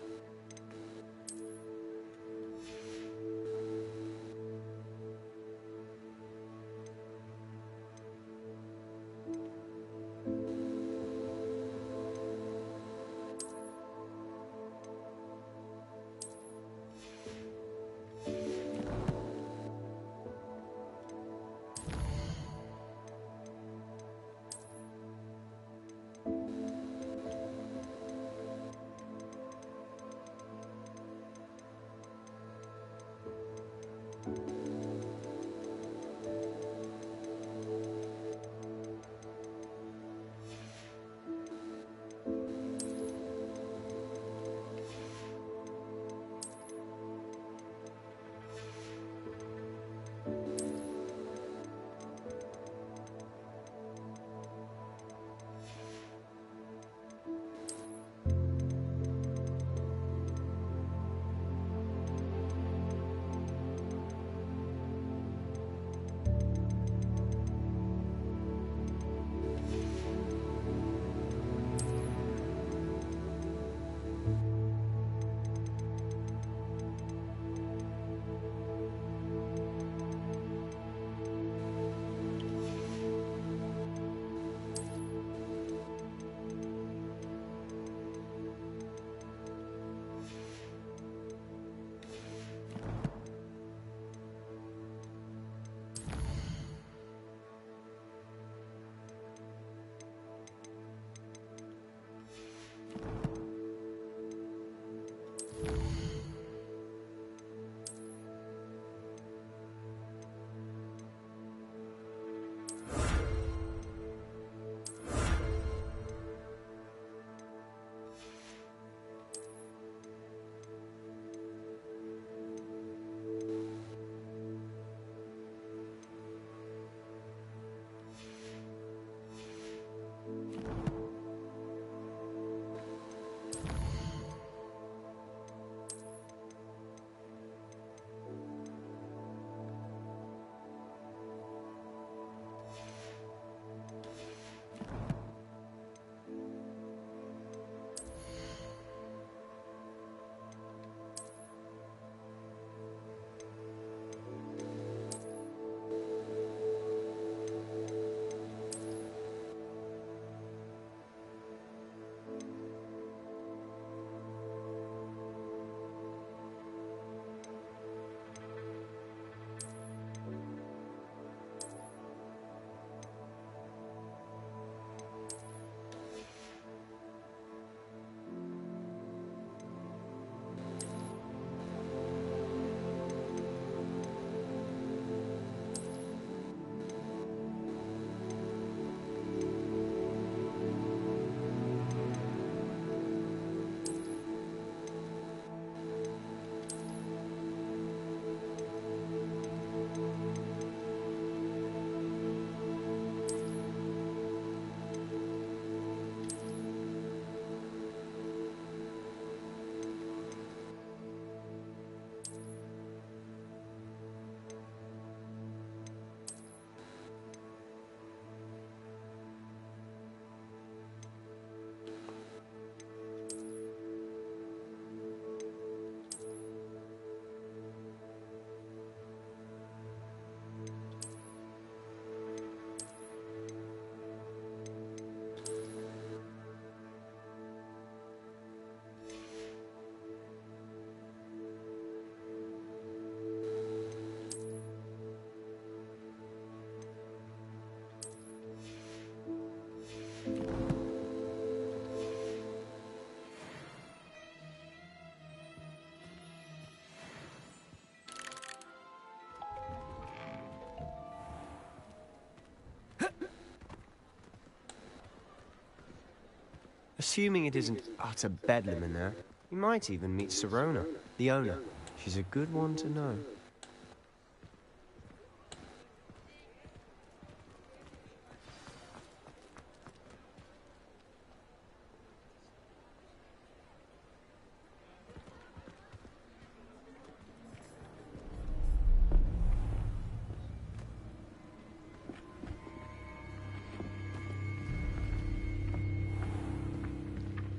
Speaker 17: Assuming it isn't utter bedlam in there, you might even meet Serona, the owner. She's a good one to know.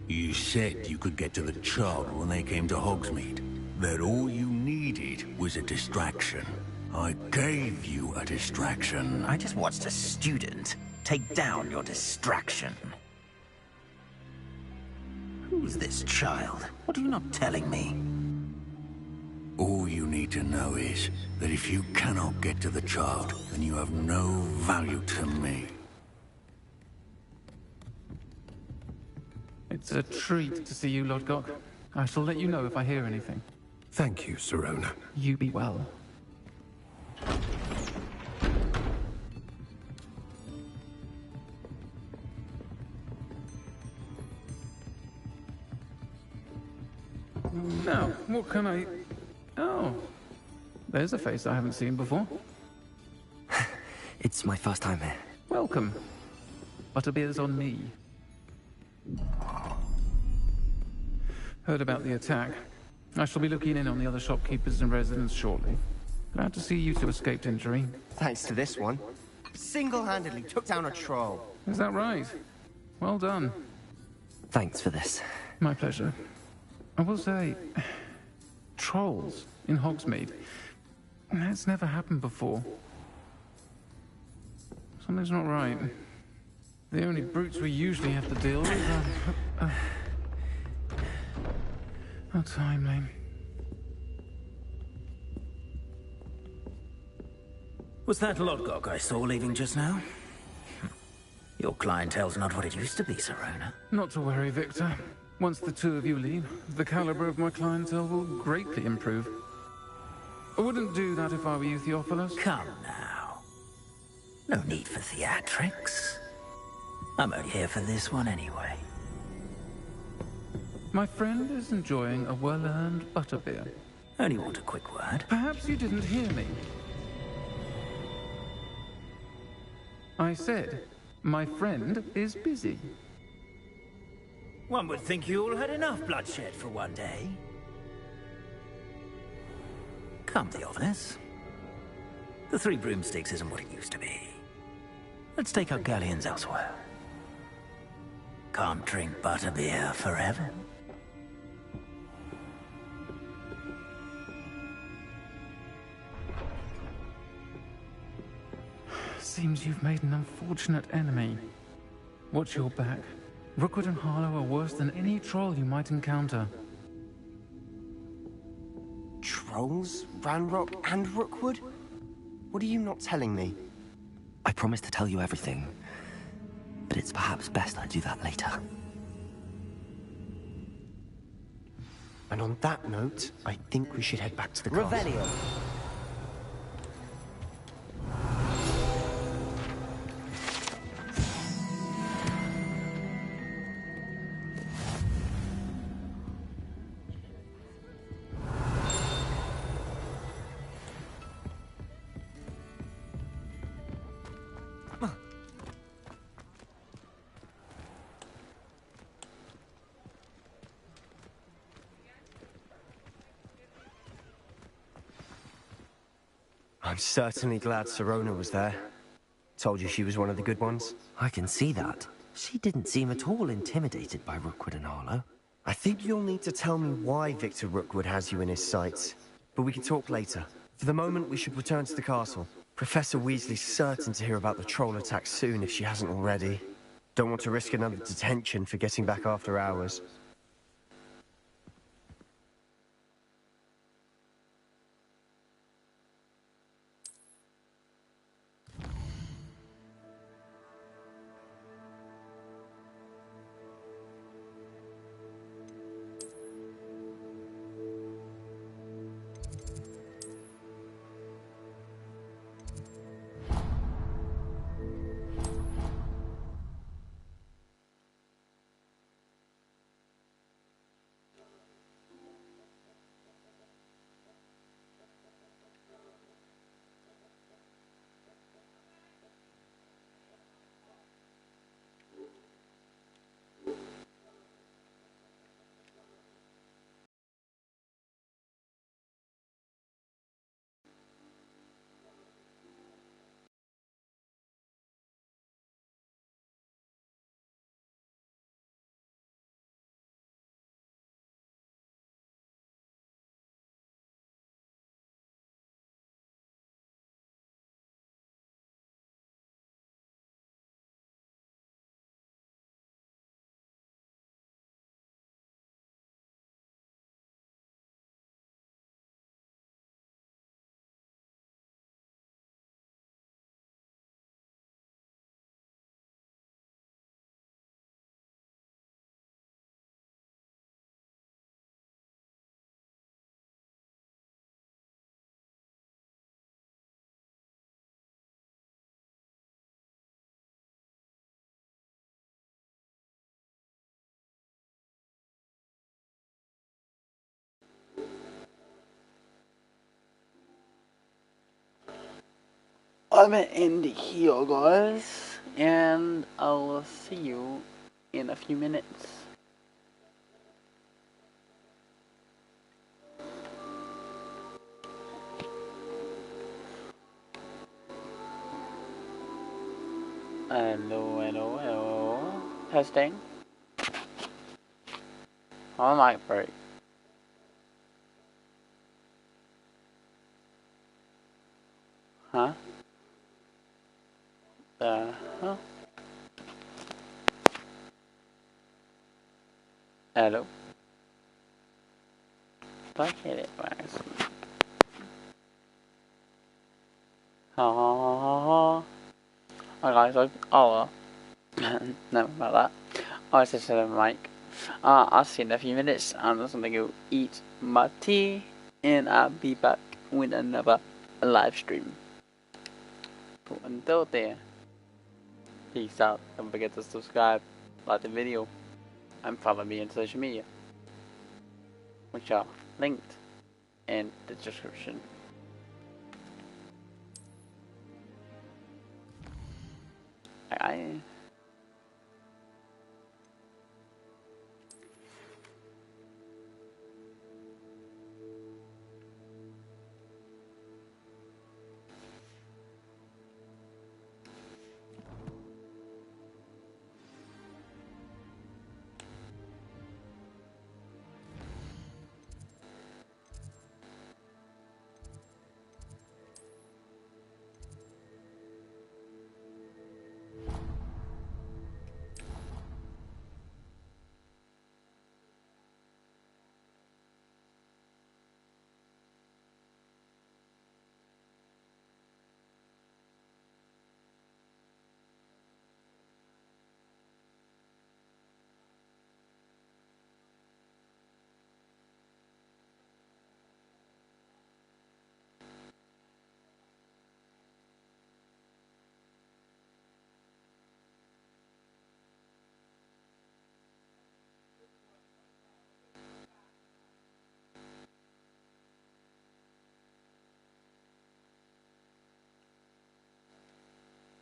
Speaker 15: You said you could get to the child when they came to Hogsmeade. That all you needed was a distraction. I gave you a distraction.
Speaker 13: I just watched a student take down your distraction. Who's this child? What are you not telling me?
Speaker 15: All you need to know is that if you cannot get to the child, then you have no value to me.
Speaker 22: It's a treat to see you, Lodgok. I shall let you know if I hear anything.
Speaker 3: Thank you, Sirona.
Speaker 22: You be well. Now, what can I... Oh, there's a face I haven't seen before.
Speaker 23: It's my first time here.
Speaker 22: Welcome. Butterbeer's on me. Heard about the attack. I shall be looking in on the other shopkeepers and residents shortly. Glad to see you two escaped injury.
Speaker 17: Thanks to this one. Single-handedly took down a troll.
Speaker 22: Is that right? Well done.
Speaker 23: Thanks for this.
Speaker 22: My pleasure. I will say, trolls in Hogsmeade. That's never happened before. Something's not right. The only brutes we usually have to deal with are... How timely.
Speaker 13: Was that Lodgok I saw leaving just now? Your clientele's not what it used to be, Sirona.
Speaker 22: Not to worry, Victor. Once the two of you leave, the caliber of my clientele will greatly improve. I wouldn't do that if I were you, Theophilus.
Speaker 13: Come now. No need for theatrics. I'm only here for this one anyway.
Speaker 22: My friend is enjoying a well-earned butterbeer.
Speaker 13: Only want a quick word.
Speaker 22: Perhaps you didn't hear me. I said, my friend is busy.
Speaker 13: One would think you all had enough bloodshed for one day. Come, Theophilus. The Three Broomsticks isn't what it used to be. Let's take our galleons elsewhere. Can't drink butterbeer forever.
Speaker 22: Seems you've made an unfortunate enemy. Watch your back. Rookwood and Harlow are worse than any troll you might encounter.
Speaker 17: Trolls? Ranrock and Rookwood? What are you not telling me?
Speaker 23: I promised to tell you everything, but it's perhaps best I do that later.
Speaker 17: And on that note, I think we should head back to the castle.
Speaker 2: Revelio.
Speaker 17: I'm certainly glad Sirona was there. Told you she was one of the good ones.
Speaker 23: I can see that. She didn't seem at all intimidated by Rookwood and Harlow.
Speaker 17: I think you'll need to tell me why Victor Rookwood has you in his sights. But we can talk later. For the moment, we should return to the castle. Professor Weasley's certain to hear about the troll attack soon if she hasn't already. Don't want to risk another detention for getting back after hours.
Speaker 5: I'm gonna end it here, guys, and I'll see you in a few minutes. Hello, hello, hello. Testing. On mic break. Huh? Huh? Hello. Did I hit it by accident? Oh, guys, never about that. I just said a mic. I'll see you in a few minutes. I'm just gonna go eat my tea, and I'll be back with another live stream. But until then, peace out. Don't forget to subscribe, like the video, and follow me on social media, which are linked in the description. Bye.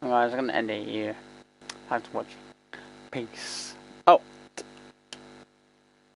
Speaker 5: Guys, I'm gonna end it here. Thanks for watching. Peace. Oh.